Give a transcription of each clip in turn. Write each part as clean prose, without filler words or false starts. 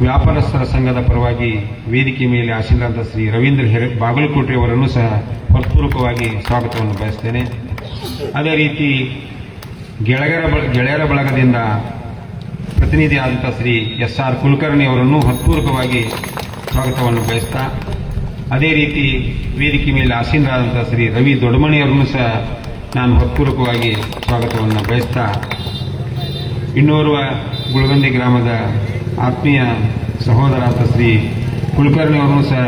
ವ್ಯಾಪಾರಸ್ಥರ ಸಂಘದ ಪರವಾಗಿ ವೇದಿಕೆ ಮೇಲೆ ಆಸೀನರಾದ ಶ್ರೀ ರವೀಂದ್ರ ಬಾಗಲಕೋಟೆ ಅವರನ್ನು ಸಹ ಹೃತ್ಪೂರ್ವಕವಾಗಿ ಸ್ವಾಗತವನ್ನು ಬಯಸ್ತೇನೆ. ಅದೇ ರೀತಿ ಗೆಳೆಯರ ಬಳಗದಿಂದ ಪ್ರತಿನಿಧಿಯಾದಂಥ ಶ್ರೀ SR ಕುಲಕರ್ಣಿ ಅವರನ್ನು ಹೃತ್ಪೂರ್ವಕವಾಗಿ ಸ್ವಾಗತವನ್ನು ಬಯಸ್ತಾ, ಅದೇ ರೀತಿ ವೇದಿಕೆ ಮೇಲೆ ಆಸೀನರಾದಂಥ ಶ್ರೀ ರವಿ ದೊಡ್ಡಮಣಿ ಅವರನ್ನು ಸಹ ನಾನು ಹೃತ್ಪೂರ್ವಕವಾಗಿ ಸ್ವಾಗತವನ್ನು ಬಯಸ್ತಾ, ಇನ್ನೋರ್ವ ಗುಳಗಂದಿ ಗ್ರಾಮದ ಆತ್ಮೀಯ ಸಹೋದರಾದ ಶ್ರೀ ಕುಲಕರ್ಣಿ ಅವರನ್ನು ಸಹ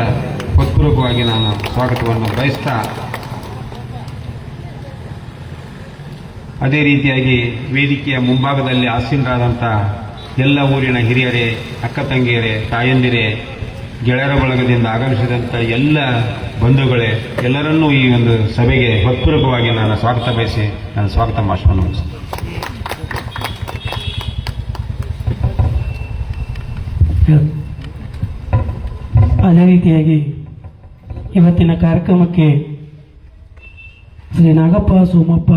ಹೃತ್ಪೂರ್ವಕವಾಗಿ ನಾನು ಸ್ವಾಗತವನ್ನು ಬಯಸ್ತಾ, ಅದೇ ರೀತಿಯಾಗಿ ವೇದಿಕೆಯ ಮುಂಭಾಗದಲ್ಲಿ ಆಸೀನರಾದಂಥ ಎಲ್ಲ ಊರಿನ ಹಿರಿಯರೇ, ಅಕ್ಕ ತಂಗಿಯರೇ, ತಾಯಂದಿರೇ, ಗೆಳೆಯರ ಬಳಗದಿಂದ ಆಗಮಿಸಿದಂಥ ಎಲ್ಲ ಬಂಧುಗಳೇ, ಎಲ್ಲರನ್ನೂ ಈ ಒಂದು ಸಭೆಗೆ ಹೃತ್ಪೂರ್ವಕವಾಗಿ ನಾನು ಸ್ವಾಗತ ಬಯಸಿ ನಾನು ಸ್ವಾಗತ ಭಾಷಣವನ್ನು ಮುಗಿಸ್ತೇನೆ. ಅದೇ ರೀತಿಯಾಗಿ ಇವತ್ತಿನ ಕಾರ್ಯಕ್ರಮಕ್ಕೆ ಶ್ರೀ ನಾಗಪ್ಪ ಸೋಮಪ್ಪ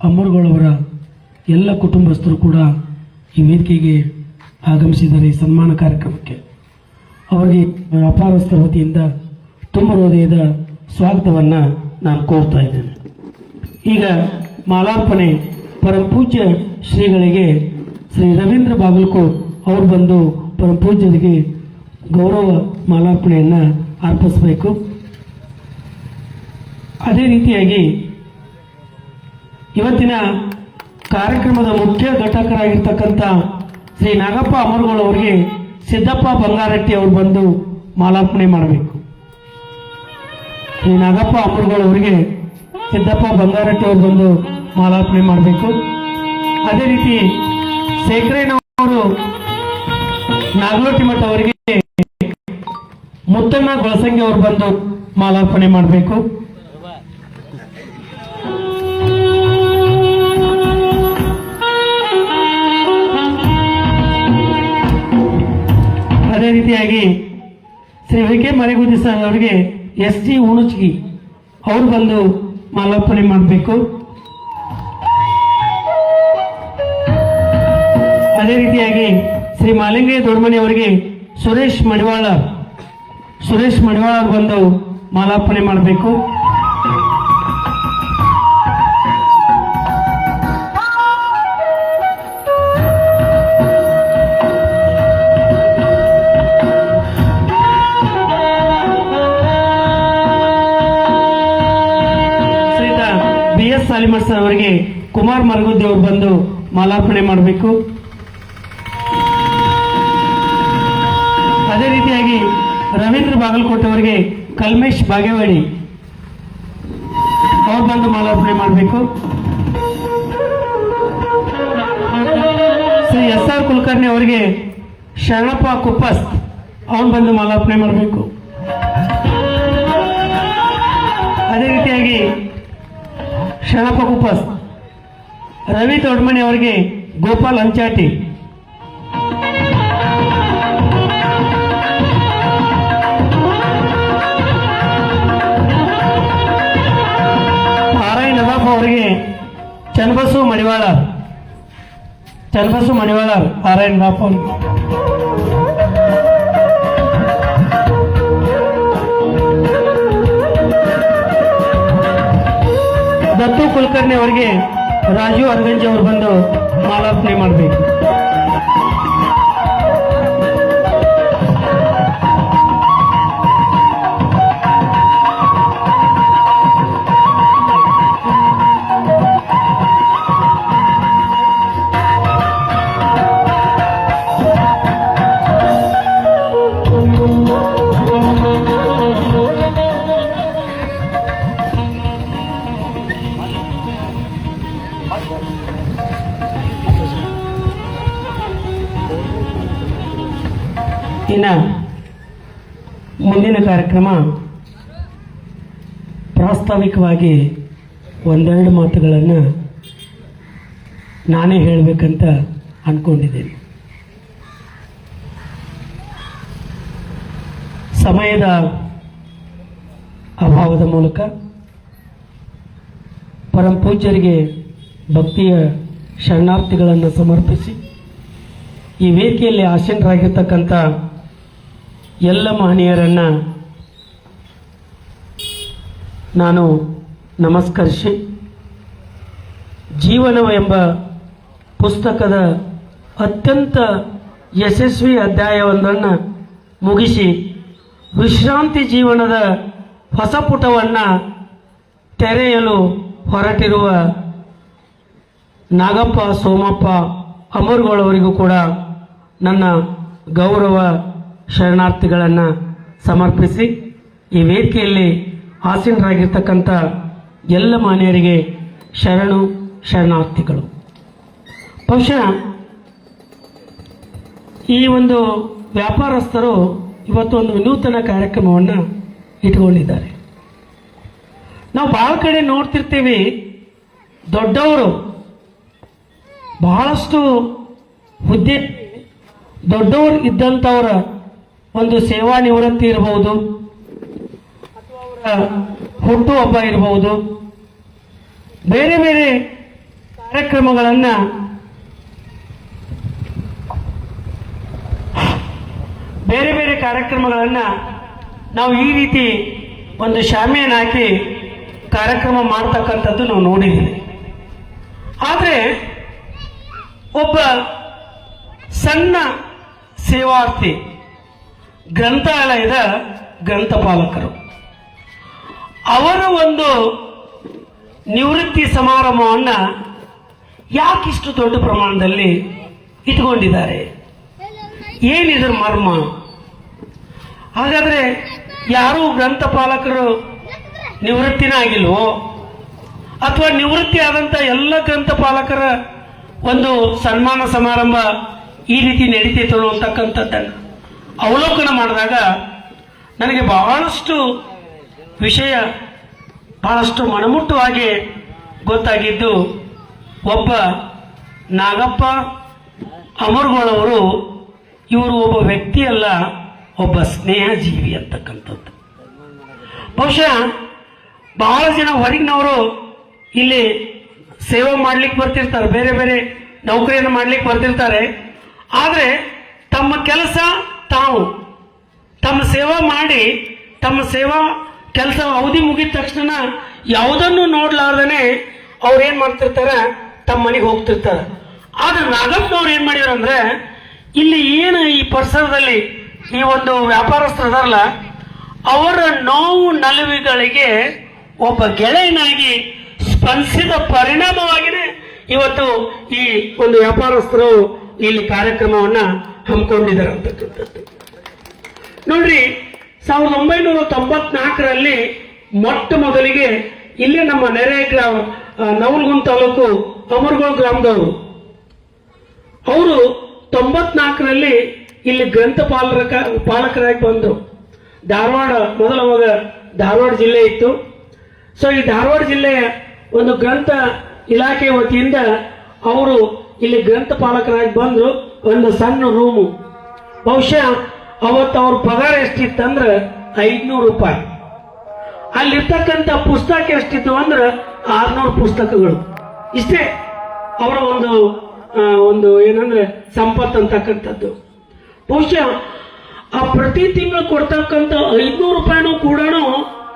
ಅಮ್ಮರುಗಳವರ ಎಲ್ಲ ಕುಟುಂಬಸ್ಥರು ಕೂಡ ಈ ವೇದಿಕೆಗೆ ಆಗಮಿಸಿದ್ದಾರೆ. ಈ ಸನ್ಮಾನ ಕಾರ್ಯಕ್ರಮಕ್ಕೆ ಅವರಿಗೆ ವ್ಯಾಪಾರಸ್ಥರ ವತಿಯಿಂದ ತುಂಬ ಹೃದಯದ ಸ್ವಾಗತವನ್ನು ನಾನು ಕೋರ್ತಾ ಇದ್ದೇನೆ. ಈಗ ಮಾಲಾರ್ಪಣೆ ಪರಮ ಪೂಜ್ಯ ಶ್ರೀಗಳಿಗೆ ಶ್ರೀ ರವೀಂದ್ರ ಬಾಗಲಕೋಟ್ ಅವರು ಬಂದು ಪರಮ ಪೂಜ್ಯರಿಗೆ ಗೌರವ ಮಾಲಾರ್ಪಣೆಯನ್ನು ಅರ್ಪಿಸಬೇಕು. ಅದೇ ರೀತಿಯಾಗಿ ಇವತ್ತಿನ ಕಾರ್ಯಕ್ರಮದ ಮುಖ್ಯ ಘಟಕರಾಗಿರ್ತಕ್ಕಂಥ ಶ್ರೀ ನಾಗಪ್ಪ ಅಮರಗೋಳ ಅವರಿಗೆ ಸಿದ್ದಪ್ಪ ಬಂಗಾರಟ್ಟಿ ಅವರು ಬಂದು ಮಾಲಾರ್ಪಣೆ ಮಾಡಬೇಕು. ಶ್ರೀ ನಾಗಪ್ಪ ಅಮರಗೋಳ ಅವರಿಗೆ ಸಿದ್ದಪ್ಪ ಬಂಗಾರಟ್ಟಿ ಅವರು ಬಂದು ಮಾಲಾರ್ಪಣೆ ಮಾಡಬೇಕು. ಅದೇ ರೀತಿ ಶೇಖರಯ್ಯನವರು ನಾಗಲೋಟಿ ಮಠ ಅವರಿಗೆ ಮುತ್ತಣ್ಣ ಗೊಳಸಂಗಿ ಅವರು ಬಂದು ಮಾಲಾರ್ಪಣೆ ಮಾಡಬೇಕು. ಅದೇ ರೀತಿಯಾಗಿ ಶ್ರೀ ವಿ.ಕೆ. ಮರಿಗುದ್ದಿ ಸರ್ ಅವರಿಗೆ SG ಉಣುಚ್ಗಿ ಅವರು ಬಂದು ಮಾಲಾರ್ಪಣೆ ಮಾಡಬೇಕು. ಅದೇ ರೀತಿಯಾಗಿ ಶ್ರೀ ಮಾಲಿಂಗಯ್ಯ ದೊಡ್ಡಮನಿ ಅವರಿಗೆ ಸುರೇಶ್ ಮಡಿವಾಳ ಬಂದು ಮಾಲಾರ್ಪಣೆ ಮಾಡಬೇಕು. ಶ್ರೀಯುತ BS ಸಾಲಿಮಠ್ ಸರ್ ಅವರಿಗೆ ಕುಮಾರ್ ಮರಗುದ್ದಿ ಅವರು ಬಂದು ಮಾಲಾರ್ಪಣೆ ಮಾಡಬೇಕು. ಅದೇ ರೀತಿಯಾಗಿ ರವೀಂದ್ರ ಬಾಗಲಕೋಟೆ ಅವರಿಗೆ ಕಲ್ಮೇಶ್ ಬಾಗೇವಾಡಿ ಅವರು ಬಂದು ಮಾಲಾರ್ಪಣೆ ಮಾಡಬೇಕು. ಶ್ರೀ SR ಕುಲಕರ್ಣಿ ಅವರಿಗೆ ಶರಣಪ್ಪ ಕುಪ್ಪಸ್ ಅವನು ಬಂದು ಮಾಲಾರ್ಪಣೆ ಮಾಡಬೇಕು. ಅದೇ ರೀತಿಯಾಗಿ ಶರಣಪ್ಪ ಕುಪ್ಪಸ್, ರವಿ ದೊಡ್ಡಮಣಿ ಅವರಿಗೆ ಗೋಪಾಲ್ ಹಂಚಾಟಿ, ಅವರಿಗೆ ಚನ್ನಬಸು ಮಡಿವಾಳ ಆರಾಯಣ ಬಾಪ, ದತ್ತು ಕುಲಕರ್ಣಿ ಅವರಿಗೆ ರಾಜು ಅರಗಂಜಿ ಅವರು ಬಂದು ಮಾಲಾರ್ಪಣೆ ಮಾಡಬೇಕು. ಇನ್ನು ಮುಂದಿನ ಕಾರ್ಯಕ್ರಮ ಪ್ರಾಸ್ತಾವಿಕವಾಗಿ ಒಂದೆರಡು ಮಾತುಗಳನ್ನು ನಾನೇ ಹೇಳಬೇಕಂತ ಅಂದ್ಕೊಂಡಿದ್ದೇನೆ. ಸಮಯದ ಅಭಾವದ ಮೂಲಕ ಪರಮ ಪೂಜ್ಯರಿಗೆ ಭಕ್ತಿಯ ಶರಣಾರ್ಥಿಗಳನ್ನು ಸಮರ್ಪಿಸಿ ಈ ವೇದಿಕೆಯಲ್ಲಿ ಆಸೀನರಾಗಿರ್ತಕ್ಕಂಥ ಎಲ್ಲ ಮಹನೀಯರನ್ನ ನಾನು ನಮಸ್ಕರಿಸಿ ಜೀವನವೆಂಬ ಪುಸ್ತಕದ ಅತ್ಯಂತ ಯಶಸ್ವಿ ಅಧ್ಯಾಯವೊಂದನ್ನು ಮುಗಿಸಿ ವಿಶ್ರಾಂತಿ ಜೀವನದ ಹೊಸ ಪುಟವನ್ನು ತೆರೆಯಲು ಹೊರಟಿರುವ ನಾಗಪ್ಪ ಸೋಮಪ್ಪ ಅಮರ್ಗೋಳವರಿಗೂ ಕೂಡ ನನ್ನ ಗೌರವ ಶರಣಾರ್ಥಿಗಳನ್ನು ಸಮರ್ಪಿಸಿ ಈ ವೇದಿಕೆಯಲ್ಲಿ ಆಸೀನರಾಗಿರ್ತಕ್ಕಂಥ ಎಲ್ಲ ಮಾನ್ಯರಿಗೆ ಶರಣಾರ್ಥಿಗಳು. ಬಹುಶಃ ಈ ಒಂದು ವ್ಯಾಪಾರಸ್ಥರು ಇವತ್ತು ಒಂದು ವಿನೂತನ ಕಾರ್ಯಕ್ರಮವನ್ನು ಇಟ್ಕೊಂಡಿದ್ದಾರೆ. ನಾವು ಬಹಳ ಕಡೆ ನೋಡ್ತಿರ್ತೀವಿ, ದೊಡ್ಡವರು ಬಹಳಷ್ಟು ಹುದ್ದೆ ದೊಡ್ಡವರು ಇದ್ದಂಥವರ ಒಂದು ಸೇವಾ ನಿವೃತ್ತಿ ಇರಬಹುದು, ಅಥವಾ ಅವರ ಹುಟ್ಟುಹಬ್ಬ ಇರಬಹುದು, ಬೇರೆ ಬೇರೆ ಕಾರ್ಯಕ್ರಮಗಳನ್ನು ನಾವು ಈ ರೀತಿ ಒಂದು ಶಾಮಿಯಾನ ಹಾಕಿ ಕಾರ್ಯಕ್ರಮ ಮಾಡ್ತಕ್ಕಂಥದ್ದು ನಾವು ನೋಡಿದ್ದೀವಿ. ಆದರೆ ಒಬ್ಬ ಸಣ್ಣ ಸೇವಾರ್ಥಿ ಗ್ರಂಥಾಲಯದ ಗ್ರಂಥಪಾಲಕರು ಅವರ ಒಂದು ನಿವೃತ್ತಿ ಸಮಾರಂಭವನ್ನು ಯಾಕಿಷ್ಟು ದೊಡ್ಡ ಪ್ರಮಾಣದಲ್ಲಿ ಇಟ್ಕೊಂಡಿದ್ದಾರೆ? ಏನಿದ್ರ ಮರ್ಮ? ಹಾಗಾದ್ರೆ ಯಾರೂ ಗ್ರಂಥಪಾಲಕರು ನಿವೃತ್ತಿನ ಆಗಿಲ್ವೋ, ಅಥವಾ ನಿವೃತ್ತಿ ಆದಂಥ ಎಲ್ಲ ಗ್ರಂಥಪಾಲಕರ ಒಂದು ಸನ್ಮಾನ ಸಮಾರಂಭ ಈ ರೀತಿ ನಡೀತೈತೋ ಅಂತಕ್ಕಂಥದ್ದನ್ನು ಅವಲೋಕನ ಮಾಡಿದಾಗ ನನಗೆ ಬಹಳಷ್ಟು ವಿಷಯ ಬಹಳಷ್ಟು ಮನಮುಟ್ಟವಾಗಿ ಗೊತ್ತಾಗಿದ್ದು, ಒಬ್ಬ ನಾಗಪ್ಪ ಅಮರ್ಗೋಳವರು ಇವರು ಒಬ್ಬ ವ್ಯಕ್ತಿಯಲ್ಲ, ಒಬ್ಬ ಸ್ನೇಹಜೀವಿ ಅಂತಕ್ಕಂಥದ್ದು. ಬಹುಶಃ ಬಹಳ ಜನ ಹೊರಗಿನವರು ಇಲ್ಲಿ ಸೇವೆ ಮಾಡ್ಲಿಕ್ಕೆ ಬರ್ತಿರ್ತಾರೆ, ಬೇರೆ ಬೇರೆ ನೌಕರಿಯನ್ನು ಮಾಡ್ಲಿಕ್ಕೆ ಬರ್ತಿರ್ತಾರೆ. ಆದರೆ ತಮ್ಮ ಕೆಲಸ ತಾವು ತಮ್ಮ ಸೇವಾ ಮಾಡಿ ತಮ್ಮ ಸೇವಾ ಕೆಲಸ ಅವಧಿ ಮುಗಿದ ತಕ್ಷಣ ಯಾವುದನ್ನು ನೋಡ್ಲಾರ್ದೇ ಅವ್ರೇನ್ ಮಾಡ್ತಿರ್ತಾರೆ, ತಮ್ಮ ಮನೆಗೆ ಹೋಗ್ತಿರ್ತಾರೆ. ಆದ್ರೆ ನಾಗಪ್ಪನವ್ರು ಏನ್ ಮಾಡಿದ್ರು ಅಂದ್ರೆ, ಇಲ್ಲಿ ಏನು ಈ ಪರಿಸರದಲ್ಲಿ ಈ ಒಂದು ವ್ಯಾಪಾರಸ್ಥರಲ್ಲ ಅವರ ನೋವು ನಲಿವುಗಳಿಗೆ ಒಬ್ಬ ಗೆಳೆಯನಾಗಿ ಸ್ಪಂದಿಸಿದ ಪರಿಣಾಮವಾಗಿಯೇ ಇವತ್ತು ಈ ಒಂದು ವ್ಯಾಪಾರಸ್ಥರು ಇಲ್ಲಿ ಕಾರ್ಯಕ್ರಮವನ್ನ ಹಮ್ಮಿಕೊಂಡಿದ್ದಾರೆ ಅಂತಕ್ಕಂಥದ್ದು. ನೋಡ್ರಿ, 1994ರಲ್ಲಿ ಮೊಟ್ಟ ಮೊದಲಿಗೆ ಇಲ್ಲೇ ನಮ್ಮ ನೆರೆ ಗ್ರಾಮ ನವಲಗುಂದ ತಾಲೂಕು ಅಮರ್ಗೋಳ ಗ್ರಾಮದವರು ಅವರು 94ರಲ್ಲಿ ಇಲ್ಲಿ ಪಾಲಕರಾಗಿ ಬಂದರು. ಧಾರವಾಡ ಮೊದಲು ಅವಾಗ ಧಾರವಾಡ ಜಿಲ್ಲೆ ಇತ್ತು. ಸೊ ಈ ಧಾರವಾಡ ಜಿಲ್ಲೆಯ ಒಂದು ಗ್ರಂಥ ಇಲಾಖೆ ವತಿಯಿಂದ ಅವರು ಇಲ್ಲಿ ಗ್ರಂಥಪಾಲಕರಾಗಿ ಬಂದ್ರು. ಒಂದು ಸಣ್ಣ ರೂಮು, ಬಹುಶಃ ಅವತ್ತು ಅವ್ರ ಪಗಾರ ಎಷ್ಟಿತ್ತಂದ್ರೆ 500 ರೂಪಾಯಿ. ಅಲ್ಲಿರ್ತಕ್ಕಂಥ ಪುಸ್ತಕ ಎಷ್ಟಿತ್ತು ಅಂದ್ರೆ 600 ಪುಸ್ತಕಗಳು. ಇಷ್ಟೇ ಅವರ ಒಂದು ಏನಂದ್ರೆ ಸಂಪತ್ತು ಅಂತಕ್ಕಂಥದ್ದು. ಬಹುಶಃ ಆ ಪ್ರತಿ ತಿಂಗಳು ಕೊಡ್ತಕ್ಕಂಥ 500 ರೂಪಾಯಿನೂ ಕೂಡ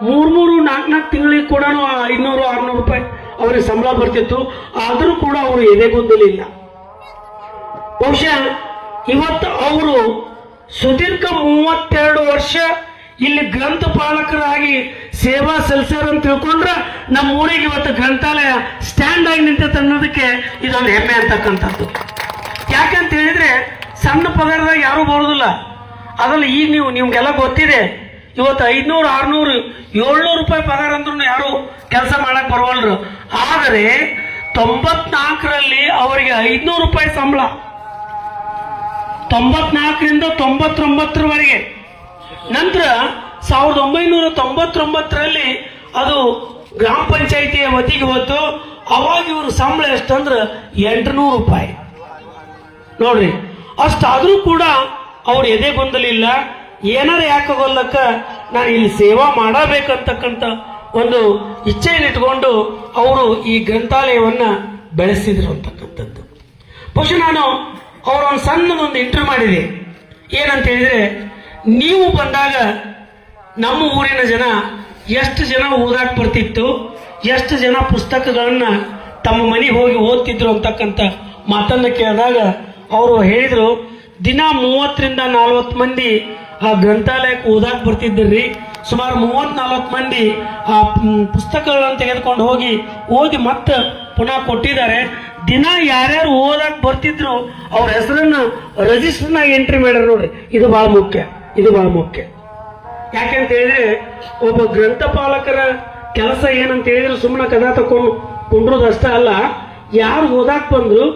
3-4 ತಿಂಗಳಿಗೆ ಕೂಡ 500-600 ರೂಪಾಯಿ ಅವರಿಗೆ ಸಂಬಳ ಬರ್ತಿತ್ತು. ಆದರೂ ಕೂಡ ಅವರು ಎದೆಗುದ್ದಲಿಲ್ಲ. ಬಹುಶಃ ಇವತ್ತು ಅವರು ಸುದೀರ್ಘ 32 ವರ್ಷ ಇಲ್ಲಿ ಗ್ರಂಥಪಾಲಕರಾಗಿ ಸೇವಾ ಸಲ್ಲಿಸ್ಯಾರ ಅಂತ ತಿಳ್ಕೊಂಡ್ರೆ ನಮ್ಮ ಊರಿಗೆ ಇವತ್ತು ಗ್ರಂಥಾಲಯ ಸ್ಟ್ಯಾಂಡ್ ಆಗಿ ನಿಂತೈತೆ ಅನ್ನೋದಕ್ಕೆ ಇದೊಂದು ಹೆಮ್ಮೆ ಅಂತಕ್ಕಂಥದ್ದು. ಯಾಕಂತ ಹೇಳಿದ್ರೆ ಸಣ್ಣ ಪಗಾರದಾಗ ಯಾರೂ ಬರೋದಿಲ್ಲ. ಅದರಲ್ಲಿ ಈಗ ನಿಮ್ಗೆಲ್ಲ ಗೊತ್ತಿದೆ, ಇವತ್ತು 500-600-700 ರೂಪಾಯಿ ಪಗಾರ ಅಂದ್ರೂ ಯಾರು ಕೆಲಸ ಮಾಡಕ್ ಬರವಲ್ರು. ಆದರೆ 94ರಲ್ಲಿ ಅವರಿಗೆ 500 ರೂಪಾಯಿ ಸಂಬಳ, 94ರಿಂದ 99ರವರೆಗೆ. ನಂತರ 1999ರಲ್ಲಿ ಅದು ಗ್ರಾಮ ಪಂಚಾಯಿತಿಯ ವತಿಗೆ ಹೋಯ್ತು. ಅವಾಗ ಇವರು ಸಂಬಳ ಎಷ್ಟಂದ್ರೆ 800 ರೂಪಾಯಿ. ನೋಡ್ರಿ, ಅಷ್ಟಾದ್ರೂ ಕೂಡ ಅವ್ರು ಎದೆಗೊಂದಲಿಲ್ಲ. ಏನಾರ ಯಾಕಾಗೋಲ್ಲಕ್ಕ ನಾನು ಇಲ್ಲಿ ಸೇವಾ ಮಾಡಬೇಕಂತಕ್ಕಂಥ ಒಂದು ಇಚ್ಛೆಯನ್ನು ಇಟ್ಕೊಂಡು ಅವರು ಈ ಗ್ರಂಥಾಲಯವನ್ನ ಬೆಳೆಸಿದ್ರು ಅಂತಕ್ಕಂಥದ್ದು. ಬಹುಶಃ ನಾನು ಅವರೊಂದು ಸಣ್ಣದೊಂದು ಇಂಟರ್ವ್ಯೂ ಮಾಡಿದೆ. ಏನಂತ ಹೇಳಿದ್ರೆ, ನೀವು ಬಂದಾಗ ನಮ್ಮ ಊರಿನ ಜನ ಎಷ್ಟು ಜನ ಓದಾಕ್ ಬರ್ತಿತ್ತು, ಎಷ್ಟು ಜನ ಪುಸ್ತಕಗಳನ್ನ ತಮ್ಮ ಮನೆಗೆ ಹೋಗಿ ಓದ್ತಿದ್ರು ಅಂತಕ್ಕಂಥ ಮಾತನ್ನ ಕೇಳಿದಾಗ ಅವರು ಹೇಳಿದ್ರು, ದಿನ 30ರಿಂದ 40 ಮಂದಿ ಆ ಗ್ರಂಥಾಲಯಕ್ಕೆ ಓದಾಕ್ ಬರ್ತಿದ್ರಿ. ಸುಮಾರು 30-40 ಮಂದಿ ಆ ಪುಸ್ತಕಗಳನ್ನು ತೆಗೆದುಕೊಂಡು ಹೋಗಿ ಓದಿ ಮತ್ತೆ ಪುನಃ ಕೊಟ್ಟಿದ್ದಾರೆ. ದಿನ ಯಾರ್ಯಾರು ಓದಾಕ್ ಬರ್ತಿದ್ರು ಅವ್ರ ಹೆಸರನ್ನ ರಿಜಿಸ್ಟರ್ನಾಗ ಎಂಟ್ರಿ ಮಾಡ್ಯಾರ ನೋಡ್ರಿ. ಇದು ಬಹಳ ಮುಖ್ಯ, ಇದು ಬಹಳ ಮುಖ್ಯ. ಯಾಕೆಂತ ಹೇಳಿದ್ರೆ ಒಬ್ಬ ಗ್ರಂಥಪಾಲಕರ ಕೆಲಸ ಏನಂತ ಹೇಳಿದ್ರೆ ಸುಮ್ಮನೆ ಕದ ತಕೊಂಡು ಕುಂಡ್ರೋದಷ್ಟ ಅಲ್ಲ, ಯಾರು ಓದಾಕ್ ಬಂದ್ರು,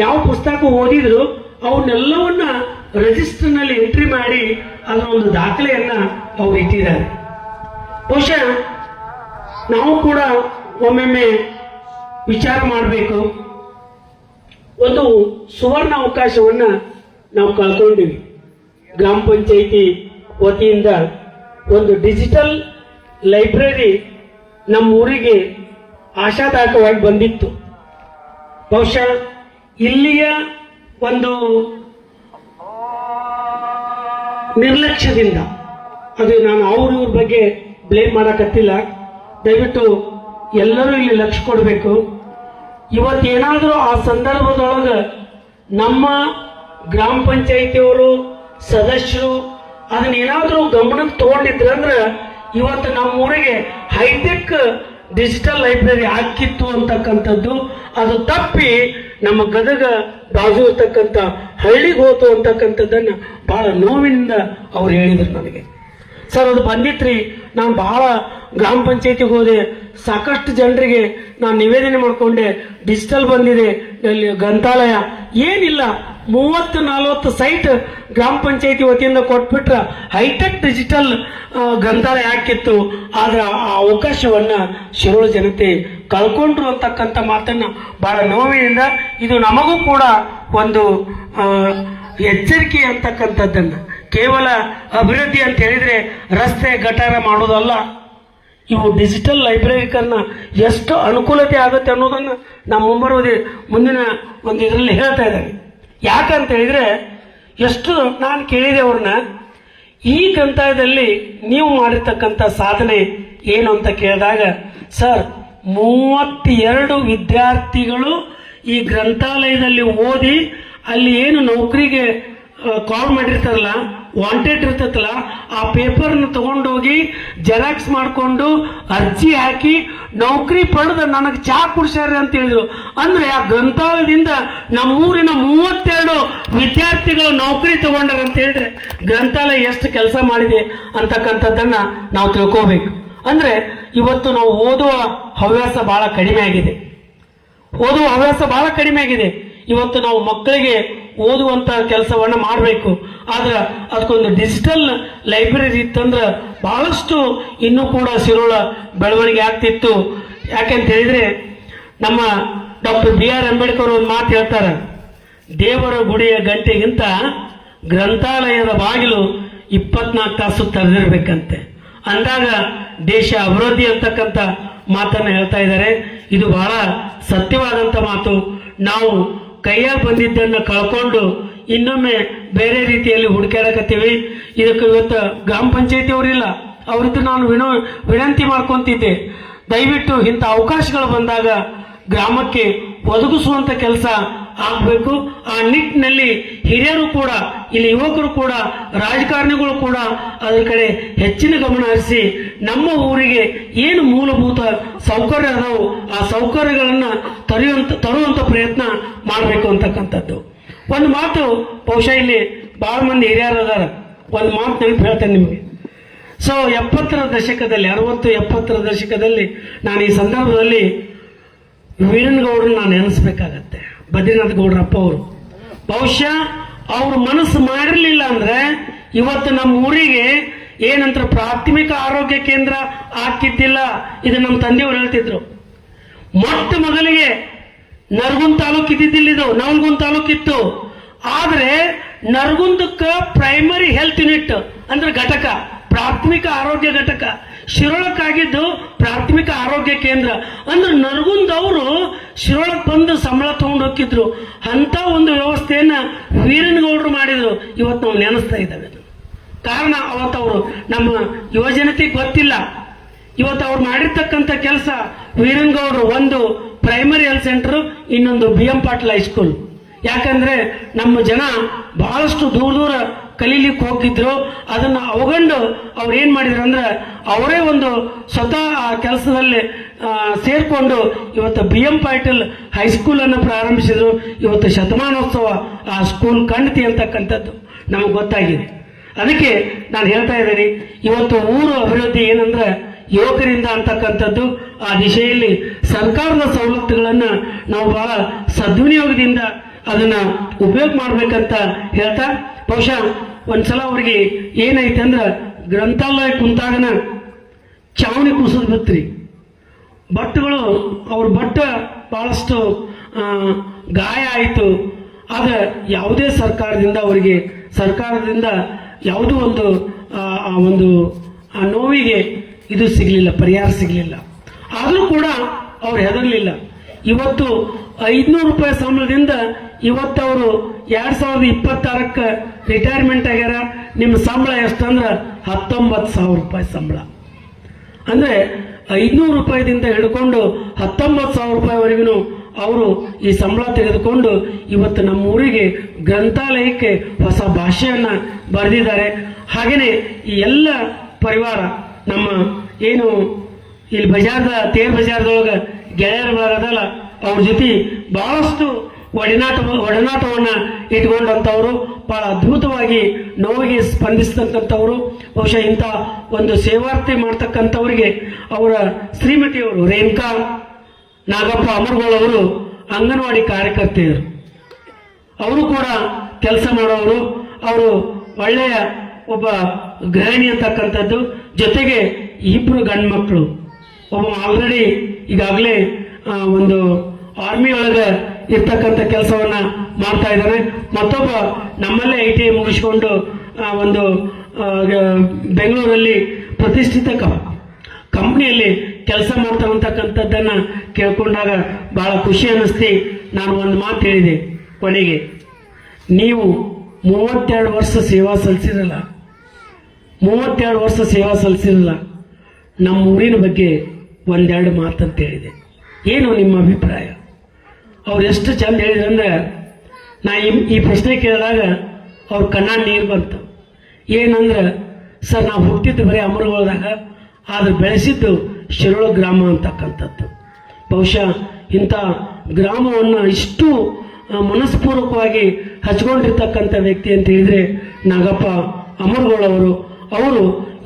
ಯಾವ ಪುಸ್ತಕ ಓದಿದ್ರು ಅವನ್ನೆಲ್ಲವನ್ನ ರಿಜಿಸ್ಟರ್ನಲ್ಲಿ ಎಂಟ್ರಿ ಮಾಡಿ ಅದರ ಒಂದು ದಾಖಲೆಯನ್ನ ಅವ್ರು ಇಟ್ಟಿದ್ದಾರೆ. ಬಹುಶಃ ನಾವು ಕೂಡ ಒಮ್ಮೊಮ್ಮೆ ವಿಚಾರ ಮಾಡಬೇಕು. ಒಂದು ಸುವರ್ಣ ಅವಕಾಶವನ್ನ ನಾವು ಕಳ್ಕೊಂಡಿವಿ. ಗ್ರಾಮ ಪಂಚಾಯಿತಿ ವತಿಯಿಂದ ಒಂದು ಡಿಜಿಟಲ್ ಲೈಬ್ರರಿ ನಮ್ಮ ಊರಿಗೆ ಆಶಾದಾಯಕವಾಗಿ ಬಂದಿತ್ತು. ಬಹುಶಃ ಇಲ್ಲಿಯ ಒಂದು ನಿರ್ಲಕ್ಷ್ಯದಿಂದ, ಅದು ನಾನು ಇವ್ರ ಬಗ್ಗೆ ಬ್ಲೇಮ್ ಮಾಡಕತ್ತಿಲ್ಲ, ದಯವಿಟ್ಟು ಎಲ್ಲರೂ ಇಲ್ಲಿ ಲಕ್ಷ್ಯ ಕೊಡಬೇಕು. ಇವತ್ತೇನಾದರೂ ಆ ಸಂದರ್ಭದೊಳಗೆ ನಮ್ಮ ಗ್ರಾಮ ಪಂಚಾಯಿತಿಯವರು ಸದಸ್ಯರು ಅದನ್ನೇನಾದರೂ ಗಮನಕ್ಕೆ ತಗೊಂಡಿದ್ರಂದ್ರೆ ಇವತ್ತು ನಮ್ಮ ಊರಿಗೆ ಹೈಟೆಕ್ ಡಿಜಿಟಲ್ ಲೈಬ್ರರಿ ಹಾಕಿತ್ತು ಅಂತಕ್ಕಂಥದ್ದು ಅದು ತಪ್ಪಿ ನಮ್ಮ ಗದಗ ಬಾಜು ಇರ್ತಕ್ಕಂಥ ಹಳ್ಳಿಗೆ ಹೋತು ಅಂತಕ್ಕಂಥದ್ದನ್ನ ಬಹಳ ನೋವಿನಿಂದ ಅವ್ರು ಹೇಳಿದ್ರು ನನಗೆ. ಸರ್ ಅದು ಬಂದಿತ್ರಿ, ನಾನು ಬಹಳ ಗ್ರಾಮ ಪಂಚಾಯತಿಗೆ ಹೋದೆ, ಸಾಕಷ್ಟು ಜನರಿಗೆ ನಾನು ನಿವೇದನೆ ಮಾಡಿಕೊಂಡೆ, ಡಿಜಿಟಲ್ ಬಂದಿದೆ ಇಲ್ಲಿ ಗ್ರಂಥಾಲಯ. ಏನಿಲ್ಲ, 30-40 ಸೈಟ್ ಗ್ರಾಮ ಪಂಚಾಯತಿ ವತಿಯಿಂದ ಕೊಟ್ಬಿಟ್ರ ಹೈಟೆಕ್ ಡಿಜಿಟಲ್ ಗ್ರಂಥಾಲಯ ಹಾಕಿತ್ತು. ಆದ್ರೆ ಆ ಅವಕಾಶವನ್ನ ಶಿರೋಳ ಜನತೆ ಕಳ್ಕೊಂಡ್ರು ಅಂತಕ್ಕಂಥ ಮಾತನ್ನ ಬಹಳ ನೋವಿನಿಂದ, ಇದು ನಮಗೂ ಕೂಡ ಒಂದು ಎಚ್ಚರಿಕೆ ಅಂತಕ್ಕಂಥದ್ದನ್ನ, ಕೇವಲ ಅಭಿವೃದ್ಧಿ ಅಂತ ಹೇಳಿದ್ರೆ ರಸ್ತೆ ಗಟಾರ ಮಾಡೋದಲ್ಲ, ಇವು ಡಿಜಿಟಲ್ ಲೈಬ್ರರಿಕರನ್ನ ಎಷ್ಟು ಅನುಕೂಲತೆ ಆಗುತ್ತೆ ಅನ್ನೋದನ್ನ ನಮ್ಮ ಮುಂದಿನ ಒಂದು ಇದರಲ್ಲಿ ಹೇಳ್ತಾ ಇದ್ದಾರೆ. ಯಾಕಂತ ಹೇಳಿದ್ರೆ ಎಷ್ಟು ನಾನು ಕೇಳಿದೆ ಅವ್ರನ್ನ, ಈ ಗ್ರಂಥಾಲಯದಲ್ಲಿ ನೀವು ಮಾಡಿರ್ತಕ್ಕಂಥ ಸಾಧನೆ ಏನು ಅಂತ ಕೇಳಿದಾಗ, ಸರ್ 32 ವಿದ್ಯಾರ್ಥಿಗಳು ಈ ಗ್ರಂಥಾಲಯದಲ್ಲಿ ಓದಿ ಅಲ್ಲಿ ಏನು ನೌಕರಿಗೆ ಕಾಲ್ ಮಾಡಿರ್ತಾರಲ್ಲ, ವಾಂಟೆಡ್ ಇರ್ತೈತಲ್ಲ, ಆ ಪೇಪರ್ನ ತಗೊಂಡೋಗಿ ಜೆರಾಕ್ಸ್ ಮಾಡಿಕೊಂಡು ಅರ್ಜಿ ಹಾಕಿ ನೌಕರಿ ಪಡೆದು ನನಗೆ ಚಾ ಕುಡಿಸ್ಯಾರ ಅಂತ ಹೇಳಿದ್ರು. ಅಂದ್ರೆ ಆ ಗ್ರಂಥಾಲಯದಿಂದ ನಮ್ಮೂರಿನ 32 ವಿದ್ಯಾರ್ಥಿಗಳು ನೌಕರಿ ತಗೊಂಡಾರ ಅಂತ ಹೇಳಿದ್ರೆ ಗ್ರಂಥಾಲಯ ಎಷ್ಟು ಕೆಲಸ ಮಾಡಿದೆ ಅಂತಕ್ಕಂಥದ್ದನ್ನ ನಾವು ತಿಳ್ಕೋಬೇಕು. ಅಂದ್ರೆ ಇವತ್ತು ನಾವು ಓದುವ ಹವ್ಯಾಸ ಬಹಳ ಕಡಿಮೆ ಆಗಿದೆ, ಓದುವ ಹವ್ಯಾಸ ಬಹಳ ಕಡಿಮೆ ಆಗಿದೆ. ಇವತ್ತು ನಾವು ಮಕ್ಕಳಿಗೆ ಓದುವಂತ ಕೆಲಸವನ್ನ ಮಾಡಬೇಕು. ಆದ್ರೆ ಅದಕ್ಕೊಂದು ಡಿಜಿಟಲ್ ಲೈಬ್ರರಿ ಇತ್ತಂದ್ರೆ ಬಹಳಷ್ಟು ಇನ್ನೂ ಕೂಡ ಶಿರೋಳ ಬೆಳವಣಿಗೆ ಆಗ್ತಿತ್ತು. ಯಾಕೆಂತ ಹೇಳಿದ್ರೆ ನಮ್ಮ ಡಾಕ್ಟರ್ BR ಅಂಬೇಡ್ಕರ್ ಒಂದು ಮಾತು ಹೇಳ್ತಾರೆ, ದೇವರ ಗುಡಿಯ ಗಂಟೆಗಿಂತ ಗ್ರಂಥಾಲಯದ ಬಾಗಿಲು 24 ತಾಸು ತೆರೆದಿರ್ಬೇಕಂತೆ. ಅಂದಾಗ ದೇಶ ಅಭಿವೃದ್ಧಿ ಅಂತಕ್ಕಂಥ ಮಾತನ್ನ ಹೇಳ್ತಾ ಇದ್ದಾರೆ. ಇದು ಬಹಳ ಸತ್ಯವಾದಂತ ಮಾತು. ನಾವು ಕೈಯಾಗ ಬಂದಿದ್ದನ್ನು ಕಳ್ಕೊಂಡು ಇನ್ನೊಮ್ಮೆ ಬೇರೆ ರೀತಿಯಲ್ಲಿ ಹುಡುಕಾಡಕತ್ತೀವಿ. ಇದಕ್ಕೆ ಇವತ್ತು ಗ್ರಾಮ ಪಂಚಾಯತಿ ಅವರಿಲ್ಲ, ಅವರಿದ್ದು ನಾನು ವಿನಂತಿ ಮಾಡ್ಕೊಂತಿದ್ದೆ, ದಯವಿಟ್ಟು ಇಂಥ ಅವಕಾಶಗಳು ಬಂದಾಗ ಗ್ರಾಮಕ್ಕೆ ಒದಗಿಸುವಂತ ಕೆಲಸ ಆಗಬೇಕು. ಆ ನಿಟ್ಟಿನಲ್ಲಿ ಹಿರಿಯರು ಕೂಡ, ಇಲ್ಲಿ ಯುವಕರು ಕೂಡ, ರಾಜಕಾರಣಿಗಳು ಕೂಡ ಅದರ ಕಡೆ ಹೆಚ್ಚಿನ ಗಮನ ಹರಿಸಿ ನಮ್ಮ ಊರಿಗೆ ಏನು ಮೂಲಭೂತ ಸೌಕರ್ಯ ಅದಾವು ಆ ಸೌಕರ್ಯಗಳನ್ನ ತರುವಂತ ಪ್ರಯತ್ನ ಮಾಡಬೇಕು ಅಂತಕ್ಕಂಥದ್ದು. ಒಂದು ಮಾತು ಬಹುಶಃ ಇಲ್ಲಿ ಬಹಳ ಮಂದಿ ಹಿರಿಯರು ಅದಾರ, ಒಂದು ಮಾತು ನೆನಪು ಹೇಳ್ತೇನೆ ನಿಮಗೆ. ಸೊ 70ರ ದಶಕದಲ್ಲಿ, 60-70ರ ದಶಕದಲ್ಲಿ ನಾನು ಈ ಸಂದರ್ಭದಲ್ಲಿ ವೀರನಗೌಡರನ್ನ ನಾನು ನೆನೆಸ್ಬೇಕಾಗತ್ತೆ. ಬದ್ರಿನಾಥ್ ಗೌಡ್ರಪ್ಪ ಅವರು ಬಹುಶಃ ಅವ್ರ ಮನಸ್ಸು ಮಾಡಿರ್ಲಿಲ್ಲ ಅಂದ್ರೆ ಇವತ್ತು ನಮ್ಮ ಊರಿಗೆ ಏನಂತ ಪ್ರಾಥಮಿಕ ಆರೋಗ್ಯ ಕೇಂದ್ರ ಆಗ್ತಿದ್ದಿಲ್ಲ. ಇದು ನಮ್ಮ ತಂದೆಯವರು ಹೇಳ್ತಿದ್ರು. ಮೊಟ್ಟ ಮೊದಲಿಗೆ ನರಗುಂದ ತಾಲೂಕು ಇದ್ದಿದ್ದಿಲ್ಲ, ಇದು ನವಲಗುಂದ ತಾಲೂಕಿತ್ತು. ಆದ್ರೆ ನರಗುಂದಕ್ಕ ಪ್ರೈಮರಿ ಹೆಲ್ತ್ ಯೂನಿಟ್ ಅಂದ್ರೆ ಘಟಕ, ಪ್ರಾಥಮಿಕ ಆರೋಗ್ಯ ಘಟಕ. ಶಿರೋಳಕ್ಕಾಗಿದ್ದು ಪ್ರಾಥಮಿಕ ಆರೋಗ್ಯ ಕೇಂದ್ರ. ಅಂದ್ರೆ ನರಗುಂದವರು ಶಿರೋಳಕ್ಕೆ ಬಂದು ಸಂಬಳ ತಗೊಂಡು ಹೋಗಿದ್ರು. ಅಂತ ಒಂದು ವ್ಯವಸ್ಥೆಯನ್ನ ವೀರನಗೌಡರು ಮಾಡಿದ್ರು. ಇವತ್ತು ನಾವು ನೆನೆಸ್ತಾ ಇದ್ದಾವೆ. ಕಾರಣ ಅವತ್ತವರು ನಮ್ಮ ಯುವಜನತೆಗೆ ಗೊತ್ತಿಲ್ಲ. ಇವತ್ತು ಅವ್ರು ಮಾಡಿರ್ತಕ್ಕಂಥ ಕೆಲಸ ವೀರನ್ಗೌಡರು ಒಂದು ಪ್ರೈಮರಿ ಹೆಲ್ತ್ ಸೆಂಟರ್, ಇನ್ನೊಂದು BM ಪಾಟೀಲ್ ಹೈಸ್ಕೂಲ್. ಯಾಕಂದ್ರೆ ನಮ್ಮ ಜನ ಬಹಳಷ್ಟು ದೂರ ದೂರ ಕಲೀಲಿಕ್ಕೆ ಹೋಗಿದ್ರು. ಅದನ್ನ ಅವಗಂಡು ಅವ್ರು ಏನ್ ಮಾಡಿದ್ರು ಅಂದ್ರೆ ಅವರೇ ಒಂದು ಸ್ವತಃ ಆ ಕೆಲಸದಲ್ಲಿ ಸೇರ್ಕೊಂಡು ಇವತ್ತು BM ಪಾಟೀಲ್ ಹೈಸ್ಕೂಲ್ ಅನ್ನು ಪ್ರಾರಂಭಿಸಿದ್ರು. ಇವತ್ತು ಶತಮಾನೋತ್ಸವ ಆ ಸ್ಕೂಲ್ ಕಂಡತಿ ಅಂತಕ್ಕಂಥದ್ದು ನಮಗೆ ಗೊತ್ತಾಗಿದೆ. ಅದಕ್ಕೆ ನಾನು ಹೇಳ್ತಾ ಇದ್ದೀನಿ, ಇವತ್ತು ಊರು ಅಭಿವೃದ್ಧಿ ಏನಂದ್ರೆ ಯುವಕರಿಂದ ಅಂತಕ್ಕಂಥದ್ದು. ಆ ದಿಶೆಯಲ್ಲಿ ಸರ್ಕಾರದ ಸವಲತ್ತುಗಳನ್ನ ನಾವು ಬಹಳ ಸದ್ವಿನಿಯೋಗದಿಂದ ಅದನ್ನ ಉಪಯೋಗ ಮಾಡ್ಬೇಕಂತ ಹೇಳ್ತಾ, ಬಹುಶಃ ಒಂದ್ಸಲ ಅವ್ರಿಗೆ ಏನೈತೆ ಅಂದ್ರೆ ಗ್ರಂಥಾಲಯ ಕುಂತಾಗನ ಚಾವಣಿ ಕುಸಿದ್ ಬಿತ್ರಿ. ಬಟ್ಟುಗಳು ಅವ್ರ ಬಟ್ಟ ಬಹಳಷ್ಟು ಗಾಯ ಆಯಿತು. ಆಗ ಯಾವುದೇ ಸರ್ಕಾರದಿಂದ ಯಾವುದೋ ಒಂದು ನೋವಿಗೆ ಇದು ಸಿಗಲಿಲ್ಲ, ಪರಿಹಾರ ಸಿಗಲಿಲ್ಲ. ಆದರೂ ಕೂಡ ಅವ್ರು ಹೆದರ್ಲಿಲ್ಲ. ಇವತ್ತು 500 ರೂಪಾಯಿ ಸಂಬಳದಿಂದ ಇವತ್ತು ಅವರು 2026ಕ್ಕೆ ರಿಟೈರ್ಮೆಂಟ್ ಆಗ್ಯಾರ. ನಿಮ್ಮ ಸಂಬಳ ಎಷ್ಟಂದ್ರೆ 19,000 ರೂಪಾಯಿ ಸಂಬಳ. ಅಂದ್ರೆ 500 ರೂಪಾಯಿದಿಂದ ಹಿಡ್ಕೊಂಡು 19,000 ರೂಪಾಯಿವರೆಗೂ ಅವರು ಈ ಸಂಬಳ ತೆಗೆದುಕೊಂಡು ಇವತ್ತು ನಮ್ಮ ಊರಿಗೆ ಗ್ರಂಥಾಲಯಕ್ಕೆ ಹೊಸ ಭಾಷೆಯನ್ನ ಬರೆದಿದ್ದಾರೆ. ಹಾಗೇನೆ ಈ ಎಲ್ಲ ಪರಿವಾರ ನಮ್ಮ ಏನು ಇಲ್ಲಿ ತೇರ್ ಬಜಾರ್ದೊಳಗೆ ಗೆಳೆಯರ ಬಳಗದಲ್ಲ, ಅವ್ರ ಜೊತೆ ಬಹಳಷ್ಟು ಒಡನಾಟವನ್ನ ಇಟ್ಕೊಂಡಂತವ್ರು, ಬಹಳ ಅದ್ಭುತವಾಗಿ ನೋವಿಗೆ ಸ್ಪಂದಿಸ್ತಕ್ಕಂಥವ್ರು. ಬಹುಶಃ ಇಂಥ ಒಂದು ಸೇವಾರ್ಥಿ ಮಾಡ್ತಕ್ಕಂಥವ್ರಿಗೆ ಅವರ ಶ್ರೀಮತಿಯವರು ರೇಣುಕಾ ನಾಗಪ್ಪ ಅಮರ್ಗೋಳ್ ಅವರು ಅಂಗನವಾಡಿ ಕಾರ್ಯಕರ್ತೆಯರು. ಅವರು ಕೂಡ ಕೆಲಸ ಮಾಡೋರು. ಅವರು ಒಳ್ಳೆಯ ಒಬ್ಬ ಗೃಹಿಣಿ ಅಂತಕ್ಕಂಥದ್ದು. ಜೊತೆಗೆ 2 ಗಂಡು ಮಕ್ಕಳು. ಒಬ್ಬ ಆಲ್ರೆಡಿ ಈಗಾಗಲೇ ಒಂದು ಆರ್ಮಿ ಒಳಗೆ ಇರ್ತಕ್ಕಂಥ ಕೆಲಸವನ್ನ ಮಾಡ್ತಾ ಇದ್ದಾನೆ. ಮತ್ತೊಬ್ಬ ನಮ್ಮಲ್ಲೇ ITI ಮುಗಿಸ್ಕೊಂಡು ಒಂದು ಬೆಂಗಳೂರಲ್ಲಿ ಪ್ರತಿಷ್ಠಿತ ಕಂಪ್ನಿಯಲ್ಲಿ ಕೆಲಸ ಮಾಡ್ತಕ್ಕಂಥದ್ದನ್ನ ಕೇಳ್ಕೊಂಡಾಗ ಬಹಳ ಖುಷಿ ಅನ್ನಿಸ್ತಿ. ನಾನು ಒಂದು ಮಾತು ಹೇಳಿದೆ ಕೊನೆಗೆ, ನೀವು 32 ವರ್ಷ ಸೇವಾ ಸಲ್ಲಿಸಿರಲ್ಲ, 32 ವರ್ಷ ಸೇವಾ ಸಲ್ಲಿಸಿರಲ್ಲ. ನಮ್ಮ ಊರಿನ ಬಗ್ಗೆ ಒಂದೆರಡು ಮಾತಂತ ಹೇಳಿದೆ. ಏನು ನಿಮ್ಮ ಅಭಿಪ್ರಾಯ? ಅವ್ರು ಎಷ್ಟು ಚಂದ ಹೇಳಿದ್ರಂದ್ರೆ, ನಾ ಈ ಪ್ರಶ್ನೆ ಕೇಳಿದಾಗ ಅವ್ರ ಕಣ್ಣ ನೀರು ಬಂತು. ಏನಂದ್ರೆ, ಸರ್ ನಾವು ಹುಟ್ಟಿದ್ದು ಬರೀ ಅಮರಗೋಳದಾಗ, ಆದ್ರೆ ಬೆಳೆಸಿದ್ದು ಶಿರೋಳ ಗ್ರಾಮ ಅಂತಕ್ಕಂಥದ್ದು. ಬಹುಶಃ ಇಂಥ ಗ್ರಾಮವನ್ನು ಇಷ್ಟು ಮನಸ್ಪೂರ್ವಕವಾಗಿ ಹಚ್ಕೊಂಡಿರ್ತಕ್ಕಂಥ ವ್ಯಕ್ತಿ ಅಂತ ಹೇಳಿದ್ರೆ ನಾಗಪ್ಪ ಅಮರಗೋಳ್ ಅವರು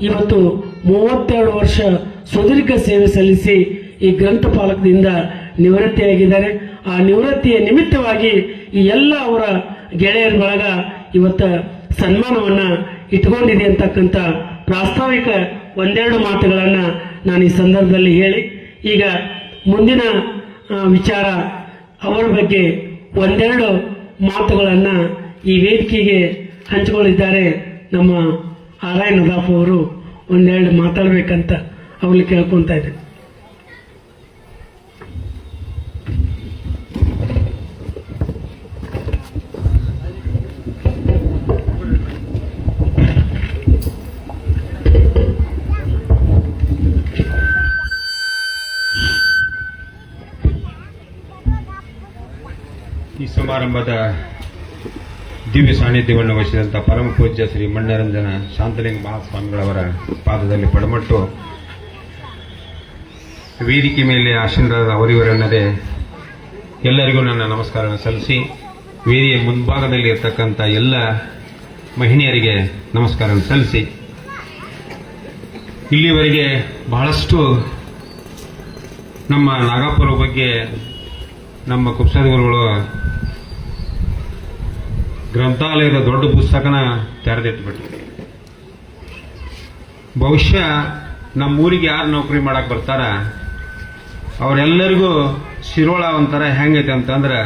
ಇವತ್ತು 32 ವರ್ಷ ಸುದೀರ್ಘ ಸೇವೆ ಸಲ್ಲಿಸಿ ಈ ಗ್ರಂಥಪಾಲಕದಿಂದ ನಿವೃತ್ತಿಯಾಗಿದ್ದಾರೆ. ಆ ನಿವೃತ್ತಿಯ ನಿಮಿತ್ತವಾಗಿ ಈ ಎಲ್ಲ ಅವರ ಗೆಳೆಯರ ಬಳಗ ಇವತ್ತ ಸನ್ಮಾನವನ್ನ ಇಟ್ಕೊಂಡಿದೆ ಅಂತಕ್ಕಂಥ ಪ್ರಾಸ್ತಾವಿಕ ಒಂದೆರಡು ಮಾತುಗಳನ್ನ ನಾನು ಈ ಸಂದರ್ಭದಲ್ಲಿ ಹೇಳಿ, ಈಗ ಮುಂದಿನ ವಿಚಾರ ಅವರ ಬಗ್ಗೆ ಒಂದೆರಡು ಮಾತುಗಳನ್ನ ಈ ವೇದಿಕೆಗೆ ಹಂಚಿಕೊಳ್ಳಿದ್ದಾರೆ. ನಮ್ಮ ಆರ್.ಐ. ನದಾಫ್ ಅವರು ಒಂದೆರಡು ಮಾತಾಡ್ಬೇಕಂತ ಅವ್ರಿಗೆ ಕೇಳ್ಕೊಂತ ಇದ್ದಾರೆ. ಈ ಸಮಾರಂಭದ ದಿವ್ಯ ಸಾನ್ನಿಧ್ಯವನ್ನು ವಹಿಸಿದಂಥ ಪರಮ ಪೂಜ್ಯ ಶ್ರೀ ಮಣ್ಣರಂಜನ ಶಾಂತಲಿಂಗ ಮಹಾಸ್ವಾಮಿಗಳವರ ಪಾದದಲ್ಲಿ ಪಡಮಟ್ಟು ವೇದಿಕೆ ಮೇಲೆ ಆಶೀನರಾದ ಅವರಿವರನ್ನದೇ ಎಲ್ಲರಿಗೂ ನನ್ನ ನಮಸ್ಕಾರವನ್ನು ಸಲ್ಲಿಸಿ, ವೇದಿಕೆಯ ಮುಂಭಾಗದಲ್ಲಿ ಇರತಕ್ಕಂಥ ಎಲ್ಲ ಮಹಿಳೆಯರಿಗೆ ನಮಸ್ಕಾರ ಸಲ್ಲಿಸಿ, ಇಲ್ಲಿವರೆಗೆ ಬಹಳಷ್ಟು ನಮ್ಮ ನಾಗಪ್ಪರ ಬಗ್ಗೆ ನಮ್ಮ ಕುಪ್ಸದಗುರುಗಳು ಗ್ರಂಥಾಲಯದ ದೊಡ್ಡ ಪುಸ್ತಕನ ತೆರೆದಿಟ್ಬಿಟ್ರು. ಬಹುಶಃ ನಮ್ಮೂರಿಗೆ ಯಾರು ನೌಕರಿ ಮಾಡಕ್ ಬರ್ತಾರ ಅವರೆಲ್ಲರಿಗೂ ಶಿರೋಳ ಒಂಥರ ಹೆಂಗೈತೆ ಅಂತಂದ್ರೆ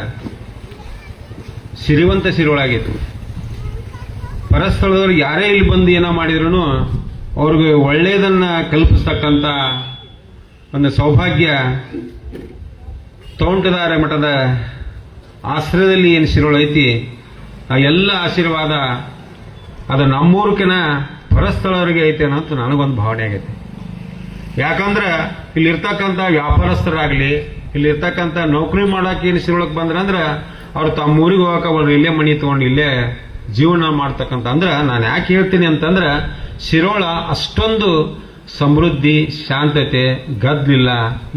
ಸಿರಿವಂತ ಶಿರೋಳಾಗೈತಿ. ಪರಸ್ಥಳದವ್ರಿಗೆ ಯಾರೇ ಇಲ್ಲಿ ಬಂದು ಏನೋ ಮಾಡಿದ್ರು ಅವ್ರಿಗೆ ಒಳ್ಳೆಯದನ್ನ ಕಲ್ಪಿಸ್ತಕ್ಕಂಥ ಒಂದು ಸೌಭಾಗ್ಯ ತೋಂಟದಾರ ಮಠದ ಆಶ್ರಯದಲ್ಲಿ ಏನು ಶಿರೋಳ ಐತಿ, ಆ ಎಲ್ಲ ಆಶೀರ್ವಾದ ಅದು ನಮ್ಮೂರ್ಕಿನ ಪರಸ್ಥಳರಿಗೆ ಐತೇನೋ ಅಂತ ನನಗೊಂದು ಭಾವನೆ ಆಗೈತೆ. ಯಾಕಂದ್ರೆ ಇಲ್ಲಿರ್ತಕ್ಕಂಥ ವ್ಯಾಪಾರಸ್ಥರಾಗ್ಲಿ, ಇಲ್ಲಿರ್ತಕ್ಕಂಥ ನೌಕರಿ ಮಾಡಕ್ಕೆ ಏನು ಶಿರೊಳಗೆ ಬಂದ್ರಂದ್ರೆ ಅವ್ರು ತಮ್ಮ ಊರಿಗೆ ಹೋಗಕ್ಕೆ ಅವ್ರು ಇಲ್ಲೇ ಮನಿ ತಗೊಂಡು ಇಲ್ಲೇ ಜೀವನ ಮಾಡ್ತಕ್ಕಂಥ. ಅಂದ್ರೆ ನಾನು ಯಾಕೆ ಹೇಳ್ತೀನಿ ಅಂತಂದ್ರೆ ಶಿರೋಳ ಅಷ್ಟೊಂದು ಸಮೃದ್ಧಿ, ಶಾಂತತೆ, ಗದ್ದಲಿಲ್ಲ,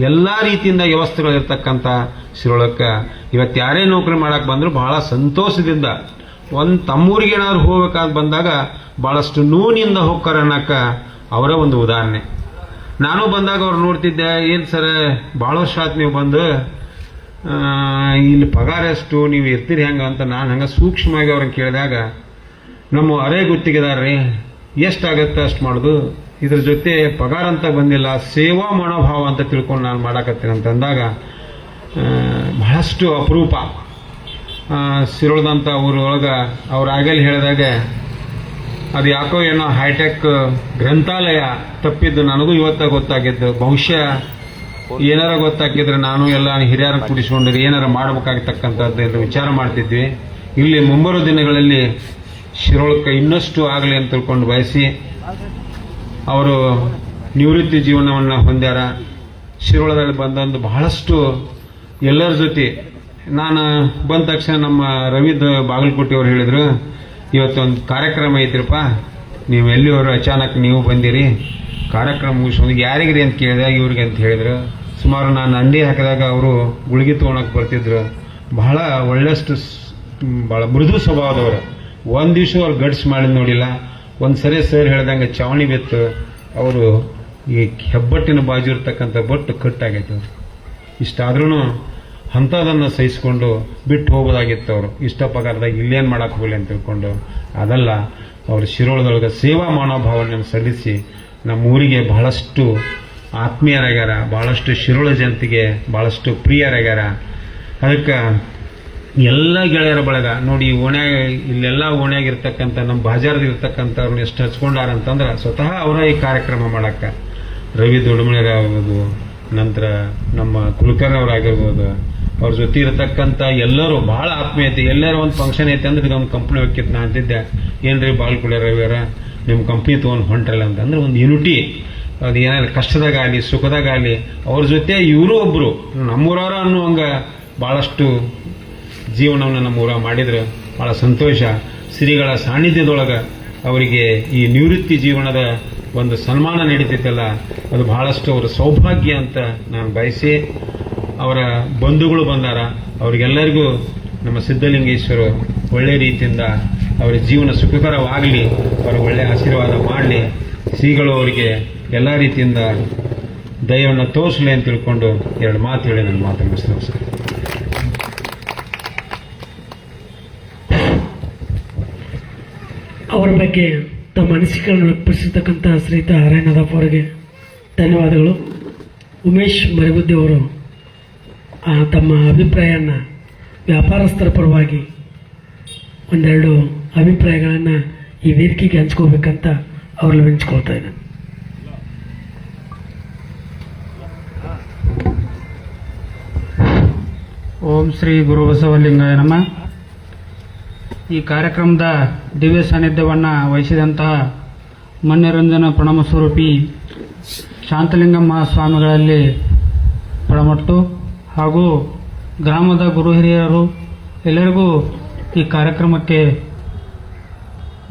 ಎಲ್ಲಾ ರೀತಿಯಿಂದ ವ್ಯವಸ್ಥೆಗಳಿರ್ತಕ್ಕಂಥ ಶಿರೋಳಕ್ಕೆ ಇವತ್ತು ಯಾರೇ ನೌಕರಿ ಮಾಡಕ್ ಬಂದ್ರು ಬಹಳ ಸಂತೋಷದಿಂದ ತಮ್ಮೂರಿಗೆ ಏನಾದ್ರು ಹೋಗ್ಬೇಕಾದ್ ಬಂದಾಗ ಬಹಳಷ್ಟು ನೋವಿನಿಂದ ಹೋಗ್ತಾರ ಅನ್ನಕ್ಕ ಅವರ ಒಂದು ಉದಾಹರಣೆ. ನಾನು ಬಂದಾಗ ಅವ್ರು ನೋಡ್ತಿದ್ದೆ, ಏನ್ ಸರ್ ಬಹಳ ವರ್ಷ ಆತ್ ನೀವು ಬಂದು, ಇಲ್ಲಿ ಪಗಾರ ಎಷ್ಟು, ನೀವು ಇರ್ತೀರಿ ಹೆಂಗ ಅಂತ ನಾನು ಹಂಗ ಸೂಕ್ಷ್ಮವಾಗಿ ಅವ್ರನ್ನ ಕೇಳಿದಾಗ, ನಮ್ಮ ಅರೆ ಗುತ್ತಿಗೆದಾರ್ರಿ ಎಷ್ಟಾಗತ್ತೆ ಅಷ್ಟು ಮಾಡೋದು, ಇದ್ರ ಜೊತೆ ಪಗಾರ ಅಂತ ಬಂದಿಲ್ಲ, ಸೇವಾ ಮನೋಭಾವ ಅಂತ ತಿಳ್ಕೊಂಡು ನಾನು ಮಾಡಾಕತ್ತೀನಿ ಅಂತ ಅಂದಾಗ ಬಹಳಷ್ಟು ಅಪರೂಪ. ಸಿರೋಳದಂತ ಊರೊಳಗ ಅವ್ರು ಆಗಲ್ಲಿ ಹೇಳಿದಾಗ ಅದು ಯಾಕೋ ಏನೋ ಹೈಟೆಕ್ ಗ್ರಂಥಾಲಯ ತಪ್ಪಿದ್ದು ನನಗೂ ಇವತ್ತ ಗೊತ್ತಾಗಿದ್ದು. ಬಹುಶಃ ಏನಾರ ಗೊತ್ತಾಗಿದ್ರೆ ನಾನು ಎಲ್ಲ ಹಿರಿಯರ ಕೂಡಿಸಿಕೊಂಡಿದ್ರೆ ಏನಾರ ಮಾಡಬೇಕಾಗತಕ್ಕಂಥದ್ದು ವಿಚಾರ ಮಾಡ್ತಿದ್ವಿ. ಇಲ್ಲಿ ಮುಂಬರುವ ದಿನಗಳಲ್ಲಿ ಶಿರೋಳಕ್ಕೆ ಇನ್ನಷ್ಟು ಆಗಲಿ ಅಂತ ತಿಳ್ಕೊಂಡು ಬಯಸಿ ಅವರು ನಿವೃತ್ತಿ ಜೀವನವನ್ನು ಹೊಂದ್ಯಾರ. ಶಿರೋಳದಲ್ಲಿ ಬಂದೊಂದು ಬಹಳಷ್ಟು ಎಲ್ಲರ ಜೊತೆ ನಾನು ಬಂದ ತಕ್ಷಣ ನಮ್ಮ ರವಿದ್ ಬಾಗಲಕೋಟೆ ಅವ್ರು ಹೇಳಿದ್ರು, ಇವತ್ತೊಂದು ಕಾರ್ಯಕ್ರಮ ಐತ್ರಿಪ್ಪ, ನೀವು ಎಲ್ಲಿಯವರು ಅಚಾನಕ್ ನೀವು ಬಂದಿರಿ, ಕಾರ್ಯಕ್ರಮ ಮುಗಿಸ್ಕೊಂಡು ಯಾರಿಗ್ರಿ ಅಂತ ಕೇಳಿದಾಗ ಇವ್ರಿಗೆ ಅಂತ ಹೇಳಿದ್ರು. ಸುಮಾರು ನಾನು ಅಂಡಿ ಹಾಕಿದಾಗ ಅವರು ಗುಳಿಗೆ ತೊಗೊಳಕ್ ಬರ್ತಿದ್ರು. ಬಹಳ ಒಳ್ಳೆಷ್ಟು ಬಹಳ ಮೃದು ಸ್ವಭಾವದವರು. ಒಂದ್ ದಿವಸ ಅವ್ರು ಗಡ್ಸ್ ಮಾಡಿ ನೋಡಿಲ್ಲ. ಒಂದ್ಸರಿ ಸರ್ ಹೇಳ್ದಂಗೆ ಚಾವಣಿ ಬಿತ್ತು, ಅವರು ಈ ಹೆಬ್ಬಟ್ಟಿನ ಬಾಜು ಇರ್ತಕ್ಕಂಥ ಬಟ್ಟು ಕಟ್ಟಾಗೈತೆ. ಇಷ್ಟಾದ್ರೂ ಅಂಥದನ್ನು ಸಹಿಸಿಕೊಂಡು ಬಿಟ್ಟು ಹೋಗೋದಾಗಿತ್ತು. ಅವರು ಇಷ್ಟ ಪಗಾರದಾಗ ಇಲ್ಲೇನು ಮಾಡಕ್ ಹೋಗಲಿ ಅಂತ ತಿಳ್ಕೊಂಡು ಅದಲ್ಲ, ಅವರು ಶಿರೋಳದೊಳಗೆ ಸೇವಾ ಮನೋಭಾವನೆಯನ್ನು ಸಲ್ಲಿಸಿ ನಮ್ಮ ಊರಿಗೆ ಬಹಳಷ್ಟು ಆತ್ಮೀಯರಾಗ್ಯಾರ, ಬಹಳಷ್ಟು ಶಿರೋಳ ಜನತೆಗೆ ಬಹಳಷ್ಟು ಪ್ರಿಯರಾಗ್ಯಾರ. ಅದಕ್ಕೆ ಎಲ್ಲ ಗೆಳೆಯರ ಬಳಗ ನೋಡಿ, ಓಣ್ಯಾಗ ಇಲ್ಲೆಲ್ಲ ಓಣ್ಯಾಗಿರ್ತಕ್ಕಂಥ ನಮ್ಮ ಬಾಜಾರದಿರ್ತಕ್ಕಂಥವ್ರನ್ನ ಎಷ್ಟು ಹಚ್ಕೊಂಡಾರ ಅಂತಂದ್ರೆ ಸ್ವತಃ ಅವರ ಈ ಕಾರ್ಯಕ್ರಮ ಮಾಡಕ್ಕ ರವಿ ದೊಡ್ಡಮನೆಯವರಾಗ್ಬೋದು, ನಂತರ ನಮ್ಮ ಕುಲಕರ್ಣಿ ಅವರಾಗಿರ್ಬೋದು, ಅವ್ರ ಜೊತೆ ಇರತಕ್ಕಂಥ ಎಲ್ಲರೂ ಬಹಳ ಆತ್ಮೀಯತೆ. ಎಲ್ಲರೂ ಒಂದು ಫಂಕ್ಷನ್ ಐತೆ ಅಂದ್ರೆ ಇದೊಂದು ಕಂಪ್ನಿ ಹೋಗಿತ್ತು. ನಾ ಅಂತಿದ್ದೆ, ಏನ್ರಿ ಬಾಲ್ಕುಳೆ ರವಿಯವರ ನಿಮ್ಮ ಕಂಪ್ನಿ ತೊಗೊಂಡು ಹೊಂಟ್ರಲ್ಲ ಅಂತಂದ್ರೆ ಒಂದು ಯೂನಿಟಿ. ಅದು ಏನಾದ್ರು ಕಷ್ಟದಾಗಲಿ ಸುಖದಾಗಲಿ ಅವ್ರ ಜೊತೆ ಇವರು ಒಬ್ರು ನಮ್ಮೂರವರ ಅನ್ನುವಂಗ ಬಹಳಷ್ಟು ಜೀವನವನ್ನು ನಮ್ಮೂರ ಮಾಡಿದ್ರೆ ಬಹಳ ಸಂತೋಷ. ಶ್ರೀಗಳ ಸಾನ್ನಿಧ್ಯದೊಳಗೆ ಅವರಿಗೆ ಈ ನಿವೃತ್ತಿ ಜೀವನದ ಒಂದು ಸನ್ಮಾನ ನಡೀತೈತಲ್ಲ, ಅದು ಬಹಳಷ್ಟು ಅವರ ಸೌಭಾಗ್ಯ ಅಂತ ನಾನು ಬಯಸಿ, ಅವರ ಬಂಧುಗಳು ಬಂದಾರ, ಅವರಿಗೆಲ್ಲರಿಗೂ ನಮ್ಮ ಸಿದ್ಧಲಿಂಗೇಶ್ವರು ಒಳ್ಳೆ ರೀತಿಯಿಂದ ಅವರ ಜೀವನ ಸುಖಕರವಾಗಲಿ, ಅವರ ಒಳ್ಳೆ ಆಶೀರ್ವಾದ ಮಾಡಲಿ, ಶ್ರೀಗಳು ಅವರಿಗೆ ಎಲ್ಲ ರೀತಿಯಿಂದ ದಯವನ್ನು ತೋರಿಸಲಿ ಅಂತ ತಿಳ್ಕೊಂಡು ಎರಡು ಮಾತು ಹೇಳಿ ನನ್ನ ಮಾತು ಮುಗಿಸ್ತೇನೆ ಸರ್. ಅವರ ಬಗ್ಗೆ ತಮ್ಮ ಅನಿಸಿಕೆಗಳನ್ನು ವ್ಯಕ್ತಪಡಿಸಿರ್ತಕ್ಕಂಥ ಶ್ರೀಯುತ ಆರ್ಯನಾಥಪ್ಪ ಅವರಿಗೆ ಧನ್ಯವಾದಗಳು. ಉಮೇಶ್ ಮರಿಗುದ್ದಿ ಅವರು ತಮ್ಮ ಅಭಿಪ್ರಾಯವನ್ನು ವ್ಯಾಪಾರಸ್ಥರ ಪರವಾಗಿ ಒಂದೆರಡು ಅಭಿಪ್ರಾಯಗಳನ್ನು ಈ ವೇದಿಕೆಗೆ ಹಂಚ್ಕೋಬೇಕಂತ ಅವರಲ್ಲಿ ಹಂಚ್ಕೊಳ್ತಾ ಇದ್ದೇನೆ. ಓಂ ಶ್ರೀ ಗುರು ಬಸವಲಿಂಗಾಯ ನಮಃ. ಈ ಕಾರ್ಯಕ್ರಮದ ದಿವ್ಯ ಸಾನ್ನಿಧ್ಯವನ್ನು ವಹಿಸಿದಂತಹ ಮನ್ಯರಂಜನ ಪ್ರಣಮ ಸ್ವರೂಪಿ ಶಾಂತಲಿಂಗ ಮಹಾಸ್ವಾಮಿಗಳಲ್ಲಿ ಪಡಮಟ್ಟು ಹಾಗೂ ಗ್ರಾಮದ ಗುರು ಹಿರಿಯರು ಎಲ್ಲರಿಗೂ ಈ ಕಾರ್ಯಕ್ರಮಕ್ಕೆ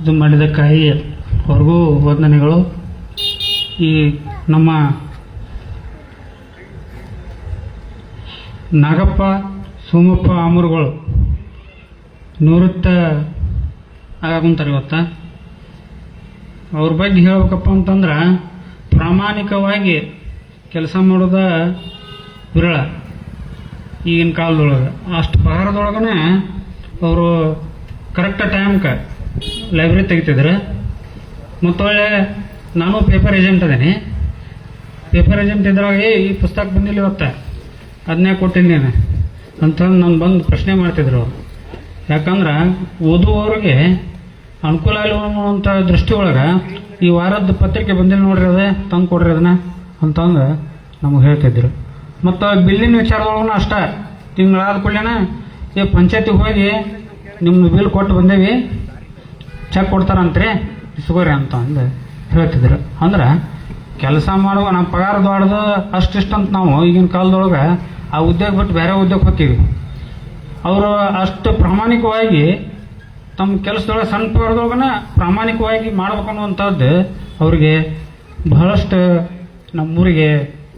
ಇದು ಮಾಡಿದ್ದಕ್ಕಾಗಿ ಅವ್ರಿಗೂ ವಂದನೆಗಳು. ಈ ನಮ್ಮ ನಾಗಪ್ಪ ಸೋಮಪ್ಪ ಆಮೂರುಗಳು ನಿವೃತ್ತ ಆಗಾಕುಂತಾರೆ ಇವತ್ತ. ಅವ್ರ ಬಗ್ಗೆ ಹೇಳ್ಬೇಕಪ್ಪ ಅಂತಂದ್ರೆ ಪ್ರಾಮಾಣಿಕವಾಗಿ ಕೆಲಸ ಮಾಡೋದ ವಿರಳ ಈಗಿನ ಕಾಲದೊಳಗೆ. ಅಷ್ಟು ಪಗಾರದೊಳಗನೆ ಅವರು ಕರೆಕ್ಟ್ ಟೈಮ್ಗೆ ಲೈಬ್ರರಿ ತೆಗಿತಿದ್ರು. ಮತ್ತೊಳ್ಳೆ ನಾನು ಪೇಪರ್ ಏಜೆಂಟ್ ಅದೇನೆ. ಪೇಪರ್ ಏಜೆಂಟ್ ಇದ್ರಾಗ ಈ ಪುಸ್ತಕ ಬಂದಿಲ್ಲ ಇವತ್ತ, ಅದನ್ನೇ ಕೊಟ್ಟಿದ್ದೇನೆ ಅಂತಂದು ನಾನು ಬಂದು ಪ್ರಶ್ನೆ ಮಾಡ್ತಿದ್ರು ಅವರು. ಯಾಕಂದ್ರೆ ಓದುವವ್ರಿಗೆ ಅನುಕೂಲ ಆಗುವಂಥ ದೃಷ್ಟಿ ಒಳಗೆ ಈ ವಾರದ ಪತ್ರಿಕೆ ಬಂದಿಲ್ಲ ನೋಡ್ರಿ, ಅದೇ ತಂದು ಕೊಡ್ರಿ ಅದನ್ನ ಅಂತಂದು ನಮಗೆ ಹೇಳ್ತಿದ್ರು. ಮತ್ತು ಬಿಲ್ಲಿನ ವಿಚಾರದೊಳಗೂ ಅಷ್ಟೇ, ತಿಂಗಳಾದ ಕೂಡಲೇ ಈ ಪಂಚಾಯತಿಗೆ ಹೋಗಿ ನಿಮ್ಮ ಬಿಲ್ ಕೊಟ್ಟು ಬಂದೇವಿ, ಚೆಕ್ ಕೊಡ್ತಾರಂತ್ರಿ, ಇಸ್ಕೋರಿ ಅಂತ ಅಂದು ಹೇಳ್ತಿದ್ರು. ಅಂದ್ರೆ ಕೆಲಸ ಮಾಡುವ ನಮ್ಮ ಪಗಾರ ದೊಡ್ಡದು ಅಷ್ಟಿಷ್ಟಂತ ನಾವು ಈಗಿನ ಕಾಲದೊಳಗೆ ಆ ಉದ್ಯೋಗ ಬಿಟ್ಟು ಬೇರೆ ಉದ್ಯೋಗ ಹೋಗ್ತೀವಿ. ಅವರು ಅಷ್ಟು ಪ್ರಾಮಾಣಿಕವಾಗಿ ತಮ್ಮ ಕೆಲಸದೊಳಗೆ ಸಣ್ಣ ಪಗಾರದೊಳಗನ ಪ್ರಾಮಾಣಿಕವಾಗಿ ಮಾಡ್ಬೇಕನ್ನುವಂಥದ್ದು ಅವ್ರಿಗೆ ಬಹಳಷ್ಟು ನಮ್ಮೂರಿಗೆ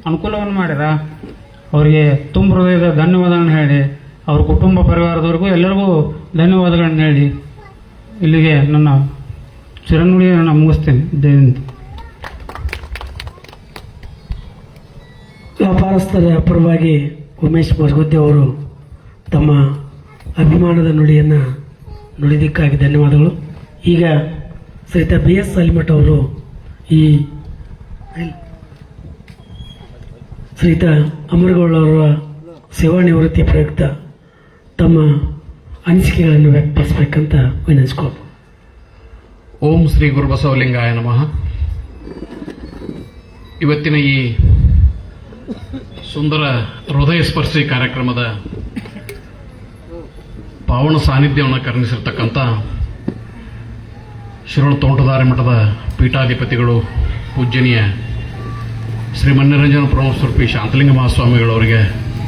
ಅನುಕೂಲವನ್ನು ಮಾಡ್ಯಾರ. ಅವರಿಗೆ ತುಂಬ ಹೃದಯದ ಧನ್ಯವಾದಗಳನ್ನು ಹೇಳಿ, ಅವ್ರ ಕುಟುಂಬ ಪರಿವಾರದವ್ರಿಗೂ ಎಲ್ಲರಿಗೂ ಧನ್ಯವಾದಗಳನ್ನ ಹೇಳಿ ಇಲ್ಲಿಗೆ ನನ್ನ ಚಿರನುಡಿಯನ್ನು ಮುಗಿಸ್ತೇನೆ. ಜಯಂತ್. ವ್ಯಾಪಾರಸ್ಥರ ಪರವಾಗಿ ಉಮೇಶ್ ಮರಗುದ್ದೆ ಅವರು ತಮ್ಮ ಅಭಿಮಾನದ ನುಡಿಯನ್ನು ನುಡಿದಕ್ಕಾಗಿ ಧನ್ಯವಾದಗಳು. ಈಗ ಶ್ರೀಯುತ BS ಸಾಲಿಮಠ ಅವರು ಶ್ರೀಯುತ ಅಮರಗೌಡರವರ ಸೇವಾ ನಿವೃತ್ತಿ ಪ್ರಯುಕ್ತ ತಮ್ಮ ಅನಿಸಿಕೆಗಳನ್ನು ವ್ಯಕ್ತಪಡಿಸಬೇಕಂತ ವಿನಂತಿಸ್ಕೊಂಡು. ಓಂ ಶ್ರೀ ಗುರುಬಸವಲಿಂಗಾಯ ನಮಃ. ಇವತ್ತಿನ ಈ ಸುಂದರ ಹೃದಯ ಸ್ಪರ್ಶಿ ಕಾರ್ಯಕ್ರಮದ ಪಾವನ ಸಾನ್ನಿಧ್ಯವನ್ನು ಕರುಣಿಸಿರ್ತಕ್ಕಂಥ ಶಿರೋಳ ತೋಂಟದಾರಿ ಮಠದ ಪೀಠಾಧಿಪತಿಗಳು ಪೂಜ್ಯನೀಯ ಶ್ರೀ ಮನ್ಯರಂಜನ ಪರಮಸ್ವರೂಪಿ ಶಾಂತಲಿಂಗ ಮಹಾಸ್ವಾಮಿಗಳವರಿಗೆ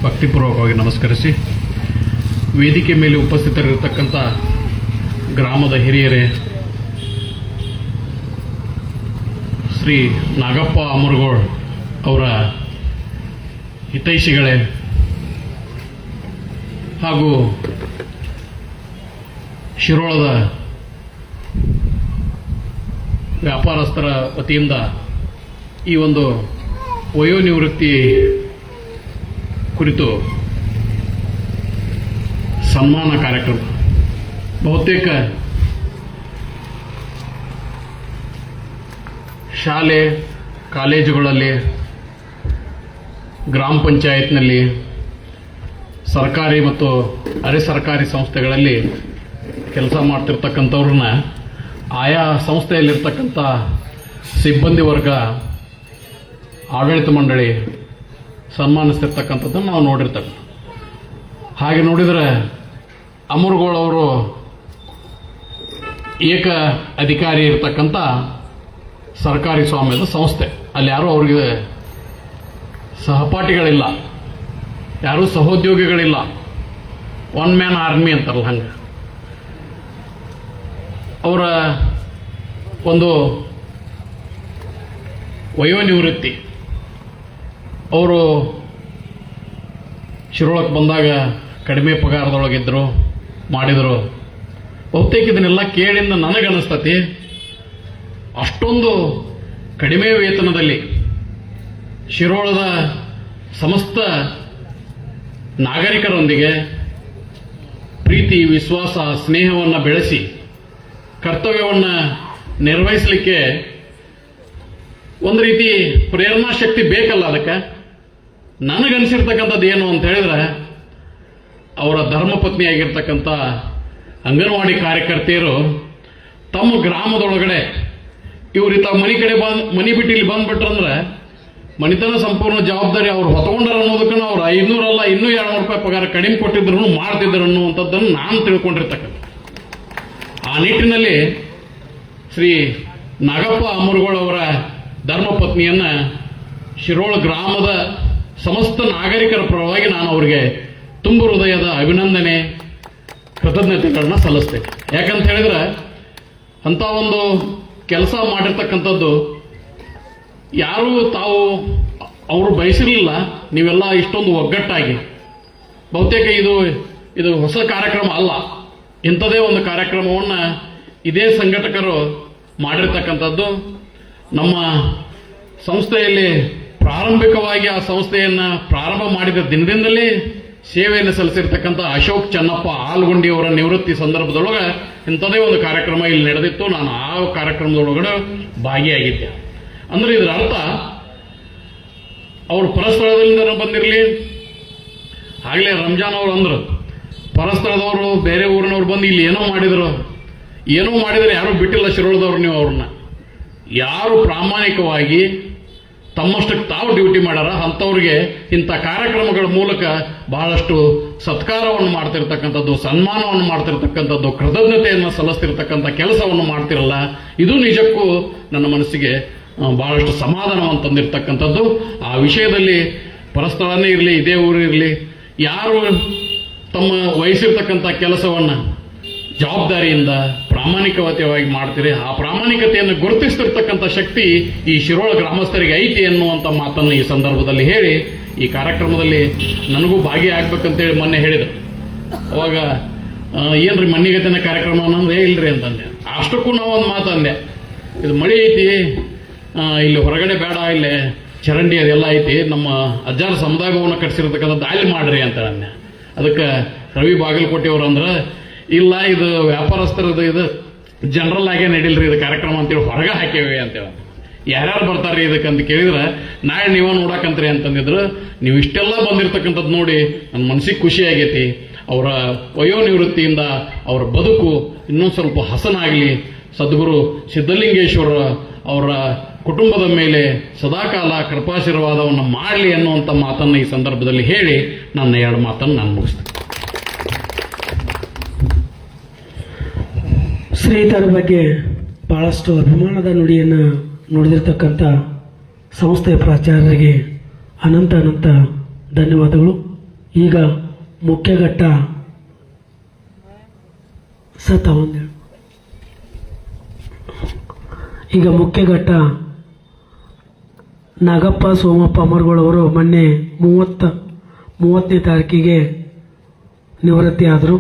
ಭಕ್ತಿಪೂರ್ವಕವಾಗಿ ನಮಸ್ಕರಿಸಿ, ವೇದಿಕೆ ಮೇಲೆ ಉಪಸ್ಥಿತರಿರತಕ್ಕಂಥ ಗ್ರಾಮದ ಹಿರಿಯರೇ, ಶ್ರೀ ನಾಗಪ್ಪ ಅಮರಗೋಳ್ ಅವರ ಹಿತೈಷಿಗಳೇ ಹಾಗೂ ಶಿರೋಳದ ವ್ಯಾಪಾರಸ್ಥರ ವತಿಯಿಂದ ಈ ಒಂದು ವಯೋನಿವೃತ್ತಿ ಕುರಿತು ಸನ್ಮಾನ ಕಾರ್ಯಕ್ರಮ ಬಹುತೇಕ ಶಾಲೆ ಕಾಲೇಜುಗಳಲ್ಲಿ, ಗ್ರಾಮ ಪಂಚಾಯತ್ನಲ್ಲಿ, ಸರ್ಕಾರಿ ಮತ್ತು ಅರೆ ಸರ್ಕಾರಿ ಸಂಸ್ಥೆಗಳಲ್ಲಿ ಕೆಲಸ ಮಾಡ್ತಿರ್ತಕ್ಕಂಥವ್ರನ್ನ ಆಯಾ ಸಂಸ್ಥೆಯಲ್ಲಿರ್ತಕ್ಕಂಥ ಸಿಬ್ಬಂದಿ ವರ್ಗ, ಆಡಳಿತ ಮಂಡಳಿ ಸನ್ಮಾನಿಸ್ತಿರ್ತಕ್ಕಂಥದ್ದನ್ನು ನಾವು ನೋಡಿರ್ತೇವೆ. ಹಾಗೆ ನೋಡಿದರೆ ಅಮರಗೋಳ್ ಅವರು ಏಕ ಅಧಿಕಾರಿ ಇರತಕ್ಕಂಥ ಸರ್ಕಾರಿ ಸ್ವಾಮ್ಯದ ಸಂಸ್ಥೆ. ಅಲ್ಲಿ ಯಾರೂ ಅವ್ರಿಗೆ ಸಹಪಾಠಿಗಳಿಲ್ಲ, ಯಾರೂ ಸಹೋದ್ಯೋಗಿಗಳಿಲ್ಲ. ಒನ್ ಮ್ಯಾನ್ ಆರ್ಮಿ ಅಂತಾರಲ್ಲ ಹಂಗೆ. ಅವರ ಒಂದು ವಯೋನಿವೃತ್ತಿ, ಅವರು ಶಿರೋಳಕ್ಕೆ ಬಂದಾಗ ಕಡಿಮೆ ಪಗಾರದೊಳಗಿದ್ರು, ಮಾಡಿದರು. ಬಹುತೇಕ ಇದನ್ನೆಲ್ಲ ಕೇಳಿಂದ ನನಗನ್ನಿಸ್ತತಿ, ಅಷ್ಟೊಂದು ಕಡಿಮೆ ವೇತನದಲ್ಲಿ ಶಿರೋಳದ ಸಮಸ್ತ ನಾಗರಿಕರೊಂದಿಗೆ ಪ್ರೀತಿ, ವಿಶ್ವಾಸ, ಸ್ನೇಹವನ್ನು ಬೆಳೆಸಿ ಕರ್ತವ್ಯವನ್ನು ನಿರ್ವಹಿಸಲಿಕ್ಕೆ ಒಂದು ರೀತಿ ಪ್ರೇರಣಾ ಶಕ್ತಿ ಬೇಕಲ್ಲ. ಅದಕ್ಕೆ ನನಗನ್ಸಿರ್ತಕ್ಕಂಥದ್ದು ಏನು ಅಂತ ಹೇಳಿದ್ರೆ, ಅವರ ಧರ್ಮಪತ್ನಿಯಾಗಿರ್ತಕ್ಕಂಥ ಅಂಗನವಾಡಿ ಕಾರ್ಯಕರ್ತೆಯರು ತಮ್ಮ ಗ್ರಾಮದೊಳಗಡೆ ಇವ್ರಿತ ಮನಿ ಬಿಟ್ಟು ಇಲ್ಲಿ ಬಂದ್ಬಿಟ್ರಂದ್ರೆ ಮನಿತನ ಸಂಪೂರ್ಣ ಜವಾಬ್ದಾರಿ ಅವ್ರು ಹೊತ್ಕೊಂಡಾರ ಅನ್ನೋದಕ್ಕೂ ಅವ್ರು 500 ಅಲ್ಲ ಇನ್ನೂ 200 ರೂಪಾಯಿ ಪಗಾರ ಕಡಿಮೆ ಕೊಟ್ಟಿದ್ರು ಮಾಡ್ತಿದ್ರು ಅನ್ನುವಂಥದ್ದನ್ನು ನಾನು ತಿಳ್ಕೊಂಡಿರ್ತಕ್ಕಂಥ. ಆ ನಿಟ್ಟಿನಲ್ಲಿ ಶ್ರೀ ನಾಗಪ್ಪ ಅಮರಗೋಳ್ ಅವರ ಧರ್ಮಪತ್ನಿಯನ್ನ ಶಿರೋಳ ಗ್ರಾಮದ ಸಮಸ್ತ ನಾಗರಿಕರ ಪರವಾಗಿ ನಾನು ಅವರಿಗೆ ತುಂಬ ಹೃದಯದ ಅಭಿನಂದನೆ, ಕೃತಜ್ಞತೆಗಳನ್ನ ಸಲ್ಲಿಸ್ತೇನೆ. ಯಾಕಂತ ಹೇಳಿದ್ರೆ ಅಂತ ಒಂದು ಕೆಲಸ ಮಾಡಿರ್ತಕ್ಕಂಥದ್ದು ಯಾರೂ ತಾವು ಅವರು ಬಯಸಿರಲಿಲ್ಲ. ನೀವೆಲ್ಲ ಇಷ್ಟೊಂದು ಒಗ್ಗಟ್ಟಾಗಿ, ಬಹುತೇಕ ಇದು ಹೊಸ ಕಾರ್ಯಕ್ರಮ ಅಲ್ಲ, ಇಂಥದೇ ಒಂದು ಕಾರ್ಯಕ್ರಮವನ್ನು ಇದೇ ಸಂಘಟಕರು ಮಾಡಿರ್ತಕ್ಕಂಥದ್ದು. ನಮ್ಮ ಸಂಸ್ಥೆಯಲ್ಲಿ ಪ್ರಾರಂಭಿಕವಾಗಿ ಆ ಸಂಸ್ಥೆಯನ್ನು ಪ್ರಾರಂಭ ಮಾಡಿದ ದಿನದಿಂದಲೇ ಸೇವೆಯನ್ನು ಸಲ್ಲಿಸಿರ್ತಕ್ಕಂಥ ಅಶೋಕ್ ಚನ್ನಪ್ಪ ಆಲ್ಗುಂಡಿ ಅವರ ನಿವೃತ್ತಿ ಸಂದರ್ಭದೊಳಗೆ ಇಂಥದೇ ಒಂದು ಕಾರ್ಯಕ್ರಮ ಇಲ್ಲಿ ನಡೆದಿತ್ತು. ನಾನು ಆ ಕಾರ್ಯಕ್ರಮದೊಳಗಡೆ ಭಾಗಿಯಾಗಿದ್ದೆ. ಅಂದ್ರೆ ಇದರ ಅರ್ಥ ಅವರು ಪರಸ್ಥಳದಿಂದ ಬಂದಿರಲಿ, ಆಗಲೇ ರಂಜಾನ್ ಅವರು ಅಂದ್ರು ಪರಸ್ಥಳದವರು ಬೇರೆ ಊರಿನವ್ರು ಬಂದು ಇಲ್ಲಿ ಏನೋ ಮಾಡಿದ್ರೆ ಯಾರೂ ಬಿಟ್ಟಿಲ್ಲ ಶಿರೋಳದವ್ರು. ನೀವು ಅವ್ರನ್ನ ಯಾರು ಪ್ರಾಮಾಣಿಕವಾಗಿ ತಮ್ಮಷ್ಟಕ್ಕೆ ತಾವು ಡ್ಯೂಟಿ ಮಾಡ್ಯಾರ. ಅಂಥವ್ರಿಗೆ ಇಂಥ ಕಾರ್ಯಕ್ರಮಗಳ ಮೂಲಕ ಬಹಳಷ್ಟು ಸತ್ಕಾರವನ್ನು ಮಾಡ್ತಿರ್ತಕ್ಕಂಥದ್ದು, ಸನ್ಮಾನವನ್ನು ಮಾಡ್ತಿರ್ತಕ್ಕಂಥದ್ದು, ಕೃತಜ್ಞತೆಯನ್ನು ಸಲ್ಲಿಸ್ತಿರ್ತಕ್ಕಂಥ ಕೆಲಸವನ್ನು ಮಾಡ್ತಿರಲ್ಲ, ಇದು ನಿಜಕ್ಕೂ ನನ್ನ ಮನಸ್ಸಿಗೆ ಬಹಳಷ್ಟು ಸಮಾಧಾನವನ್ನು ತಂದಿರ್ತಕ್ಕಂಥದ್ದು. ಆ ವಿಷಯದಲ್ಲಿ ಪರಸ್ಥಳನೇ ಇರಲಿ, ಇದೇ ಊರಿರಲಿ, ಯಾರು ತಮ್ಮ ವಹಿಸಿರ್ತಕ್ಕಂಥ ಕೆಲಸವನ್ನು ಜವಾಬ್ದಾರಿಯಿಂದ ಪ್ರಾಮಾಣಿಕವಾಗಿ ಮಾಡ್ತೀರಿ, ಆ ಪ್ರಾಮಾಣಿಕತೆಯನ್ನು ಗುರುತಿಸ್ತಿರ್ತಕ್ಕಂಥ ಶಕ್ತಿ ಈ ಶಿರೋಳ ಗ್ರಾಮಸ್ಥರಿಗೆ ಐತಿ ಅನ್ನುವಂಥ ಮಾತನ್ನು ಈ ಸಂದರ್ಭದಲ್ಲಿ ಹೇಳಿ, ಈ ಕಾರ್ಯಕ್ರಮದಲ್ಲಿ ನನಗೂ ಭಾಗಿಯಾಗಬೇಕಂತೇಳಿ ಮೊನ್ನೆ ಹೇಳಿದರು. ಅವಾಗ ಏನ್ರಿ ಮಣ್ಣಿಗತಿನ ಕಾರ್ಯಕ್ರಮ ಅನ್ನೋದು ಇಲ್ರಿ ಅಂತಂದೆ. ಅಷ್ಟಕ್ಕೂ ನಾವು ಒಂದು ಮಾತು ಅಂದೆ, ಇದು ಮಳೆ ಐತಿ, ಇಲ್ಲಿ ಹೊರಗಡೆ ಬೇಡ, ಇಲ್ಲಿ ಚರಂಡಿ ಅದೆಲ್ಲ ಐತಿ, ನಮ್ಮ ಅಜ್ಜಾರ ಸಮುದಾಯ ಭವನ ಕಟ್ಸಿರ್ತಕ್ಕಂಥದ್ದು ಅಲ್ಲಿ ಮಾಡ್ರಿ ಅಂತ ಅಂದೆ. ಅದಕ್ಕೆ ರವಿ ಬಾಗಲಕೋಟೆಯವರು ಅಂದ್ರೆ, ಇಲ್ಲ ಇದು ವ್ಯಾಪಾರಸ್ಥರದ್ದು, ಇದು ಜನರಲ್ ಆಗೇ ನಡೀಲ್ರಿ ಇದು ಕಾರ್ಯಕ್ರಮ ಅಂತೇಳಿ ಹೊರಗೆ ಹಾಕೇವಿ ಅಂತೇಳಿ. ಯಾರ್ಯಾರು ಬರ್ತಾರ್ರಿ ಇದಕ್ಕಂತ ಕೇಳಿದ್ರೆ, ನಾಳೆ ನೀವ ನೋಡಕಂತ್ರಿ ಅಂತಂದಿದ್ರು. ನೀವು ಇಷ್ಟೆಲ್ಲ ಬಂದಿರತಕ್ಕಂಥದ್ದು ನೋಡಿ ನನ್ನ ಮನಸ್ಸಿಗೆ ಖುಷಿ ಆಗೈತಿ. ಅವರ ವಯೋನಿವೃತ್ತಿಯಿಂದ ಅವರ ಬದುಕು ಇನ್ನೂ ಸ್ವಲ್ಪ ಹಸನಾಗಲಿ, ಸದ್ಗುರು ಸಿದ್ಧಲಿಂಗೇಶ್ವರ ಅವರ ಕುಟುಂಬದ ಮೇಲೆ ಸದಾಕಾಲ ಕೃಪಾಶೀರ್ವಾದವನ್ನು ಮಾಡಲಿ ಅನ್ನುವಂಥ ಮಾತನ್ನು ಈ ಸಂದರ್ಭದಲ್ಲಿ ಹೇಳಿ ನನ್ನ 2 ಮಾತನ್ನು ನಾನು ಮುಗಿಸ್ತೇನೆ. ಶ್ರೀಧರ ಬಗ್ಗೆ ಬಹಳಷ್ಟು ಅಭಿಮಾನದ ನುಡಿಯನ್ನು ನುಡಿದಿರ್ತಕ್ಕಂಥ ಸಂಸ್ಥೆಯ ಪ್ರಾಚಾರ್ಯರಿಗೆ ಅನಂತ ಅನಂತ ಧನ್ಯವಾದಗಳು. ಈಗ ಮುಖ್ಯ ಘಟ್ಟ ಈಗ ಮುಖ್ಯ ಘಟ್ಟ ನಾಗಪ್ಪ ಸೋಮಪ್ಪ ಅಮರಗೋಳವರು ಮೊನ್ನೆ 30ನೇ ತಾರೀಕಿಗೆ ನಿವೃತ್ತಿ ಆದರು.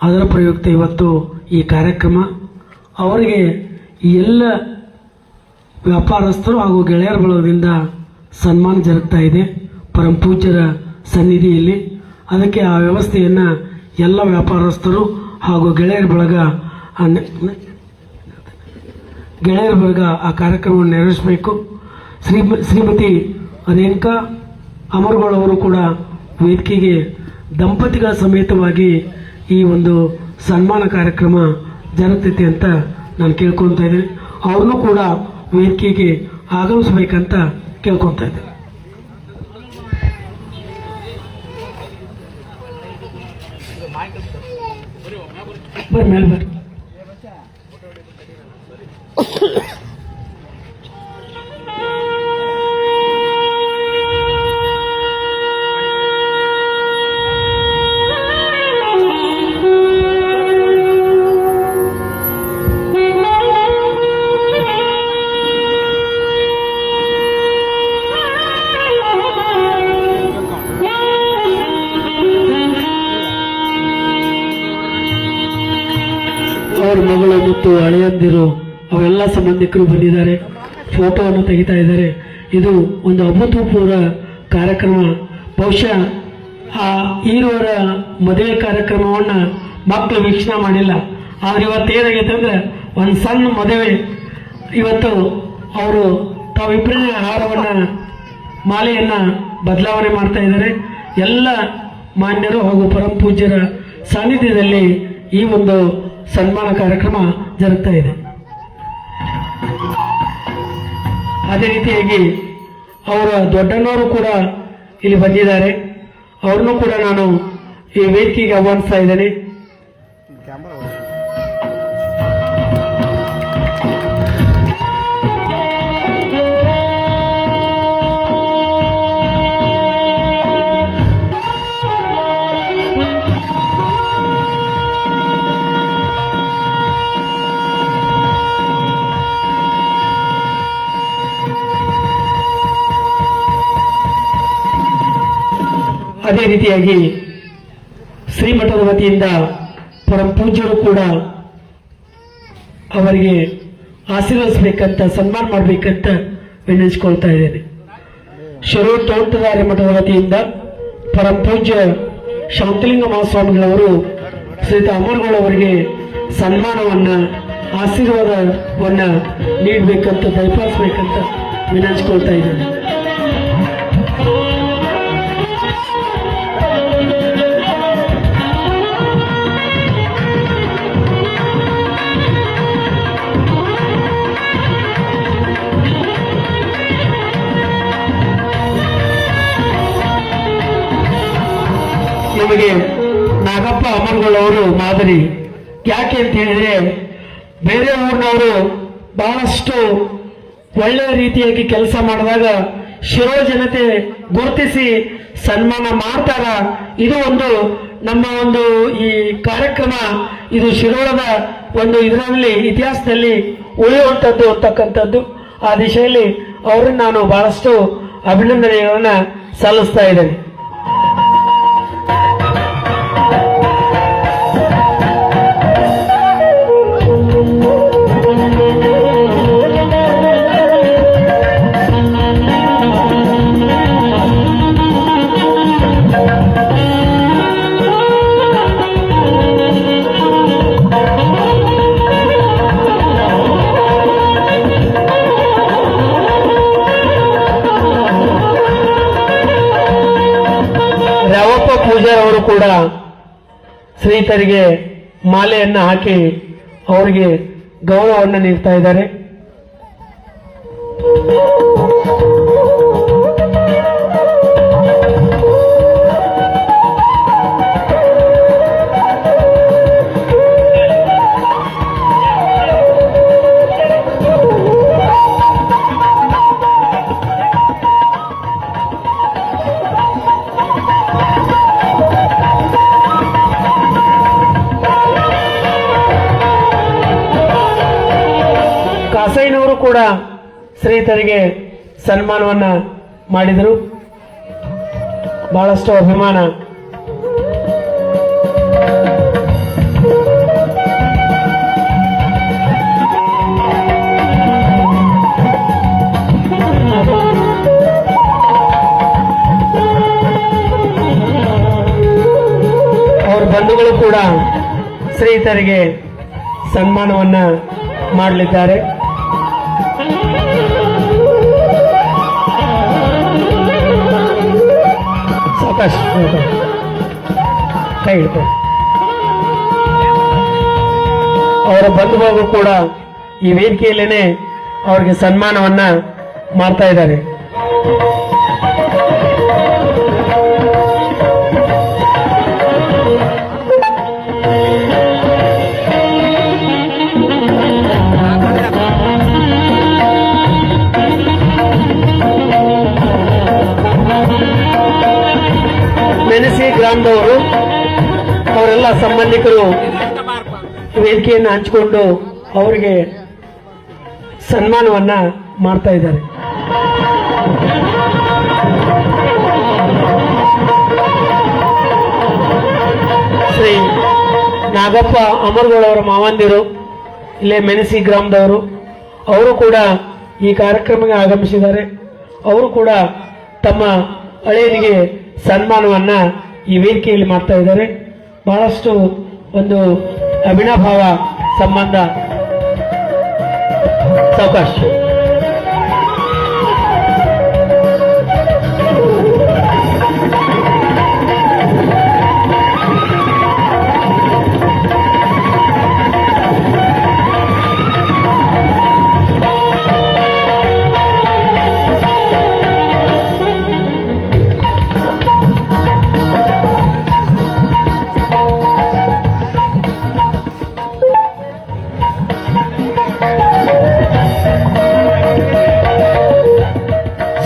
ಅದರ ಪ್ರಯುಕ್ತ ಇವತ್ತು ಈ ಕಾರ್ಯಕ್ರಮ ಅವರಿಗೆ ಎಲ್ಲ ವ್ಯಾಪಾರಸ್ಥರು ಹಾಗೂ ಗೆಳೆಯರ ಬಳಗದಿಂದ ಸನ್ಮಾನ ಜರುಗ್ತಾ ಇದೆ ಪರಮ ಪೂಜ್ಯರ ಸನ್ನಿಧಿಯಲ್ಲಿ. ಅದಕ್ಕೆ ಆ ವ್ಯವಸ್ಥೆಯನ್ನು ಎಲ್ಲ ವ್ಯಾಪಾರಸ್ಥರು ಹಾಗೂ ಗೆಳೆಯರ ಬಳಗ ಆ ಕಾರ್ಯಕ್ರಮವನ್ನು ನೆರವೇರಿಸಬೇಕು. ಶ್ರೀಮತಿ ರೇಣುಕಾ ಅಮರಗೋಳವರು ಕೂಡ ವೇದಿಕೆಗೆ ದಂಪತಿಗಳ ಸಮೇತವಾಗಿ ಈ ಒಂದು ಸನ್ಮಾನ ಕಾರ್ಯಕ್ರಮ ಜರುಗ್ತೈತೆ ಅಂತ ನಾನು ಕೇಳ್ಕೊತಾ ಇದ್ದೇನೆ. ಅವ್ರನ್ನೂ ಕೂಡ ವೇದಿಕೆಗೆ ಆಗಮಿಸಬೇಕಂತ ಕೇಳ್ಕೊತಾ ಇದ್ದೇನೆ. ಬರ್ರಿ ಮೇಲೆ ಬರ್ರಿ. ಅವರ ಮಗಳು ಮತ್ತು ಹಳೆಯಂದಿರು ಅವೆಲ್ಲ ಸಂಬಂಧಿಕರು ಬಂದಿದ್ದಾರೆ, ಫೋಟೋವನ್ನು ತೆಗಿತಾ ಇದ್ದಾರೆ. ಇದು ಒಂದು ಅಭೂತಪೂರ್ವ ಕಾರ್ಯಕ್ರಮ. ಬಹುಶಃ ಆ ಈರುವರ ಮದುವೆ ಕಾರ್ಯಕ್ರಮವನ್ನು ಮಕ್ಕಳು ವೀಕ್ಷಣೆ ಮಾಡಿಲ್ಲ. ಆದ್ರೆ ಇವತ್ತೇನಾಗೈತೆ ಅಂದ್ರೆ ಒಂದು ಸಣ್ಣ ಮದುವೆ. ಇವತ್ತು ಅವರು ತಾವಿಬ್ಬರೇ ಹಾರವನ್ನು ಮಾಲೆಯನ್ನು ಬದಲಾವಣೆ ಮಾಡ್ತಾ ಇದ್ದಾರೆ. ಎಲ್ಲ ಮಾನ್ಯರು ಹಾಗೂ ಪರಮ ಪೂಜ್ಯರ ಸಾನ್ನಿಧ್ಯದಲ್ಲಿ ಈ ಒಂದು ಸನ್ಮಾನ ಕಾರ್ಯಕ್ರಮ ಜರುಗ್ತಾ ಇದೆ. ಅದೇ ರೀತಿಯಾಗಿ ಅವರ ದೊಡ್ಡನವರು ಕೂಡ ಇಲ್ಲಿ ಬಂದಿದ್ದಾರೆ. ಅವ್ರನ್ನೂ ಕೂಡ ನಾನು ಈ ವೇದಿಕೆಗೆ ಆಹ್ವಾನಿಸ್ತಾ ಇದ್ದೇನೆ. ಅದೇ ರೀತಿಯಾಗಿ ಶ್ರೀಮಠದ ವತಿಯಿಂದ ಪರಮ ಪೂಜ್ಯರು ಕೂಡ ಅವರಿಗೆ ಆಶೀರ್ವದಿಸಬೇಕಂತ, ಸನ್ಮಾನ ಮಾಡಬೇಕಂತ ವಿನಂತಿಸಿಕೊಳ್ತಾ ಇದ್ದೇನೆ. ಶಿರೂರು ತೋಂಟದಾರ್ಯ ಮಠದ ವತಿಯಿಂದ ಪರಮ ಪೂಜ್ಯ ಶಾಂತಲಿಂಗ ಮಹಾಸ್ವಾಮಿಗಳವರು ಶ್ರೀಯುತ ಅಮರಗೋಳವರಿಗೆ ಸನ್ಮಾನವನ್ನು, ಆಶೀರ್ವಾದವನ್ನು ನೀಡಬೇಕಂತ, ದಯಪಾಲಿಸಬೇಕಂತ ವಿನಂತಿಸಿಕೊಳ್ತಾ ಇದ್ದೇನೆ. ನಮಗೆ ನಾಗಪ್ಪ ಅಮರಗೋಳ್ ಅವರು ಮಾದರಿ. ಯಾಕೆ ಅಂತ ಹೇಳಿದ್ರೆ ಬೇರೆ ಊರಿನವರು ಬಹಳಷ್ಟು ಒಳ್ಳೆಯ ರೀತಿಯಾಗಿ ಕೆಲಸ ಮಾಡಿದಾಗ ಶಿರೋ ಜನತೆ ಗುರುತಿಸಿ ಸನ್ಮಾನ ಮಾಡ್ತಾರ. ಇದು ಒಂದು ನಮ್ಮ ಒಂದು ಈ ಕಾರ್ಯಕ್ರಮ, ಇದು ಶಿರೋಳದ ಒಂದು ಇದರಲ್ಲಿ ಇತಿಹಾಸದಲ್ಲಿ ಉಳಿಯುವಂಥದ್ದು ಅಂತಕ್ಕಂಥದ್ದು. ಆ ದಿಶೆಯಲ್ಲಿ ಅವರನ್ನು ನಾನು ಬಹಳಷ್ಟು ಅಭಿನಂದನೆಗಳನ್ನ ಸಲ್ಲಿಸ್ತಾ ಇದ್ದೇನೆ. ರಾವಪ್ಪ ಪೂಜಾರ್ ಅವರು ಕೂಡ ಶ್ರೀತರಿಗೆ ಮಾಲೆಯನ್ನ ಹಾಕಿ ಅವರಿಗೆ ಗೌರವವನ್ನು ನೀಡ್ತಾ ಇದ್ದಾರೆ. ಕಾಸೈನವರು ಕೂಡ ಶ್ರೀತರಿಗೆ ಸನ್ಮಾನವನ್ನ ಮಾಡಿದರು. ಬಹಳಷ್ಟು ಅಭಿಮಾನ. ಅವರ ಬಂಧುಗಳು ಕೂಡ ಶ್ರೀತರಿಗೆ ಸನ್ಮಾನವನ್ನ ಮಾಡಲಿದ್ದಾರೆ. ಸಾವಕಾಶ ಕೈ ಹಿಡ್ತಾರೆ. ಅವರ ಬಂಧು ಬಳಗ ಕೂಡ ಈ ವೇದಿಕೆಯಲ್ಲೇನೆ ಅವರಿಗೆ ಸನ್ಮಾನವನ್ನ ಮಾಡ್ತಾ ಇದ್ದಾರೆ. ಮೆಣಸಿ ಗ್ರಾಮದವರು ಅವರೆಲ್ಲ ಸಂಬಂಧಿಕರು ವೇದಿಕೆಯನ್ನು ಹಂಚಿಕೊಂಡು ಅವರಿಗೆ ಸನ್ಮಾನವನ್ನ ಮಾಡ್ತಾ ಇದ್ದಾರೆ. ಶ್ರೀ ನಾಗಪ್ಪ ಅಮರಗೋಳ್ ಅವರ ಮಾವಂದಿರು ಇಲ್ಲೇ ಮೆಣಸಿ ಗ್ರಾಮದವರು, ಅವರು ಕೂಡ ಈ ಕಾರ್ಯಕ್ರಮಕ್ಕೆ ಆಗಮಿಸಿದ್ದಾರೆ. ಅವರು ಕೂಡ ತಮ್ಮ ಹಳೆಯನಿಗೆ ಸನ್ಮಾನವನ್ನ ಈ ವೇದಿಕೆಯಲ್ಲಿ ಮಾಡ್ತಾ ಇದ್ದಾರೆ. ಬಹಳಷ್ಟು ಒಂದು ಅವಿನಾಭಾವ ಸಂಬಂಧ. ಸಾವಕಾಶ.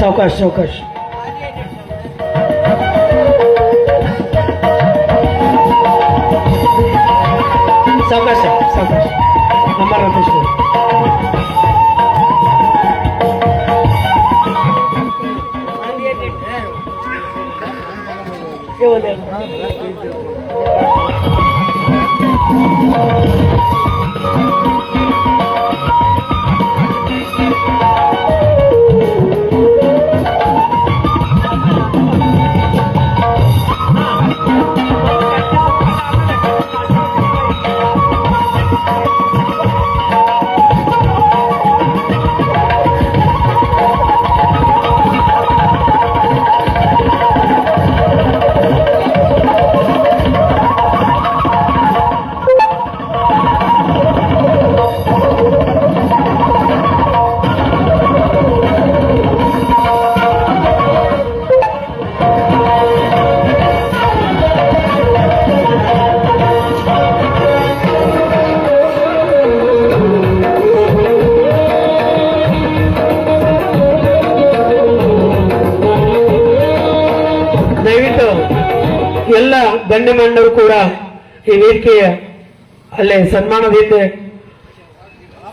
ಸಾವಕಾಶ ಸಾವಕಾಶ. ಸಾವಕಾಶ ಸಾವಕಾಶ. ಅಮರ ರಾಮೇಶ್ವರ. ಎಲ್ಲ ಗಣ್ಯಮಾನ್ಯರು ಕೂಡ ಈ ವೇದಿಕೆಯ ಅಲ್ಲೇ ಸನ್ಮಾನದಿಂದ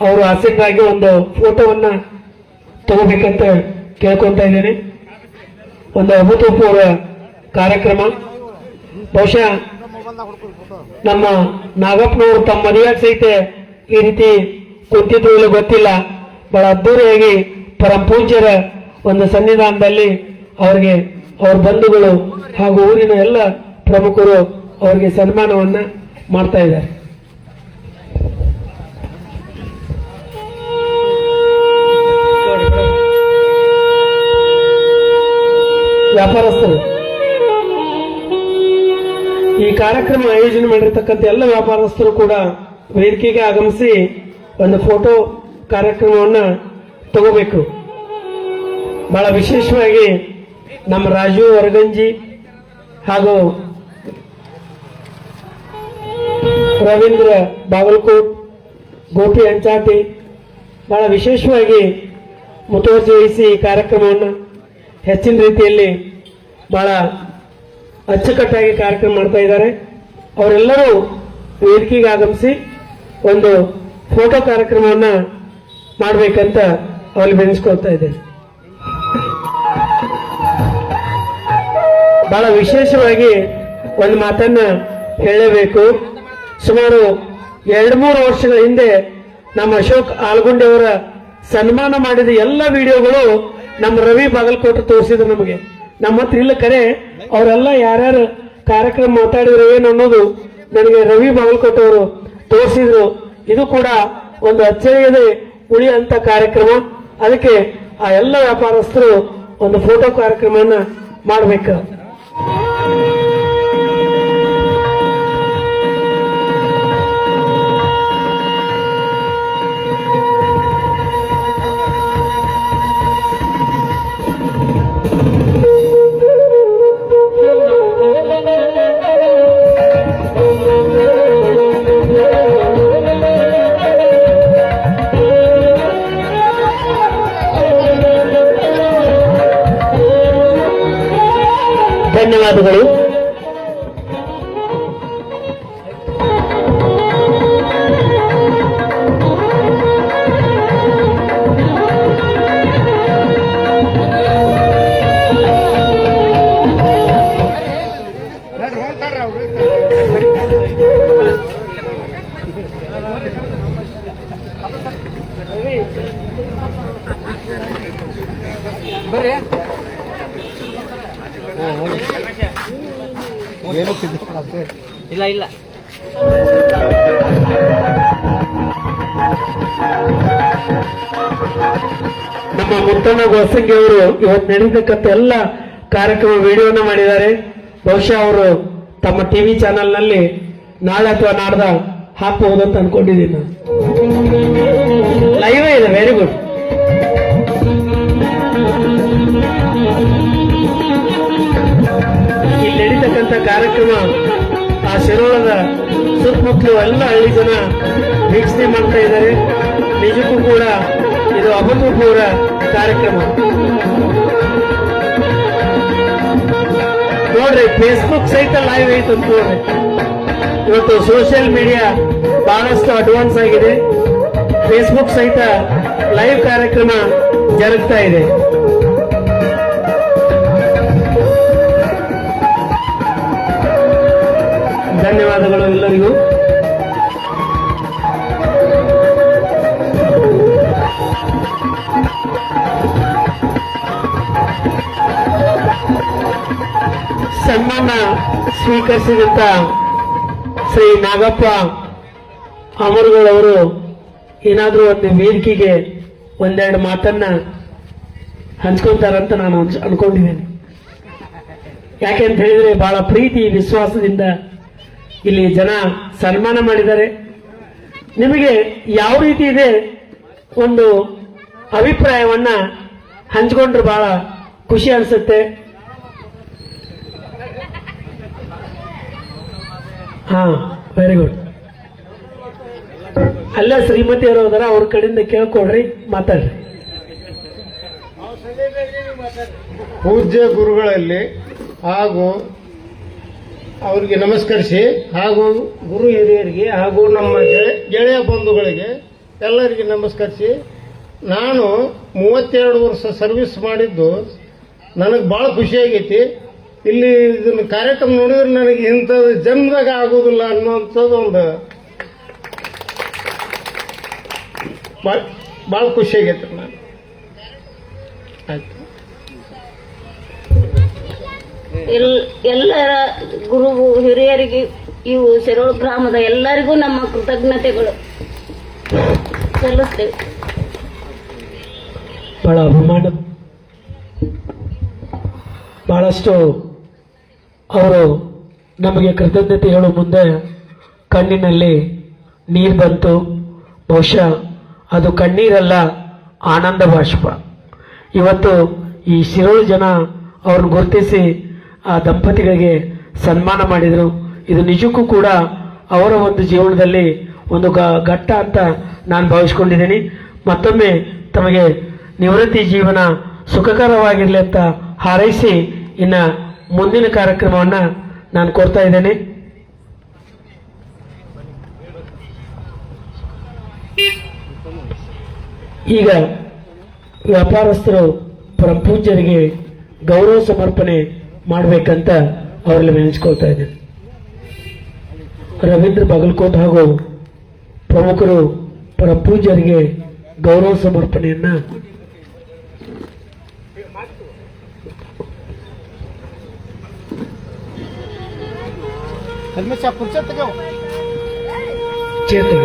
ಅವರು ಆಸಕ್ತರಾಗಿ ಒಂದು ಫೋಟೋವನ್ನ ತಗೋಬೇಕಂತ ಕೇಳ್ಕೊಂತ ಇದ್ದೇನೆ. ಒಂದು ಅಭೂತಪೂರ್ವ ಕಾರ್ಯಕ್ರಮ. ಬಹುಶಃ ನಮ್ಮ ನಾಗಪ್ಪನವರು ತಮ್ಮ ಮದುವೆಯಾಗ ಸಹಿತ ಈ ರೀತಿ ಕುಂತಿದ್ರು ಇಲ್ಲ ಗೊತ್ತಿಲ್ಲ. ಬಹಳ ಅದ್ದೂರಿಯಾಗಿ ಪರಮ ಪೂಜ್ಯರ ಒಂದು ಸನ್ನಿಧಾನದಲ್ಲಿ ಅವರಿಗೆ ಅವ್ರ ಬಂಧುಗಳು ಹಾಗೂ ಊರಿನ ಎಲ್ಲ ಪ್ರಮುಖರು ಅವರಿಗೆ ಸನ್ಮಾನವನ್ನ ಮಾಡ್ತಾ ಇದ್ದಾರೆ. ವ್ಯಾಪಾರಸ್ಥರು ಈ ಕಾರ್ಯಕ್ರಮ ಆಯೋಜನೆ ಮಾಡಿರ್ತಕ್ಕಂಥ ಎಲ್ಲ ವ್ಯಾಪಾರಸ್ಥರು ಕೂಡ ವೇದಿಕೆಗೆ ಆಗಮಿಸಿ ಒಂದು ಫೋಟೋ ಕಾರ್ಯಕ್ರಮವನ್ನ ತಗೋಬೇಕು. ಬಹಳ ವಿಶೇಷವಾಗಿ ನಮ್ಮ ರಾಜು ವರಗಂಜಿ ಹಾಗೂ ರವೀಂದ್ರ ಬಾಗಲಕೋಟ್, ಗೋಪಿ ಅಂಚಾಟಿ ಬಹಳ ವಿಶೇಷವಾಗಿ ಮುತುವರ್ಜಿ ವಹಿಸಿ ಈ ಕಾರ್ಯಕ್ರಮವನ್ನು ಹೆಚ್ಚಿನ ರೀತಿಯಲ್ಲಿ ಬಹಳ ಅಚ್ಚುಕಟ್ಟಾಗಿ ಕಾರ್ಯಕ್ರಮ ಮಾಡ್ತಾ ಇದ್ದಾರೆ. ಅವರೆಲ್ಲರೂ ವೇದಿಕೆಗೆ ಆಗಮಿಸಿ ಒಂದು ಫೋಟೋ ಕಾರ್ಯಕ್ರಮವನ್ನ ಮಾಡಬೇಕಂತ ಅವರಲ್ಲಿ ಬೆಳೆಸ್ಕೊಳ್ತಾ ಇದ್ದೇನೆ. ಬಹಳ ವಿಶೇಷವಾಗಿ ಒಂದು ಮಾತನ್ನ ಹೇಳಲೇಬೇಕು. ಸುಮಾರು 2-3 ವರ್ಷಗಳ ಹಿಂದೆ ನಮ್ಮ ಅಶೋಕ್ ಆಲ್ಗುಂಡೆ ಅವರ ಸನ್ಮಾನ ಮಾಡಿದ ಎಲ್ಲ ವಿಡಿಯೋಗಳು ನಮ್ಮ ರವಿ ಬಾಗಲಕೋಟೆ ತೋರಿಸಿದ್ರು ನಮಗೆ. ನಮ್ಮ ಹತ್ರ ಇಲ್ಲ ಕರೆ ಅವರೆಲ್ಲ ಯಾರ್ಯಾರು ಕಾರ್ಯಕ್ರಮ ಮಾತಾಡಿದ್ರು ಏನು ಅನ್ನೋದು ನನಗೆ ರವಿ ಬಾಗಲಕೋಟೆ ಅವರು ತೋರಿಸಿದ್ರು. ಇದು ಕೂಡ ಒಂದು ಅಚ್ಚರಿಯದೆ ಉಳಿಯುವಂತ ಕಾರ್ಯಕ್ರಮ. ಅದಕ್ಕೆ ಆ ಎಲ್ಲ ವ್ಯಾಪಾರಸ್ಥರು ಒಂದು ಫೋಟೋ ಕಾರ್ಯಕ್ರಮವನ್ನ ಮಾಡಬೇಕು. ಧನ್ಯವಾದಗಳು. ಇಲ್ಲ ನಮ್ಮ ಮುತ್ತಣ್ಣ ಗೋಸಂಗಿ ಅವರು ಇವತ್ತು ನಡೆಯತಕ್ಕಂಥ ಎಲ್ಲ ಕಾರ್ಯಕ್ರಮ ವಿಡಿಯೋನ ಮಾಡಿದ್ದಾರೆ. ಬಹುಶಃ ಅವರು ತಮ್ಮ ಟಿವಿ ಚಾನೆಲ್ನಲ್ಲಿ ನಾಳೆ ಅಥವಾ ನಾಡ್ದ ಹಾಕಬಹುದು ಅಂತ ಅನ್ಕೊಂಡಿದ್ದೀನಿ ನಾನು. ಲೈವೇ ಇದೆ. Very good. ಇಲ್ಲಿ ನಡೀತಕ್ಕಂಥ ಕಾರ್ಯಕ್ರಮ ಆ ಶಿರೋಳದ ಸುತ್ತಮುತ್ತಲು ಎಲ್ಲ ಹಳ್ಳಿ ಜನ ವೀಕ್ಷಣೆ ಮಾಡ್ತಾ ಇದ್ದಾರೆ. ನಿಜಕ್ಕೂ ಕೂಡ ಇದು ಅಭೂತಪೂರ್ವ ಕಾರ್ಯಕ್ರಮ. ನೋಡ್ರಿ, ಫೇಸ್ಬುಕ್ ಸಹಿತ ಲೈವ್ ಐತೆ ಅಂತ ನೋಡ್ರಿ. ಇವತ್ತು ಸೋಷಿಯಲ್ ಮೀಡಿಯಾ ಬಹಳಷ್ಟು ಅಡ್ವಾನ್ಸ್ ಆಗಿದೆ. ಫೇಸ್ಬುಕ್ ಸಹಿತ ಲೈವ್ ಕಾರ್ಯಕ್ರಮ ಜರುಗ್ತಾ ಇದೆ. ಧನ್ಯವಾದಗಳು ಎಲ್ಲರಿಗೂ. ಸನ್ಮಾನ ಸ್ವೀಕರಿಸಿದಂತ ಶ್ರೀ ನಾಗಪ್ಪ ಅಮರುಗಳವರು ಏನಾದರೂ ಒಂದು ವೇದಿಕೆಗೆ ಒಂದೆರಡು ಮಾತನ್ನ ಹಂಚ್ಕೊಂತಾರಂತ ನಾನು ಅನ್ಕೊಂಡಿದ್ದೇನೆ. ಯಾಕೆಂತ ಹೇಳಿದ್ರೆ ಬಹಳ ಪ್ರೀತಿ ವಿಶ್ವಾಸದಿಂದ ಇಲ್ಲಿ ಜನ ಸನ್ಮಾನ ಮಾಡಿದ್ದಾರೆ. ನಿಮಗೆ ಯಾವ ರೀತಿ ಇದೆ ಒಂದು ಅಭಿಪ್ರಾಯವನ್ನ ಹಂಚ್ಕೊಂಡ್ರೆ ಬಹಳ ಖುಷಿ ಅನ್ಸುತ್ತೆ. ಹಾ, ವೆರಿ ಗುಡ್. ಅಲ್ಲ ಶ್ರೀಮತಿ ಅವರು ಹೋದಾರ, ಅವ್ರ ಕಡೆಯಿಂದ ಕೇಳ್ಕೊಡ್ರಿ, ಮಾತಾಡ್ರಿ. ಪೂಜ್ಯ ಗುರುಗಳಲ್ಲಿ ಹಾಗೂ ಅವರಿಗೆ ನಮಸ್ಕರಿಸಿ ಹಾಗೂ ಗುರು ಹಿರಿಯರಿಗೆ ಹಾಗೂ ನಮ್ಮ ಗೆಳೆಯ ಬಂಧುಗಳಿಗೆ ಎಲ್ಲರಿಗೆ ನಮಸ್ಕರಿಸಿ, ನಾನು 32 ವರ್ಷ ಸರ್ವಿಸ್ ಮಾಡಿದ್ದು ನನಗೆ ಭಾಳ ಖುಷಿಯಾಗೈತಿ. ಇಲ್ಲಿ ಇದನ್ನು ಕಾರ್ಯಕ್ರಮ ನೋಡಿದ್ರೆ ನನಗೆ ಇಂಥದ್ದು ಜನ್ಮದಾಗ ಆಗೋದಿಲ್ಲ ಅನ್ನೋಂಥದ್ದು ಒಂದು ಭಾಳ ಖುಷಿಯಾಗೈತಿ. ನಾನು ಆಯ್ತು. ಎಲ್ಲರ ಗುರು ಹಿರಿಯರಿಗೆ ಇವು ಶಿರೋಳ ಗ್ರಾಮದ ಎಲ್ಲರಿಗೂ ನಮ್ಮ ಕೃತಜ್ಞತೆಗಳು ಸಲ್ಲಿಸ್ತೇವೆ. ಬಹಳ ಅಭಿಮಾನ, ಬಹಳಷ್ಟು ಅವರು ನಮಗೆ ಕೃತಜ್ಞತೆ ಹೇಳೋ ಮುಂದೆ ಕಣ್ಣಿನಲ್ಲಿ ನೀರು ಬಂತು. ಬಹುಶಃ ಅದು ಕಣ್ಣೀರಲ್ಲ, ಆನಂದ ಬಾಷ್ಪ. ಇವತ್ತು ಈ ಶಿರೋಳು ಜನ ಅವ್ರನ್ನ ಗುರುತಿಸಿ ಆ ದಂಪತಿಗಳಿಗೆ ಸನ್ಮಾನ ಮಾಡಿದರು. ಇದು ನಿಜಕ್ಕೂ ಕೂಡ ಅವರ ಒಂದು ಜೀವನದಲ್ಲಿ ಒಂದು ಘಟ್ಟ ಅಂತ ನಾನು ಭಾವಿಸ್ಕೊಂಡಿದ್ದೀನಿ. ಮತ್ತೊಮ್ಮೆ ತಮಗೆ ನಿವೃತ್ತಿ ಜೀವನ ಸುಖಕರವಾಗಿರಲಿ ಅಂತ ಹಾರೈಸಿ ಇನ್ನು ಮುಂದಿನ ಕಾರ್ಯಕ್ರಮವನ್ನು ನಾನು ಕೋರ್ತಾ ಇದ್ದೇನೆ. ಈಗ ವ್ಯಾಪಾರಸ್ಥರು ಪರಮಪೂಜ್ಯರಿಗೆ ಗೌರವ ಸಮರ್ಪಣೆ ಮಾಡಬೇಕಂತ ಅವರಲ್ಲಿ ವಿನಿಸ್ಕೊಳ್ತಾ ಇದ್ದೇನೆ. ರವೀಂದ್ರ ಬಾಗಲಕೋಟ್ ಹಾಗೂ ಪ್ರಮುಖರು ಪರಮಪೂಜ್ಯರಿಗೆ ಗೌರವ ಸಮರ್ಪಣೆಯನ್ನ ಚೇತನ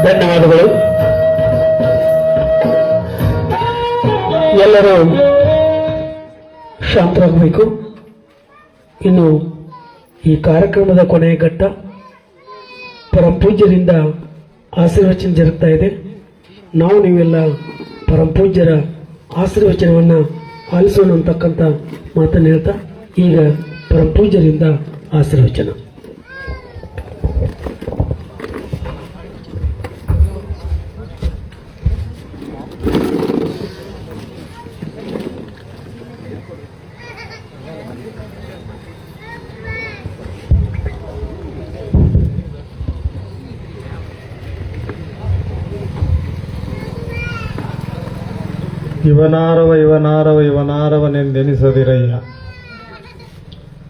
ಧನ್ಯವಾದಗಳು. ಎಲ್ಲರೂ ಶಾಂತರಾಗಬೇಕು. ಇನ್ನು ಈ ಕಾರ್ಯಕ್ರಮದ ಕೊನೆಯ ಘಟ್ಟ ಪರಮಪೂಜ್ಯರಿಂದ ಆಶೀರ್ವಚನ ಜರುಗ್ತಾ ಇದೆ. ನಾವು ನೀವೆಲ್ಲ ಪರಮಪೂಜ್ಯರ ಆಶೀರ್ವಚನವನ್ನು ಆಲಿಸೋಣ ಅಂತಕ್ಕಂಥ ಮಾತನ್ನು ಹೇಳ್ತಾ ಈಗ ಪರಮಪೂಜ್ಯರಿಂದ ಆಶೀರ್ವಚನ. ಇವನಾರವ ಇವನಾರವ ಇವನಾರವನೆಂದೆನಿಸದಿರಯ್ಯ,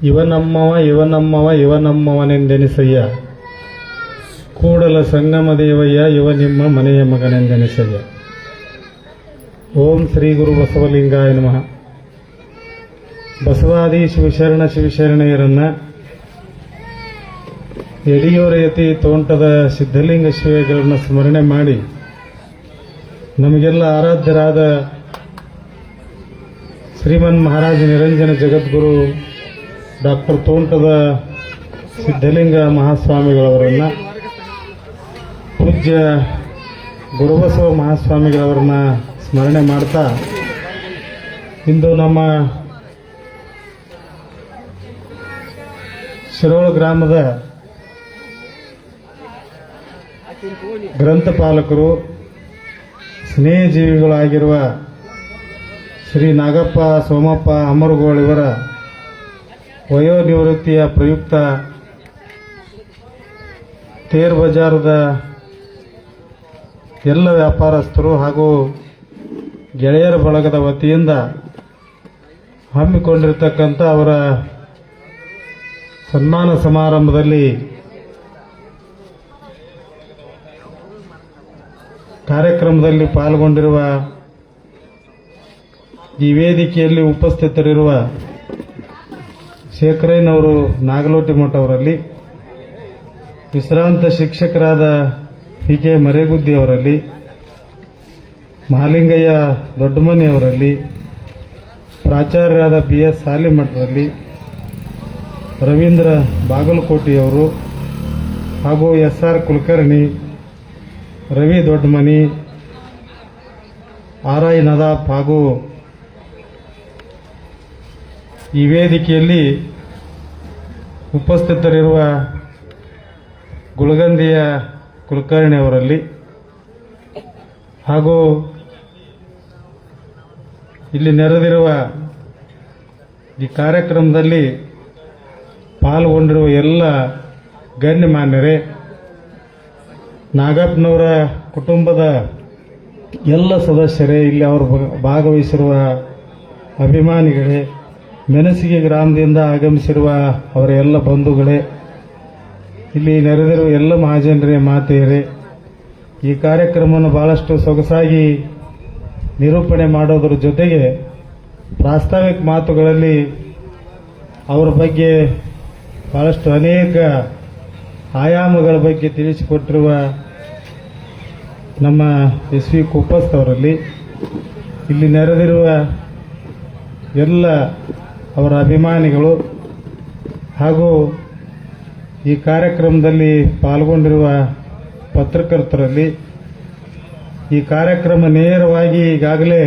ಇವನಮ್ಮವ ಇವನಮ್ಮವ ಇವನಮ್ಮವನೆಂದೆನಿಸಯ್ಯ, ಕೂಡಲ ಸಂಗಮ ದೇವಯ್ಯ ಇವ ನಿಮ್ಮ ಮನೆಯ ಮಗನೆಂದೆನಿಸಯ್ಯ. ಓಂ ಶ್ರೀ ಗುರು ಬಸವಲಿಂಗಾಯ ನಮಃ. ಬಸವಾದಿ ಶಿವಶರಣೆಯರನ್ನ ಯಡಿಯೂರಯತಿ ತೋಂಟದ ಸಿದ್ಧಲಿಂಗ ಶಿವೆಗಳನ್ನು ಸ್ಮರಣೆ ಮಾಡಿ ನಮಗೆಲ್ಲ ಆರಾಧ್ಯರಾದ ಶ್ರೀಮನ್ ಮಹಾರಾಜ ನಿರಂಜನ ಜಗದ್ಗುರು ಡಾಕ್ಟರ್ ತೋಂಟದ ಸಿದ್ಧಲಿಂಗ ಮಹಾಸ್ವಾಮಿಗಳವರನ್ನ, ಪೂಜ್ಯ ಗುರುಬಸವ ಮಹಾಸ್ವಾಮಿಗಳವರನ್ನ ಸ್ಮರಣೆ ಮಾಡ್ತಾ ಇಂದು ನಮ್ಮ ಶಿರೋಳ ಗ್ರಾಮದ ಗ್ರಂಥಪಾಲಕರು ಸ್ನೇಹಜೀವಿಗಳಾಗಿರುವ ಶ್ರೀ ನಾಗಪ್ಪ ಸೋಮಪ್ಪ ಅಮರಗೋಳ್ ಇವರ ವಯೋನಿವೃತ್ತಿಯ ಪ್ರಯುಕ್ತ ತೇರ್ ಬಜಾರದ ಎಲ್ಲ ವ್ಯಾಪಾರಸ್ಥರು ಹಾಗೂ ಗೆಳೆಯರ ಬಳಗದ ವತಿಯಿಂದ ಹಮ್ಮಿಕೊಂಡಿರ್ತಕ್ಕಂಥ ಅವರ ಸನ್ಮಾನ ಸಮಾರಂಭದಲ್ಲಿ ಕಾರ್ಯಕ್ರಮದಲ್ಲಿ ಪಾಲ್ಗೊಂಡಿರುವ ಈ ವೇದಿಕೆಯಲ್ಲಿ ಉಪಸ್ಥಿತರಿರುವ ಶೇಖರಯ್ಯನವರು ನಾಗಲೋಟಿಮಠ ಅವರಲ್ಲಿ, ವಿಶ್ರಾಂತ ಶಿಕ್ಷಕರಾದ ಕೆ ಮರೇಗುದ್ದಿ ಅವರಲ್ಲಿ, ಮಹಾಲಿಂಗಯ್ಯ ದೊಡ್ಡಮನಿ ಅವರಲ್ಲಿ, ಪ್ರಾಚಾರ್ಯರಾದ BS ಸಾಲಿಮಠರಲ್ಲಿ, ರವೀಂದ್ರ ಬಾಗಲಕೋಟೆಯವರು ಹಾಗೂ SR ಕುಲಕರ್ಣಿ, ರವಿ ದೊಡ್ಡಮನಿ, RI ನದಾಫ್ ಹಾಗೂ ಈ ವೇದಿಕೆಯಲ್ಲಿ ಉಪಸ್ಥಿತರಿರುವ ಗುಲಗಂದಿಯ ಕುಲಕರ್ಣಿ ಅವರಲ್ಲಿ ಹಾಗೂ ಇಲ್ಲಿ ನೆರೆದಿರುವ ಈ ಕಾರ್ಯಕ್ರಮದಲ್ಲಿ ಪಾಲ್ಗೊಂಡಿರುವ ಎಲ್ಲ ಗಣ್ಯಮಾನ್ಯರೇ, ನಾಗಪ್ಪನವರ ಕುಟುಂಬದ ಎಲ್ಲ ಸದಸ್ಯರೇ, ಇಲ್ಲಿ ಅವರು ಭಾಗವಹಿಸಿರುವ ಅಭಿಮಾನಿಗಳೇ, ಮೆಣಸಿಗೆ ಗ್ರಾಮದಿಂದ ಆಗಮಿಸಿರುವ ಅವರ ಎಲ್ಲ ಬಂಧುಗಳೇ, ಇಲ್ಲಿ ನೆರೆದಿರುವ ಎಲ್ಲ ಮಹಾಜನರೇ, ಮಾತೆಯರೇ, ಈ ಕಾರ್ಯಕ್ರಮವನ್ನು ಬಹಳಷ್ಟು ಸೊಗಸಾಗಿ ನಿರೂಪಣೆ ಮಾಡೋದ್ರ ಜೊತೆಗೆ ಪ್ರಾಸ್ತಾವಿಕ ಮಾತುಗಳಲ್ಲಿ ಅವರ ಬಗ್ಗೆ ಬಹಳಷ್ಟು ಅನೇಕ ಆಯಾಮಗಳ ಬಗ್ಗೆ ತಿಳಿಸಿಕೊಟ್ಟಿರುವ ನಮ್ಮ SV ಕುಪ್ಪಸ್ತವರಲ್ಲಿ, ಇಲ್ಲಿ ನೆರೆದಿರುವ ಎಲ್ಲ ಅವರ ಅಭಿಮಾನಿಗಳು ಹಾಗೂ ಈ ಕಾರ್ಯಕ್ರಮದಲ್ಲಿ ಪಾಲ್ಗೊಂಡಿರುವ ಪತ್ರಕರ್ತರಲ್ಲಿ, ಈ ಕಾರ್ಯಕ್ರಮ ನೇರವಾಗಿ ಈಗಾಗಲೇ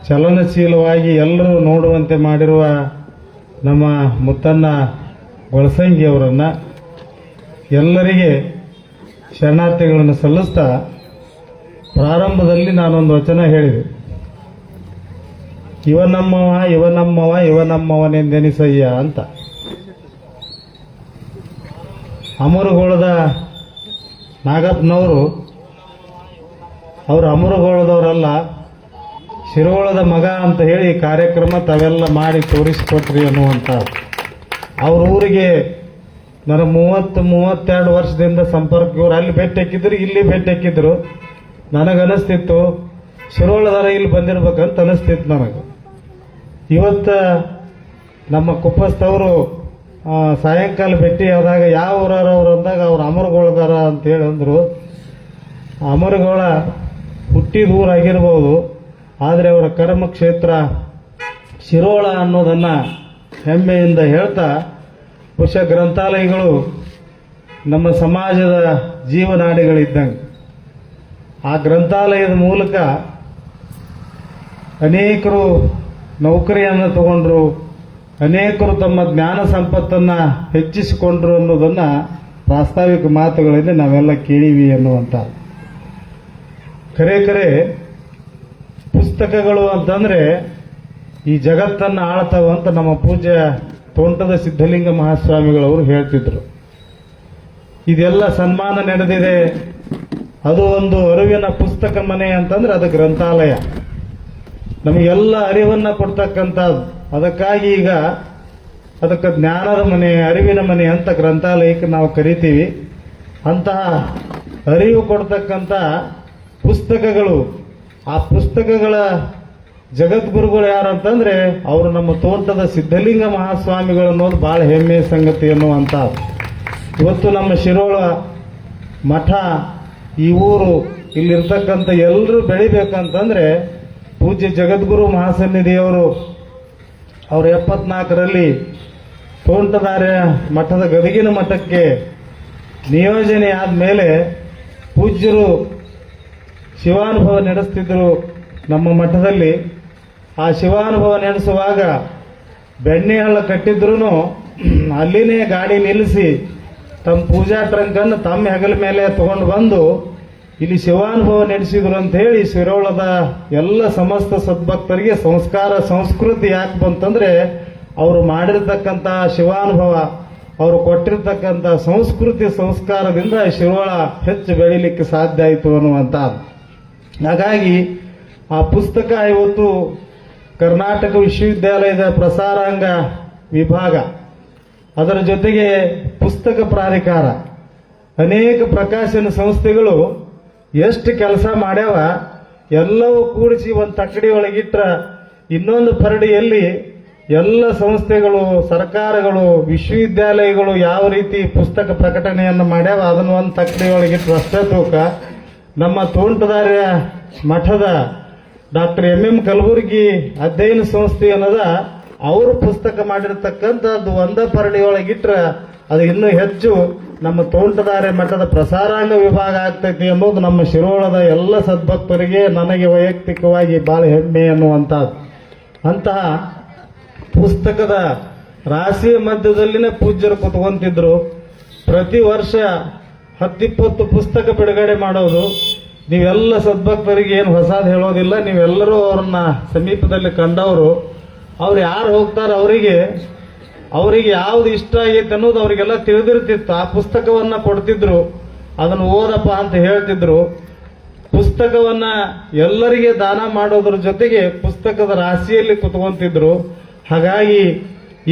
ಚಲನಶೀಲವಾಗಿ ಎಲ್ಲರೂ ನೋಡುವಂತೆ ಮಾಡಿರುವ ನಮ್ಮ ಮುತ್ತಣ್ಣ ಗೊಳಸಂಗಿ ಅವರನ್ನು ಎಲ್ಲರಿಗೆ ಶರಣಾರ್ಥಿಗಳನ್ನು ಸಲ್ಲಿಸ್ತಾ, ಪ್ರಾರಂಭದಲ್ಲಿ ನಾನೊಂದು ವಚನ ಹೇಳಿದೆ, ಇವನಮ್ಮವ ಇವನಮ್ಮವ ಇವನಮ್ಮವನೆಂದೆನಿಸಯ್ಯ ಅಂತ. ಅಮರುಗೋಳದ ನಾಗಪ್ಪನವರು ಅವರು ಅಮರುಗೋಳದವರಲ್ಲ, ಶಿರೋಳದ ಮಗ ಅಂತ ಹೇಳಿ ಕಾರ್ಯಕ್ರಮ ತಾವೆಲ್ಲ ಮಾಡಿ ತೋರಿಸಿಕೊಟ್ರಿ ಅನ್ನುವಂಥ. ಅವ್ರ ಊರಿಗೆ ನನಗೆ 32 ವರ್ಷದಿಂದ ಸಂಪರ್ಕ, ಇವರು ಅಲ್ಲಿ ಭೇಟಿ ಹಾಕಿದ್ರು, ಇಲ್ಲಿ ಭೇಟಿ ಹಾಕಿದ್ರು. ನನಗನಿಸ್ತಿತ್ತು ಶಿರೋಳದಾರ ಇಲ್ಲಿ ಬಂದಿರ್ಬೇಕಂತ ಅನಿಸ್ತಿತ್ತು ನನಗೆ. ಇವತ್ತು ನಮ್ಮ ಕುಪ್ಪಸ್ತವರು ಸಾಯಂಕಾಲ ಭೇಟಿ ಆದಾಗ ಯಾವ ಊರವ್ರು ಅಂದಾಗ ಅವ್ರು ಅಮರಗೋಳದಾರ ಅಂತೇಳಿ ಅಂದರು. ಅಮರಗೋಳ ಹುಟ್ಟಿದ ಊರಾಗಿರ್ಬೋದು, ಆದರೆ ಅವರ ಕರ್ಮ ಕ್ಷೇತ್ರ ಶಿರೋಳ ಅನ್ನೋದನ್ನ ಹೆಮ್ಮೆಯಿಂದ ಹೇಳ್ತಾ, ಬಹುಶಃ ಗ್ರಂಥಾಲಯಗಳು ನಮ್ಮ ಸಮಾಜದ ಜೀವನಾಡಿಗಳಿದ್ದಂಗೆ. ಆ ಗ್ರಂಥಾಲಯದ ಮೂಲಕ ಅನೇಕರು ನೌಕರಿಯನ್ನು ತಗೊಂಡ್ರು, ಅನೇಕರು ತಮ್ಮ ಜ್ಞಾನ ಸಂಪತ್ತನ್ನು ಹೆಚ್ಚಿಸಿಕೊಂಡ್ರು ಅನ್ನೋದನ್ನು ಪ್ರಾಸ್ತಾವಿಕ ಮಾತುಗಳಲ್ಲಿ ನಾವೆಲ್ಲ ಕೇಳಿವಿ ಅನ್ನುವಂಥ. ಖರೆ ಪುಸ್ತಕಗಳು ಅಂತಂದ್ರೆ ಈ ಜಗತ್ತನ್ನು ಆಳ್ತಾವ ಅಂತ ನಮ್ಮ ಪೂಜ್ಯ ತೋಂಟದ ಸಿದ್ಧಲಿಂಗ ಮಹಾಸ್ವಾಮಿಗಳವರು ಹೇಳ್ತಿದ್ರು. ಇದೆಲ್ಲ ಸನ್ಮಾನ ನಡೆದಿದೆ, ಅದು ಒಂದು ಅರಿವಿನ ಪುಸ್ತಕ ಮನೆ ಅಂತಂದ್ರೆ ಅದು ಗ್ರಂಥಾಲಯ, ನಮಗೆಲ್ಲ ಅರಿವನ್ನ ಕೊಡ್ತಕ್ಕಂಥದ್ದು. ಅದಕ್ಕಾಗಿ ಈಗ ಅದಕ್ಕೆ ಜ್ಞಾನದ ಮನೆ, ಅರಿವಿನ ಮನೆ ಅಂತ ಗ್ರಂಥಾಲಯಕ್ಕೆ ನಾವು ಕರಿತೀವಿ. ಅಂತಹ ಅರಿವು ಕೊಡ್ತಕ್ಕಂಥ ಪುಸ್ತಕಗಳು, ಆ ಪುಸ್ತಕಗಳ ಜಗದ್ಗುರುಗಳು ಯಾರಂತಂದ್ರೆ ಅವರು ನಮ್ಮ ತೋಂಟದ ಸಿದ್ಧಲಿಂಗ ಮಹಾಸ್ವಾಮಿಗಳು ಅನ್ನೋದು ಬಹಳ ಹೆಮ್ಮೆಯ ಸಂಗತಿ ಅನ್ನುವಂಥ. ಇವತ್ತು ನಮ್ಮ ಶಿರೋಳ ಮಠ, ಈ ಊರು, ಇಲ್ಲಿರ್ತಕ್ಕಂಥ ಎಲ್ಲರೂ ಬೆಳಿಬೇಕಂತಂದ್ರೆ ಪೂಜ್ಯ ಜಗದ್ಗುರು ಮಹಾಸನ್ನಿಧಿಯವರು ಅವರು 74ರಲ್ಲಿ ತೋಂಟದಾರ್ಯ ಮಠದ ಗದಗಿನ ಮಠಕ್ಕೆ ನಿಯೋಜನೆ ಆದಮೇಲೆ ಪೂಜ್ಯರು ಶಿವಾನುಭವ ನಡೆಸ್ತಿದ್ರು ನಮ್ಮ ಮಠದಲ್ಲಿ. ಆ ಶಿವಾನುಭವ ನಡೆಸುವಾಗ ಬೆಣ್ಣೆ ಹಳ್ಳ ಕಟ್ಟಿದ್ರು ಅಲ್ಲಿನೇ ಗಾಡಿ ನಿಲ್ಲಿಸಿ ತಮ್ಮ ಪೂಜಾ ಟ್ರಂಕನ್ನು ತಮ್ಮ ಹೆಗಲ ಮೇಲೆ ತಗೊಂಡು ಬಂದು ಇಲ್ಲಿ ಶಿವಾನುಭವ ನಡೆಸಿದ್ರು ಅಂತ ಹೇಳಿ ಶಿರೋಳದ ಎಲ್ಲ ಸಮಸ್ತ ಸದ್ಭಕ್ತರಿಗೆ ಸಂಸ್ಕಾರ ಸಂಸ್ಕೃತಿ ಯಾಕೆ ಬಂತಂದ್ರೆ ಅವರು ಮಾಡಿರ್ತಕ್ಕಂಥ ಶಿವಾನುಭವ, ಅವರು ಕೊಟ್ಟಿರ್ತಕ್ಕಂಥ ಸಂಸ್ಕೃತಿ ಸಂಸ್ಕಾರದಿಂದ ಶಿರೋಳ ಹೆಚ್ಚು ಬೆಳೀಲಿಕ್ಕೆ ಸಾಧ್ಯ ಆಯಿತು ಅನ್ನುವಂಥ. ಹಾಗಾಗಿ ಆ ಪುಸ್ತಕ ಇವತ್ತು ಕರ್ನಾಟಕ ವಿಶ್ವವಿದ್ಯಾಲಯದ ಪ್ರಸಾರಾಂಗ ವಿಭಾಗ, ಅದರ ಜೊತೆಗೆ ಪುಸ್ತಕ ಪ್ರಾಧಿಕಾರ, ಅನೇಕ ಪ್ರಕಾಶನ ಸಂಸ್ಥೆಗಳು ಎಷ್ಟು ಕೆಲಸ ಮಾಡ್ಯಾವ ಎಲ್ಲವೂ ಕೂಡಿಸಿ ಒಂದು ತಕ್ಕಡಿ ಒಳಗಿಟ್ರ ಇನ್ನೊಂದು ಪರಡಿಯಲ್ಲಿ ಎಲ್ಲ ಸಂಸ್ಥೆಗಳು, ಸರ್ಕಾರಗಳು, ವಿಶ್ವವಿದ್ಯಾಲಯಗಳು ಯಾವ ರೀತಿ ಪುಸ್ತಕ ಪ್ರಕಟಣೆಯನ್ನು ಮಾಡ್ಯಾವ ಅದನ್ನು ಒಂದು ತಕ್ಕಡಿ ಒಳಗಿಟ್ರು ಅಷ್ಟೇ ತೂಕ. ನಮ್ಮ ತೋಂಟದಾರ್ಯ ಮಠದ ಡಾಕ್ಟರ್ ಎಂ ಕಲಬುರ್ಗಿ ಅಧ್ಯಯನ ಸಂಸ್ಥೆ ಅನ್ನೋದ ಅವರು ಪುಸ್ತಕ ಮಾಡಿರ್ತಕ್ಕಂಥದ್ದು ಒಂದ ಪರಡಿ ಒಳಗಿಟ್ರ ಅದು ಇನ್ನೂ ಹೆಚ್ಚು ನಮ್ಮ ತೋಂಟದಾರ್ಯ ಮಠದ ಪ್ರಸಾರಾಂಗ ವಿಭಾಗ ಆಗ್ತೈತಿ ಎಂಬುದು ನಮ್ಮ ಶಿರೋಳದ ಎಲ್ಲ ಸದ್ಭಕ್ತರಿಗೆ, ನನಗೆ ವೈಯಕ್ತಿಕವಾಗಿ ಬಹಳ ಹೆಮ್ಮೆ ಅನ್ನುವಂಥದ್ದು. ಅಂತಹ ಪುಸ್ತಕದ ರಾಶಿಯ ಮಧ್ಯದಲ್ಲಿನೇ ಪೂಜ್ಯರು ಕುತ್ಕೊಂತಿದ್ರು. ಪ್ರತಿ ವರ್ಷ 10-20 ಪುಸ್ತಕ ಬಿಡುಗಡೆ ಮಾಡೋದು. ನೀವೆಲ್ಲ ಸದ್ಭಕ್ತರಿಗೆ ಏನು ಹೊಸದು ಹೇಳೋದಿಲ್ಲ, ನೀವೆಲ್ಲರೂ ಅವ್ರನ್ನ ಸಮೀಪದಲ್ಲಿ ಕಂಡವರು. ಅವ್ರು ಯಾರು ಹೋಗ್ತಾರೆ ಅವರಿಗೆ ಯಾವ್ದು ಇಷ್ಟ ಆಗೈತೆ ಅನ್ನೋದು ಅವರಿಗೆಲ್ಲ ತಿಳಿದಿರ್ತಿತ್ತು. ಆ ಪುಸ್ತಕವನ್ನ ಕೊಡ್ತಿದ್ರು, ಅದನ್ನು ಓದಪ್ಪ ಅಂತ ಹೇಳ್ತಿದ್ರು. ಪುಸ್ತಕವನ್ನ ಎಲ್ಲರಿಗೆ ದಾನ ಮಾಡೋದ್ರ ಜೊತೆಗೆ ಪುಸ್ತಕದ ರಾಶಿಯಲ್ಲಿ ಕುತ್ಕೊಂತಿದ್ರು. ಹಾಗಾಗಿ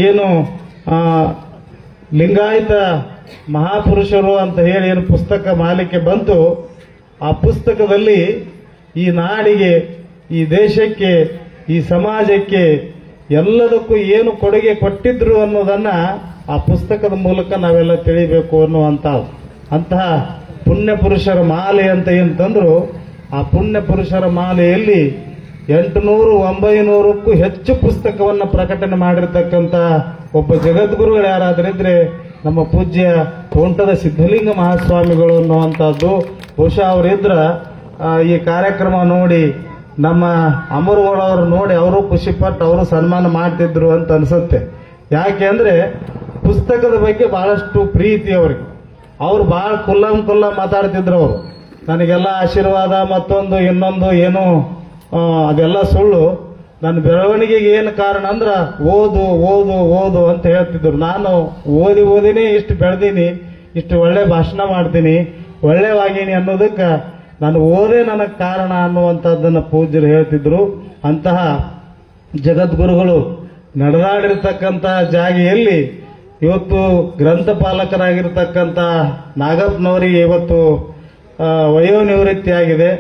ಏನು ಲಿಂಗಾಯತ ಮಹಾಪುರುಷರು ಅಂತ ಹೇಳಿ ಏನು ಪುಸ್ತಕ ಮಾಲಿಕೆ ಬಂತು, ಆ ಪುಸ್ತಕದಲ್ಲಿ ಈ ನಾಡಿಗೆ, ಈ ದೇಶಕ್ಕೆ, ಈ ಸಮಾಜಕ್ಕೆ ಎಲ್ಲದಕ್ಕೂ ಏನು ಕೊಡುಗೆ ಕೊಟ್ಟಿದ್ರು ಅನ್ನೋದನ್ನ ಆ ಪುಸ್ತಕದ ಮೂಲಕ ನಾವೆಲ್ಲ ತಿಳಿಬೇಕು ಅಂತಹ ಪುಣ್ಯ ಪುರುಷರ ಮಾಲೆ ಅಂತ ಏನಂತಂದ್ರು, ಆ ಪುಣ್ಯ ಪುರುಷರ ಮಾಲೆಯಲ್ಲಿ 800-900ಕ್ಕೂ ಹೆಚ್ಚು ಪುಸ್ತಕವನ್ನು ಪ್ರಕಟಣೆ ಮಾಡಿರ್ತಕ್ಕಂಥ ಒಬ್ಬ ಜಗದ್ಗುರುಗಳು ಯಾರಾದರಿದ್ರೆ ನಮ್ಮ ಪೂಜ್ಯ ತೋಂಟದ ಸಿದ್ಧಲಿಂಗ ಮಹಾಸ್ವಾಮಿಗಳು ಅನ್ನುವಂಥದ್ದು. ಬಹುಶಃ ಅವರಿದ್ರ ಈ ಕಾರ್ಯಕ್ರಮ ನೋಡಿ ನಮ್ಮ ಅಮರುಗಳವರು ನೋಡಿ ಅವರು ಖುಷಿಪಟ್ಟು ಅವರು ಸನ್ಮಾನ ಮಾಡ್ತಿದ್ರು ಅಂತ ಅನ್ಸುತ್ತೆ. ಯಾಕೆ ಅಂದ್ರೆ ಪುಸ್ತಕದ ಬಗ್ಗೆ ಬಹಳಷ್ಟು ಪ್ರೀತಿ ಅವ್ರಿಗೆ. ಅವ್ರು ಬಹಳ ಕುಲ್ಲ ಮಾತಾಡ್ತಿದ್ರು. ಅವರು ನನಗೆಲ್ಲ ಆಶೀರ್ವಾದ ಮತ್ತೊಂದು ಇನ್ನೊಂದು ಏನು ಅದೆಲ್ಲ ಸುಳ್ಳು. ನನ್ನ ಬೆಳವಣಿಗೆಗೆ ಏನು ಕಾರಣ ಅಂದ್ರ ಓದು ಓದು ಓದು ಅಂತ ಹೇಳ್ತಿದ್ರು. ನಾನು ಓದಿನೇ ಇಷ್ಟು ಬೆಳೆದೀನಿ, ಇಷ್ಟು ಒಳ್ಳೆ ಭಾಷಣ ಮಾಡ್ತೀನಿ, ಒಳ್ಳೆವಾಗಿನಿ ಅನ್ನೋದಕ್ಕೆ ನಾನು ಓದೇ ನನಗೆ ಕಾರಣ ಅನ್ನುವಂಥದ್ದನ್ನ ಪೂಜ್ಯರು ಹೇಳ್ತಿದ್ರು. ಅಂತಹ ಜಗದ್ಗುರುಗಳು ನಡೆದಾಡಿರ್ತಕ್ಕಂಥ ಜಾಗೆಯಲ್ಲಿ ಇವತ್ತು ಗ್ರಂಥಪಾಲಕರಾಗಿರ್ತಕ್ಕಂಥ ನಾಗಪ್ಪನವರಿಗೆ ಇವತ್ತು ವಯೋನಿವೃತ್ತಿ ಆಗಿದೆ.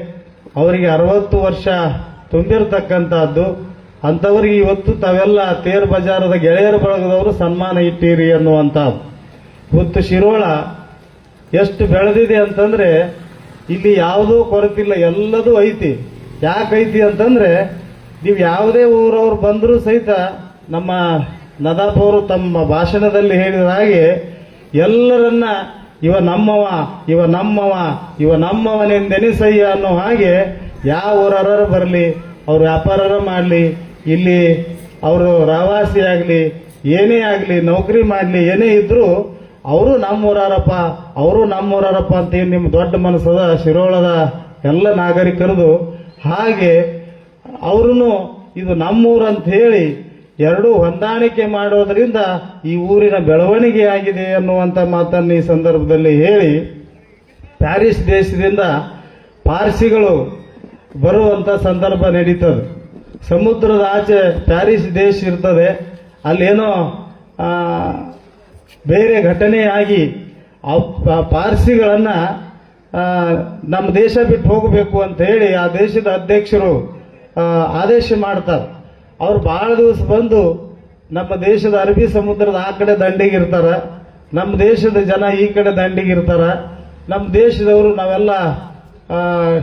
ಅವರಿಗೆ 60 ವರ್ಷ ತುಂಬಿರ್ತಕ್ಕಂಥದ್ದು. ಅಂಥವರಿಗೆ ಇವತ್ತು ತಾವೆಲ್ಲ ತೇರ್ ಬಜಾರದ ಗೆಳೆಯರ ಬಳಗದವರು ಸನ್ಮಾನ ಇಟ್ಟೀರಿ ಅನ್ನುವಂಥದ್ದು. ಇವತ್ತು ಶಿರೋಳ ಎಷ್ಟು ಬೆಳೆದಿದೆ ಅಂತಂದ್ರೆ ಇಲ್ಲಿ ಯಾವುದೂ ಕೊರತಿಲ್ಲ, ಎಲ್ಲದೂ ಐತಿ. ಯಾಕೈತಿ ಅಂತಂದ್ರೆ ನೀವು ಯಾವುದೇ ಊರವ್ರು ಬಂದರೂ ಸಹಿತ ನಮ್ಮ ನದಾಫ್ ಅವರು ತಮ್ಮ ಭಾಷಣದಲ್ಲಿ ಹೇಳಿದ ಹಾಗೆ ಎಲ್ಲರನ್ನ ಇವ ನಮ್ಮವ ಇವ ನಮ್ಮವ ಇವ ನಮ್ಮವನೆಂದೆನಿಸಯ್ಯ ಅನ್ನೋ ಹಾಗೆ ಯಾವ ಊರರ ಬರಲಿ, ಅವ್ರು ವ್ಯಾಪಾರ ಮಾಡಲಿ, ಇಲ್ಲಿ ಅವರು ರಾವಾಸಿ ಆಗಲಿ, ಏನೇ ಆಗಲಿ, ನೌಕರಿ ಮಾಡಲಿ, ಏನೇ ಇದ್ರು ಅವರು ನಮ್ಮೂರಾರಪ್ಪ ಅವರು ನಮ್ಮೂರಾರಪ್ಪ ಅಂತ ಏನು ನಿಮ್ಮ ದೊಡ್ಡ ಮನಸ್ಸದ ಶಿರೋಳದ ಎಲ್ಲ ನಾಗರಿಕರದು. ಹಾಗೆ ಅವ್ರೂ ಇದು ನಮ್ಮೂರು ಅಂತ ಹೇಳಿ ಎರಡೂ ಹೊಂದಾಣಿಕೆ ಮಾಡೋದ್ರಿಂದ ಈ ಊರಿನ ಬೆಳವಣಿಗೆ ಆಗಿದೆ ಅನ್ನುವಂಥ ಮಾತನ್ನು ಈ ಸಂದರ್ಭದಲ್ಲಿ ಹೇಳಿ, ಪ್ಯಾರಿಸ್ ದೇಶದಿಂದ ಪಾರ್ಸಿಗಳು ಬರುವಂತ ಸಂದರ್ಭ ನಡೀತದೆ. ಸಮುದ್ರದ ಆಚೆ ಪ್ಯಾರಿಸ್ ದೇಶ ಇರ್ತದೆ. ಅಲ್ಲೇನೋ ಬೇರೆ ಘಟನೆಯಾಗಿ ಪಾರ್ಸಿಗಳನ್ನ ನಮ್ಮ ದೇಶ ಬಿಟ್ಟು ಹೋಗಬೇಕು ಅಂತ ಹೇಳಿ ಆ ದೇಶದ ಅಧ್ಯಕ್ಷರು ಆದೇಶ ಮಾಡ್ತಾರೆ. ಅವ್ರು ಬಹಳ ದಿವಸ ಬಂದು ನಮ್ಮ ದೇಶದ ಅರಬ್ಬಿ ಸಮುದ್ರದ ಆ ಕಡೆ ದಂಡಿಗಿರ್ತಾರ, ನಮ್ಮ ದೇಶದ ಜನ ಈ ಕಡೆ ದಂಡಿಗಿರ್ತಾರ. ನಮ್ಮ ದೇಶದವರು ನಾವೆಲ್ಲ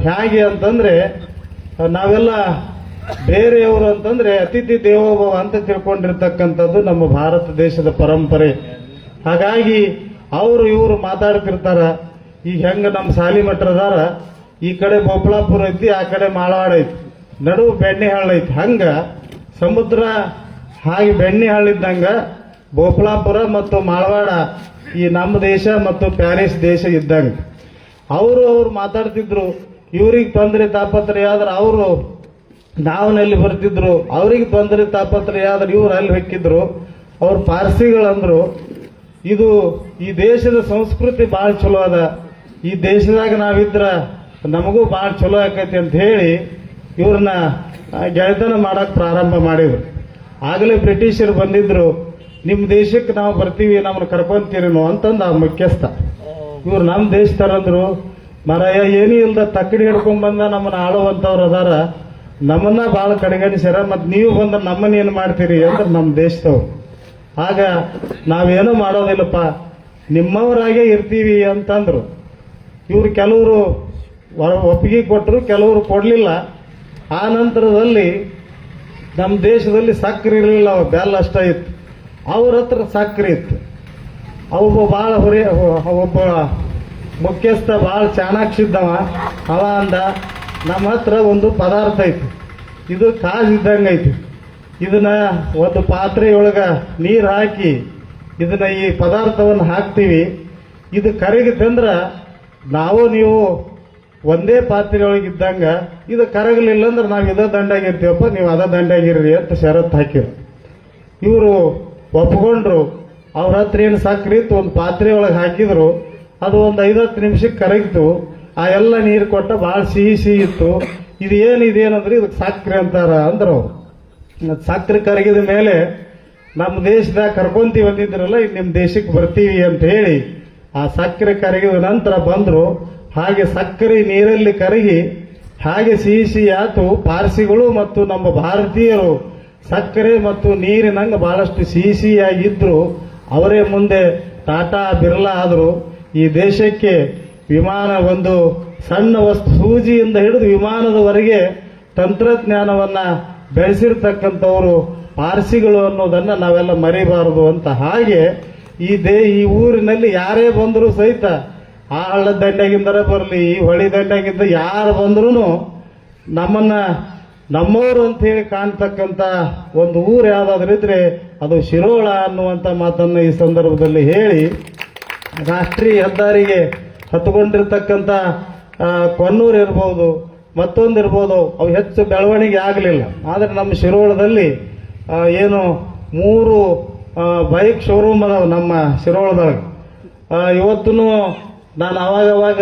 ಹೇಗೆ ಅಂತಂದ್ರೆ ನಾವೆಲ್ಲ ಬೇರೆಯವರು ಅಂತಂದ್ರೆ ಅತಿಥಿ ದೇವೋಭವ ಅಂತ ತಿಳ್ಕೊಂಡಿರ್ತಕ್ಕಂಥದ್ದು ನಮ್ಮ ಭಾರತ ದೇಶದ ಪರಂಪರೆ. ಹಾಗಾಗಿ ಅವರು ಇವರು ಮಾತಾಡ್ತಿರ್ತಾರ. ಈಗ ಹೆಂಗ ನಮ್ಮ ಸಾಲಿಮಠರದಾರ ಈ ಕಡೆ ಬೋಪಳಾಪುರ ಐತಿ, ಆ ಕಡೆ ಮಾಳವಾಡ ಐತಿ, ನಡುವು ಬೆಣ್ಣೆಹಳ್ಳ ಐತಿ. ಹಂಗ ಸಮುದ್ರ ಹಾಗೆ ಬೆಣ್ಣೆಹಳ್ಳಿದ್ದಂಗ ಬೋಪಳಾಪುರ ಮತ್ತು ಮಾಳವಾಡ ಈ ನಮ್ಮ ದೇಶ ಮತ್ತು ಪ್ಯಾರಿಸ್ ದೇಶ ಇದ್ದಂಗ. ಅವರು ಮಾತಾಡ್ತಿದ್ರು. ಇವ್ರಿಗೆ ತೊಂದರೆ ತಾಪತ್ರೆ ಆದ್ರೆ ಅವರು ನಾವನಲ್ಲಿ ಬರ್ತಿದ್ರು, ಅವ್ರಿಗೆ ತೊಂದರೆ ತಾಪತ್ರೆ ಆದ್ರೆ ಇವ್ರು ಅಲ್ಲಿ ಹೊಕ್ಕಿದ್ರು. ಅವ್ರು ಪಾರ್ಸಿಗಳಂದ್ರು ಇದು ಈ ದೇಶದ ಸಂಸ್ಕೃತಿ ಬಹಳ ಚಲೋ ಅದ, ಈ ದೇಶದಾಗ ನಾವಿದ್ರ ನಮಗೂ ಬಹಳ ಚಲೋ ಆಕೈತಿ ಅಂತ ಹೇಳಿ ಇವ್ರನ್ನ ಗೆಳೆತನ ಮಾಡಕ್ ಪ್ರಾರಂಭ ಮಾಡಿದ್ರು. ಆಗಲೇ ಬ್ರಿಟಿಷರು ಬಂದಿದ್ರು, ನಿಮ್ಮ ದೇಶಕ್ಕೆ ನಾವು ಬರ್ತೀವಿ, ನಮ್ಮನ್ನ ಕರ್ಕೊಂತೀರೇನೋ ಅಂತಂದ ಆ ಮುಖ್ಯಸ್ಥ. ಇವ್ರು ನಮ್ಮ ದೇಶದರಂದ್ರು, ಮರಾಯ ಏನೂ ಇಲ್ದ ತಕ್ಕಡಿ ಹಿಡ್ಕೊಂಡ್ ಬಂದ ನಮ್ಮನ್ನ ಆಳುವಂತವ್ರು ಅದಾರ, ನಮ್ಮನ್ನ ಭಾಳ ಕಡೆಗಣಿಸ್ಯಾರ, ಮತ್ತು ನೀವು ಬಂದ್ರೆ ನಮ್ಮನ್ನ ಏನು ಮಾಡ್ತೀರಿ ಅಂದ್ರೆ ನಮ್ಮ ದೇಶದವ್ರು. ಆಗ ನಾವೇನೂ ಮಾಡೋದಿಲ್ಲಪ್ಪ, ನಿಮ್ಮವರಾಗೆ ಇರ್ತೀವಿ ಅಂತಂದ್ರು. ಇವ್ರು ಕೆಲವರು ಒಪ್ಪಿಗೆ ಕೊಟ್ಟರು, ಕೆಲವರು ಕೊಡಲಿಲ್ಲ. ಆ ನಂತರದಲ್ಲಿ ನಮ್ಮ ದೇಶದಲ್ಲಿ ಸಕ್ಕರೆ ಇರಲಿಲ್ಲ, ಬೆಲ್ಲ ಅಷ್ಟ ಇತ್ತು. ಅವ್ರ ಹತ್ರ ಸಕ್ಕರೆ ಇತ್ತು. ಒಬ್ಬ ಭಾಳ ಒಬ್ಬ ಮುಖ್ಯಸ್ಥ ಭಾಳ ಚಾಣಾಕ್ಷಿದ್ದವ. ಅವ ಅಂದ, ನಮ್ಮ ಹತ್ರ ಒಂದು ಪದಾರ್ಥ ಐತಿ, ಇದು ಕಾಜಿದ್ದಂಗೆ ಐತಿ, ಇದನ್ನ ಒಂದು ಪಾತ್ರೆಯೊಳಗ ನೀರು ಹಾಕಿ ಇದನ್ನ ಈ ಪದಾರ್ಥವನ್ನು ಹಾಕ್ತೀವಿ, ಇದು ಕರಗಿತಂದ್ರೆ ನಾವು ನೀವು ಒಂದೇ ಪಾತ್ರೆಯೊಳಗಿದ್ದಂಗ, ಇದು ಕರಗಲಿಲ್ಲ ಅಂದ್ರೆ ನಾವು ಇದ ದಂಡಾಗಿರ್ತೀವಪ್ಪ, ನೀವು ಅದ ದಂಡಾಗಿರ್ರಿ ಅಂತ ಷರತ್ತು ಹಾಕಿರು. ಇವರು ಒಪ್ಕೊಂಡ್ರು. ಅವ್ರ ಹತ್ರ ಏನು ಸಕ್ಕರೆ ಇತ್ತು, ಒಂದು ಪಾತ್ರೆಯೊಳಗೆ ಹಾಕಿದ್ರು. ಅದು ಒಂದು 5-10 ನಿಮಿಷಕ್ಕೆ ಕರಗಿತು. ಆ ಎಲ್ಲ ನೀರು ಕೊಟ್ಟ, ಭಾಳ ಸಿಹಿ ಇತ್ತು. ಇದೇನಂದ್ರೆ ಇದಕ್ಕೆ ಸಕ್ಕರೆ ಅಂತಾರ ಅಂದ್ರು. ಸಕ್ಕರೆ ಕರಗಿದ ಮೇಲೆ ನಮ್ಮ ದೇಶದಾಗ ಕರ್ಕೊಂತೀವಿ ಅಂದಿದ್ರಲ್ಲ, ಈಗ ನಿಮ್ಮ ದೇಶಕ್ಕೆ ಬರ್ತೀವಿ ಅಂತ ಹೇಳಿ ಆ ಸಕ್ಕರೆ ಕರಗಿದ ನಂತರ ಬಂದ್ರು. ಹಾಗೆ ಸಕ್ಕರೆ ನೀರಲ್ಲಿ ಕರಗಿ ಹಾಗೆ ಸಿಹಿ ಆತು. ಪಾರ್ಸಿಗಳು ಮತ್ತು ನಮ್ಮ ಭಾರತೀಯರು ಸಕ್ಕರೆ ಮತ್ತು ನೀರಿನಂಗೆ ಬಹಳಷ್ಟು ಸಿಹಿಯಾಗಿದ್ರು. ಅವರೇ ಮುಂದೆ ಟಾಟಾ ಬಿರ್ಲಾ ಆದರು. ಈ ದೇಶಕ್ಕೆ ವಿಮಾನ, ಒಂದು ಸಣ್ಣ ವಸ್ತು ಸೂಜಿಯಿಂದ ಹಿಡಿದು ವಿಮಾನದವರೆಗೆ ತಂತ್ರಜ್ಞಾನವನ್ನ ಬೆಳೆಸಿರ್ತಕ್ಕಂಥವರು ಪಾರ್ಸಿಗಳು ಅನ್ನೋದನ್ನ ನಾವೆಲ್ಲ ಮರಿಬಾರದು ಅಂತ. ಹಾಗೆ ಈ ಊರಿನಲ್ಲಿ ಯಾರೇ ಬಂದರೂ ಸಹಿತ, ಆ ಹಳ್ಳದ ದಂಡೆಗಿಂದರ ಬರಲಿ, ಈ ಹೊಳಿ ದಂಡೆಗಿಂದ ಯಾರು ಬಂದ್ರೂ ನಮ್ಮವರು ಅಂತ ಹೇಳಿ ಕಾಣ್ತಕ್ಕಂಥ ಒಂದು ಊರು ಯಾವ್ದಾದ್ರು ಇದ್ರೆ ಅದು ಶಿರೋಳ ಅನ್ನುವಂಥ ಮಾತನ್ನು ಈ ಸಂದರ್ಭದಲ್ಲಿ ಹೇಳಿ, ರಾಷ್ಟ್ರೀಯ ಹೆದ್ದಾರಿಗೆ ಹತ್ಕೊಂಡಿರ್ತಕ್ಕಂಥ ಕೊನ್ನೂರು ಇರ್ಬೋದು, ಮತ್ತೊಂದಿರ್ಬೋದು, ಅವು ಹೆಚ್ಚು ಬೆಳವಣಿಗೆ ಆಗಲಿಲ್ಲ. ಆದರೆ ನಮ್ಮ ಶಿರೋಳದಲ್ಲಿ ಏನು 3 ಬೈಕ್ ಶೋರೂಮ್ ಅದಾವ ನಮ್ಮ ಶಿರೋಳದೊಳಗೆ. ಇವತ್ತೂ ನಾನು ಅವಾಗ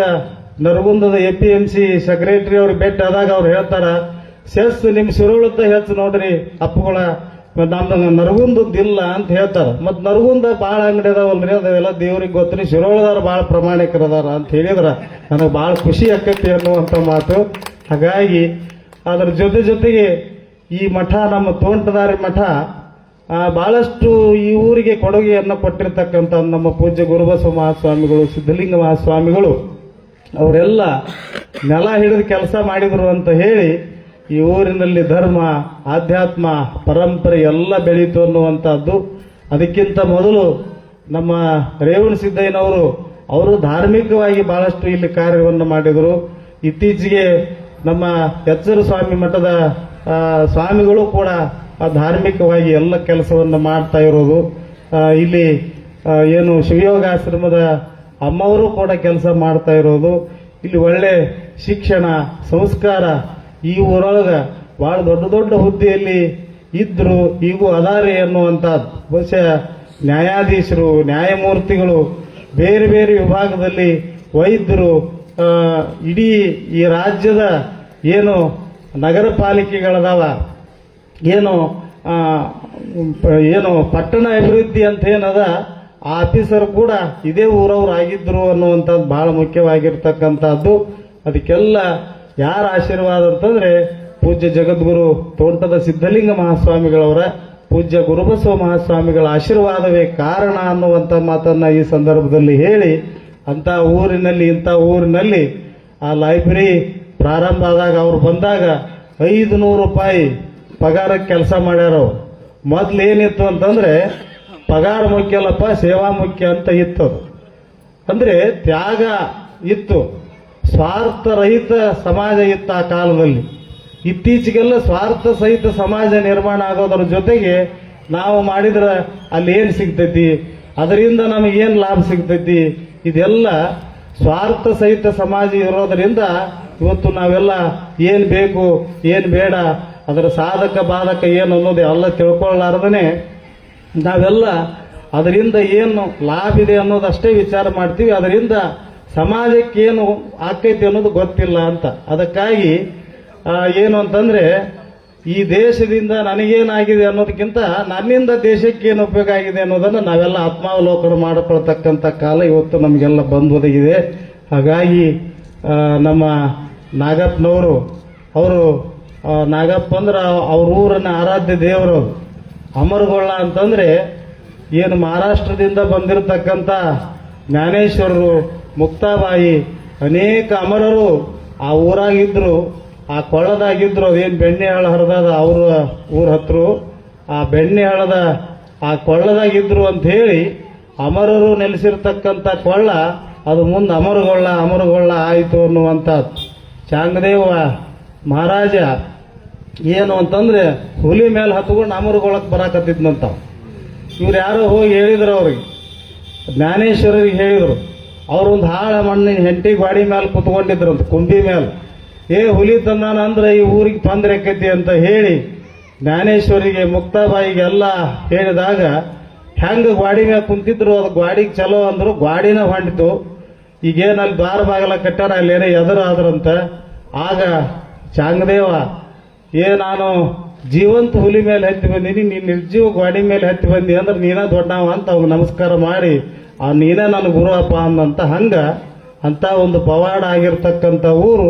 ನರಗುಂದದ APMC ಸೆಕ್ರೆಟರಿ ಅವ್ರಿಗೆ ಭೇಟಿ ಆದಾಗ ಅವ್ರು ಹೇಳ್ತಾರ, ಸೆಸ್ ನಿಮ್ಮ ಶಿರೋಳದ ಹೆಚ್ಚು ನೋಡ್ರಿ ಅಪ್ಪಗಳ, ನಮ್ದು ನರಗುಂದದ್ದಿಲ್ಲ ಅಂತ ಹೇಳ್ತಾರ. ಮತ್ತು ನರಗುಂದ ಭಾಳ ಅಂಗಡಿ ಅದಾವಲ್ರಿ, ಅದೆಲ್ಲ ದೇವ್ರಿಗೆ ಗೊತ್ತ್ರಿ, ಶಿರೋಳದವ್ರು ಭಾಳ ಪ್ರಾಮಾಣಿಕರದಾರ ಅಂತ ಹೇಳಿದ್ರ ನನಗೆ ಭಾಳ ಖುಷಿ ಆಕೈತಿ ಅನ್ನುವಂಥ ಮಾತು. ಹಾಗಾಗಿ ಅದರ ಜೊತೆಗೆ ಈ ಮಠ, ನಮ್ಮ ತೋಂಟದಾರಿ ಮಠ, ಬಹಳಷ್ಟು ಈ ಊರಿಗೆ ಕೊಡುಗೆಯನ್ನು ಕೊಟ್ಟಿರ್ತಕ್ಕಂಥ ನಮ್ಮ ಪೂಜ್ಯ ಗುರುಬಸವ ಮಹಾಸ್ವಾಮಿಗಳು, ಸಿದ್ಧಲಿಂಗ ಮಹಾಸ್ವಾಮಿಗಳು ಅವರೆಲ್ಲ ನೆಲ ಹಿಡಿದು ಕೆಲಸ ಮಾಡಿದ್ರು ಅಂತ ಹೇಳಿ ಈ ಊರಿನಲ್ಲಿ ಧರ್ಮ, ಆಧ್ಯಾತ್ಮ, ಪರಂಪರೆ ಎಲ್ಲ ಬೆಳೀತು ಅನ್ನುವಂಥದ್ದು. ಅದಕ್ಕಿಂತ ಮೊದಲು ನಮ್ಮ ರೇವಣ ಸಿದ್ದಯ್ಯನವರು ಅವರು ಧಾರ್ಮಿಕವಾಗಿ ಬಹಳಷ್ಟು ಇಲ್ಲಿ ಕಾರ್ಯವನ್ನು ಮಾಡಿದರು. ಇತ್ತೀಚೆಗೆ ನಮ್ಮ ಎಚ್ಚರ ಸ್ವಾಮಿ ಮಠದ ಸ್ವಾಮಿಗಳು ಕೂಡ ಧಾರ್ಮಿಕವಾಗಿ ಎಲ್ಲ ಕೆಲಸವನ್ನು ಮಾಡ್ತಾ ಇರೋದು. ಇಲ್ಲಿ ಏನು ಶಿವಯೋಗಾಶ್ರಮದ ಅಮ್ಮವರು ಕೂಡ ಕೆಲಸ ಮಾಡ್ತಾ ಇರೋದು. ಇಲ್ಲಿ ಒಳ್ಳೆ ಶಿಕ್ಷಣ, ಸಂಸ್ಕಾರ ಈ ಊರೊಳಗ ಬಹಳ ದೊಡ್ಡ ಹುದ್ದೆಯಲ್ಲಿ ಇದ್ರು, ಈಗೂ ಅದಾರೆ ಅನ್ನುವಂಥದ್ದು. ಬಹುಶಃ ನ್ಯಾಯಾಧೀಶರು, ನ್ಯಾಯಮೂರ್ತಿಗಳು, ಬೇರೆ ಬೇರೆ ವಿಭಾಗದಲ್ಲಿ ವೈದ್ಯರು, ಇಡೀ ಈ ರಾಜ್ಯದ ಏನು ನಗರ ಪಾಲಿಕೆಗಳದಾವ, ಏನು ಪಟ್ಟಣ ಅಭಿವೃದ್ಧಿ ಅಂತ ಏನದ, ಆ ಆಫೀಸರ್ ಕೂಡ ಇದೇ ಊರವ್ರು ಆಗಿದ್ರು ಅನ್ನುವಂಥದ್ದು ಬಹಳ ಮುಖ್ಯವಾಗಿರ್ತಕ್ಕಂಥದ್ದು. ಅದಕ್ಕೆಲ್ಲ ಯಾರ ಆಶೀರ್ವಾದ ಅಂತಂದ್ರೆ ಪೂಜ್ಯ ಜಗದ್ಗುರು ತೋಂಟದ ಸಿದ್ಧಲಿಂಗ ಮಹಾಸ್ವಾಮಿಗಳವರ, ಪೂಜ್ಯ ಗುರುಬಸವ ಮಹಾಸ್ವಾಮಿಗಳ ಆಶೀರ್ವಾದವೇ ಕಾರಣ ಅನ್ನುವಂಥ ಮಾತನ್ನ ಈ ಸಂದರ್ಭದಲ್ಲಿ ಹೇಳಿ, ಇಂಥ ಊರಿನಲ್ಲಿ ಆ ಲೈಬ್ರರಿ ಪ್ರಾರಂಭ ಆದಾಗ ಅವ್ರು ಬಂದಾಗ 500 ರೂಪಾಯಿ ಪಗಾರಕ್ಕೆ ಕೆಲಸ ಮಾಡ್ಯಾರ. ಮೊದ್ಲು ಏನಿತ್ತು ಅಂತಂದ್ರೆ ಪಗಾರ ಮುಖ್ಯ ಅಲ್ಲಪ್ಪ, ಸೇವಾ ಮುಖ್ಯ ಅಂತ ಇತ್ತು. ಅಂದ್ರೆ ತ್ಯಾಗ ಇತ್ತು, ಸ್ವಾರ್ಥರಹಿತ ಸಮಾಜ ಇತ್ತು ಆ ಕಾಲದಲ್ಲಿ. ಇತ್ತೀಚೆಗೆಲ್ಲ ಸ್ವಾರ್ಥ ಸಹಿತ ಸಮಾಜ ನಿರ್ಮಾಣ ಆಗೋದ್ರ ಜೊತೆಗೆ ನಾವು ಮಾಡಿದ್ರೆ ಅಲ್ಲಿ ಏನ್ ಸಿಗ್ತೈತಿ, ಅದರಿಂದ ನಮಗೇನು ಲಾಭ ಸಿಗ್ತೈತಿ, ಇದೆಲ್ಲ ಸ್ವಾರ್ಥ ಸಹಿತ ಸಮಾಜ ಇರೋದರಿಂದ ಇವತ್ತು ನಾವೆಲ್ಲ ಏನ್ ಬೇಕು ಏನ್ ಬೇಡ, ಅದರ ಸಾಧಕ ಬಾಧಕ ಏನು ಅನ್ನೋದು ಎಲ್ಲ ತಿಳ್ಕೊಳ್ಳಾರ್ದನೆ ನಾವೆಲ್ಲ ಅದರಿಂದ ಏನು ಲಾಭ ಇದೆ ಅನ್ನೋದಷ್ಟೇ ವಿಚಾರ ಮಾಡ್ತೀವಿ. ಅದರಿಂದ ಸಮಾಜಕ್ಕೆ ಏನು ಆಕೈತಿ ಅನ್ನೋದು ಗೊತ್ತಿಲ್ಲ ಅಂತ. ಅದಕ್ಕಾಗಿ ಏನು ಅಂತಂದ್ರೆ ಈ ದೇಶದಿಂದ ನನಗೇನಾಗಿದೆ ಅನ್ನೋದಕ್ಕಿಂತ ನನ್ನಿಂದ ದೇಶಕ್ಕೆ ಏನು ಉಪಯೋಗ ಆಗಿದೆ ಅನ್ನೋದನ್ನು ನಾವೆಲ್ಲ ಆತ್ಮಾವಲೋಕನ ಮಾಡಿಕೊಳ್ತಕ್ಕಂಥ ಕಾಲ ಇವತ್ತು ನಮಗೆಲ್ಲ ಬಂದು ಒದಗಿದೆ. ಹಾಗಾಗಿ ನಮ್ಮ ನಾಗಪ್ಪನವರು ಅವರು ನಾಗಪ್ಪ ಅಂದ್ರೆ ಅವ್ರ ಊರನ್ನ ಆರಾಧ್ಯ ದೇವರು. ಅಮರಗೊಳ್ಳ ಅಂತಂದ್ರೆ ಏನು ಮಹಾರಾಷ್ಟ್ರದಿಂದ ಬಂದಿರತಕ್ಕಂಥ ಜ್ಞಾನೇಶ್ವರರು, ಮುಕ್ತಾಬಾಯಿ, ಅನೇಕ ಅಮರರು ಆ ಊರಾಗಿದ್ರು, ಆ ಕೊಳ್ಳದಾಗಿದ್ರು. ಅದೇನು ಬೆಣ್ಣೆಹಾಳ ಹರಿದಾದ ಅವ್ರ ಊರ ಹತ್ರ ಆ ಬೆಣ್ಣೆಹಾಳದ ಆ ಕೊಳ್ಳದಾಗಿದ್ರು ಅಂತ ಹೇಳಿ ಅಮರರು ನೆಲೆಸಿರ್ತಕ್ಕಂಥ ಕೊಳ್ಳ ಅದು ಮುಂದೆ ಅಮರಗೊಳ್ಳ ಆಯಿತು ಅನ್ನುವಂಥದ್ದು. ಚಾಂಗದೇವ ಮಹಾರಾಜ ಏನು ಅಂತಂದ್ರೆ ಹುಲಿ ಮೇಲೆ ಹತ್ಕೊಂಡು ಅಮರಗೊಳ್ಳಕ್ಕೆ ಬರಾಕತ್ತಿದ್ನಂತ. ಇವ್ರು ಯಾರೋ ಹೋಗಿ ಹೇಳಿದ್ರು ಅವ್ರಿಗೆ, ಜ್ಞಾನೇಶ್ವರಿಗೆ ಹೇಳಿದ್ರು. ಅವ್ರೊಂದು ಹಾಳ ಮಣ್ಣಿನ ಹೆಂಟಿ ಗಾಡಿ ಮೇಲೆ ಕುತ್ಕೊಂಡಿದ್ರಂತ, ಕುಂಬಿ ಮೇಲೆ. ಹುಲಿ ತಂದಾನ ಅಂದ್ರೆ ಈ ಊರಿಗೆ ತೊಂದರೆ ಆಕೈತಿ ಅಂತ ಹೇಳಿ ಜ್ಞಾನೇಶ್ವರಿಗೆ, ಮುಕ್ತಾಬಾಯಿಗೆ ಎಲ್ಲ ಹೇಳಿದಾಗ ಹೆಂಗ ಗಾಡಿ ಮೇಲೆ ಕುಂತಿದ್ರು, ಅದು ಗಾಡಿಗೆ ಚಲೋ ಅಂದ್ರು, ಗಾಡಿನ ಹೊಂಟಿತು. ಈಗೇನು ಅಲ್ಲಿ ದ್ವಾರ ಬಾಗಲ ಕಟ್ಟಾರ, ಅಲ್ಲೇನೋ ಎದುರು ಆದ್ರಂತ. ಆಗ ಚಾಂಗದೇವ ನಾನು ಜೀವಂತ ಹುಲಿ ಮೇಲೆ ಹತ್ತಿ ಬಂದೀನಿ, ನೀನು ನಿರ್ಜೀವ ಗಾಡಿ ಮೇಲೆ ಹತ್ತಿ ಬಂದಿ ಅಂದ್ರೆ ನೀನ ದೊಡ್ಡವ ಅಂತ ಅವ್ಗೆ ನಮಸ್ಕಾರ ಮಾಡಿ ನೀನೇ ನನ್ನ ಗುರು ಅಪ್ಪ ಅಂದಂತ. ಅಂತ ಒಂದು ಪವಾಡ ಆಗಿರ್ತಕ್ಕಂಥ ಊರು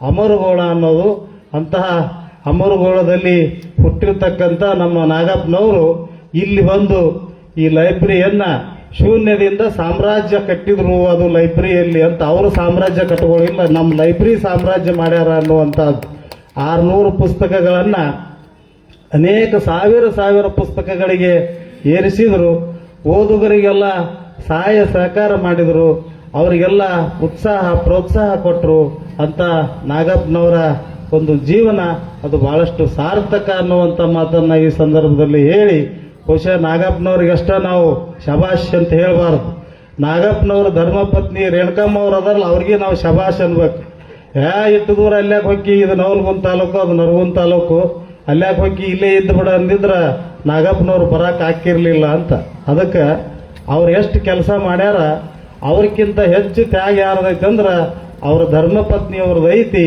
ಅಮರಗೋಳ ಅನ್ನೋದು. ಅಂತಹ ಅಮರಗೋಳದಲ್ಲಿ ಹುಟ್ಟಿರ್ತಕ್ಕಂಥ ನಮ್ಮ ನಾಗಪ್ಪನವರು ಇಲ್ಲಿ ಬಂದು ಈ ಲೈಬ್ರರಿಯನ್ನ ಶೂನ್ಯದಿಂದ ಸಾಮ್ರಾಜ್ಯ ಕಟ್ಟಿದ್ರು, ಅದು ಲೈಬ್ರರಿಯಲ್ಲಿ ಅಂತ. ಅವರು ಸಾಮ್ರಾಜ್ಯ ಕಟ್ಕೊಳ್ಳಿಲ್ಲ, ನಮ್ಮ ಲೈಬ್ರರಿ ಸಾಮ್ರಾಜ್ಯ ಮಾಡ್ಯಾರ ಅನ್ನುವಂಥದ್ದು. 600 ಪುಸ್ತಕಗಳನ್ನ ಅನೇಕ ಸಾವಿರ ಪುಸ್ತಕಗಳಿಗೆ ಏರಿಸಿದ್ರು. ಓದುಗರಿಗೆಲ್ಲ ಸಹಾಯ ಸಹಕಾರ ಮಾಡಿದ್ರು, ಅವರಿಗೆಲ್ಲ ಉತ್ಸಾಹ ಪ್ರೋತ್ಸಾಹ ಕೊಟ್ಟರು. ಅಂತ ನಾಗಪ್ಪನವರ ಒಂದು ಜೀವನ ಅದು ಬಹಳಷ್ಟು ಸಾರ್ಥಕ ಅನ್ನುವಂಥ ಮಾತನ್ನ ಈ ಸಂದರ್ಭದಲ್ಲಿ ಹೇಳಿ, ಬಹುಶಃ ನಾಗಪ್ಪನವ್ರಿಗಷ್ಟ ನಾವು ಶಬಾಷ್ ಅಂತ ಹೇಳಬಾರ್ದು. ನಾಗಪ್ಪನವ್ರ ಧರ್ಮಪತ್ನಿ ರೇಣುಕಮ್ಮ ಅವ್ರು ಅದರಲ್ಲ, ಅವ್ರಿಗೆ ನಾವು ಶಬಾಷ್ ಅನ್ಬೇಕು. ಇಟ್ಟು ದೂರ ಅಲ್ಯಾಕೆ ಹೋಗಿ, ಇದು ನವಲಗುಂದ ತಾಲೂಕು, ಅದು ನರಗುಂದ ತಾಲೂಕು, ಅಲ್ಯಾಕೆ ಹೋಗಿ ಇಲ್ಲೇ ಇದ್ದು ಬಿಡ ಅಂದಿದ್ರ ನಾಗಪ್ಪನವ್ರು ಬರಕ್ಕೆ ಹಾಕಿರ್ಲಿಲ್ಲ ಅಂತ. ಅದಕ್ಕೆ ಅವ್ರು ಎಷ್ಟು ಕೆಲಸ ಮಾಡ್ಯಾರ, ಅವ್ರಿಗಿಂತ ಹೆಚ್ಚು ತ್ಯಾಗ ಯಾರದೈತೆ ಅಂದ್ರೆ ಅವರ ಧರ್ಮಪತ್ನಿಯವ್ರದ್ದು ಐತಿ.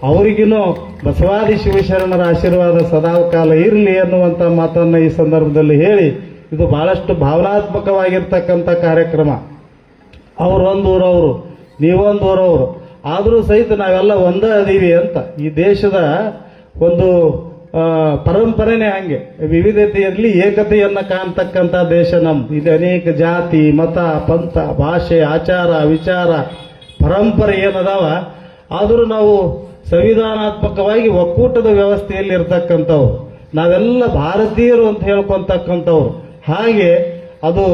ಅವರಿಗಿನ್ನೂ ಬಸವಾದಿ ಶಿವಶರಣರ ಆಶೀರ್ವಾದ ಸದಾಕಾಲ ಇರಲಿ ಅನ್ನುವಂಥ ಮಾತನ್ನು ಈ ಸಂದರ್ಭದಲ್ಲಿ ಹೇಳಿ, ಇದು ಬಹಳಷ್ಟು ಭಾವನಾತ್ಮಕವಾಗಿರ್ತಕ್ಕಂಥ ಕಾರ್ಯಕ್ರಮ. ಅವ್ರೊಂದು ಊರವರು, ನೀವೊಂದು ಊರವರು, ಆದರೂ ಸಹಿತ ನಾವೆಲ್ಲ ಒಂದೇ ಅದೀವಿ ಅಂತ. ಈ ದೇಶದ ಒಂದು ಪರಂಪರೆನೇ ಹಂಗೆ, ವಿವಿಧತೆಯಲ್ಲಿ ಏಕತೆಯನ್ನ ಕಾಣ್ತಕ್ಕಂಥ ದೇಶ ನಮ್ದು. ಇಲ್ಲಿ ಅನೇಕ ಜಾತಿ, ಮತ, ಪಂಥ, ಭಾಷೆ, ಆಚಾರ, ವಿಚಾರ, ಪರಂಪರೆ ಏನದಾವ, ಆದರೂ ನಾವು ಸಂವಿಧಾನಾತ್ಮಕವಾಗಿ ಒಕ್ಕೂಟದ ವ್ಯವಸ್ಥೆಯಲ್ಲಿ ಇರ್ತಕ್ಕಂಥವ್ರು, ನಾವೆಲ್ಲ ಭಾರತೀಯರು ಅಂತ ಹೇಳ್ಕೊಂತಕ್ಕಂಥವ್ರು. ಹಾಗೆ ಅದು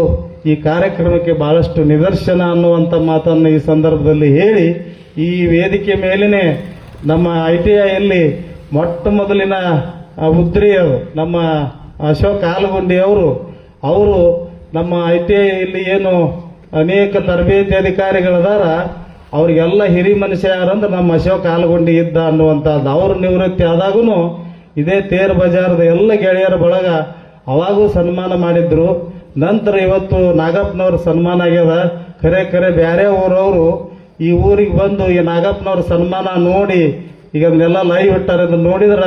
ಈ ಕಾರ್ಯಕ್ರಮಕ್ಕೆ ಬಹಳಷ್ಟು ನಿದರ್ಶನ ಅನ್ನುವಂಥ ಮಾತನ್ನು ಈ ಸಂದರ್ಭದಲ್ಲಿ ಹೇಳಿ, ಈ ವೇದಿಕೆ ಮೇಲಿನೇ ನಮ್ಮ ITIಯಲ್ಲಿ ಮೊಟ್ಟ ಮೊದಲಿನ ಉದ್ರಿ ಅದು ನಮ್ಮ ಅಶೋಕ್ ಆಲಗುಂಡಿ ಅವರು ನಮ್ಮ ITIಯಲ್ಲಿ ಏನು ಅನೇಕ ತರಬೇತಿ ಅಧಿಕಾರಿಗಳದಾರ ಅವ್ರಿಗೆಲ್ಲ ಹಿರಿ ಮನುಷ್ಯ ಯಾರಂದ್ರೆ ನಮ್ಮ ಅಶೋಕ್ ಆಲಗುಂಡಿ ಇದ್ದ ಅನ್ನುವಂಥದ್ದು. ಅವರು ನಿವೃತ್ತಿ ಆದಾಗೂ ಇದೇ ತೇರ್ ಬಜಾರದ ಎಲ್ಲ ಗೆಳೆಯರ ಬಳಗ ಅವಾಗೂ ಸನ್ಮಾನ ಮಾಡಿದ್ರು. ನಂತರ ಇವತ್ತು ನಾಗಪ್ಪನವ್ರ ಸನ್ಮಾನ ಆಗ್ಯದ. ಖರೆ ಬೇರೆ ಊರವರು ಈ ಊರಿಗೆ ಬಂದು ಈ ನಾಗಪ್ಪನವ್ರ ಸನ್ಮಾನ ನೋಡಿ ಈಗ ಅದನ್ನೆಲ್ಲ ಲೈವ್ ಇಟ್ಟಾರೆ. ಅದನ್ನ ನೋಡಿದ್ರ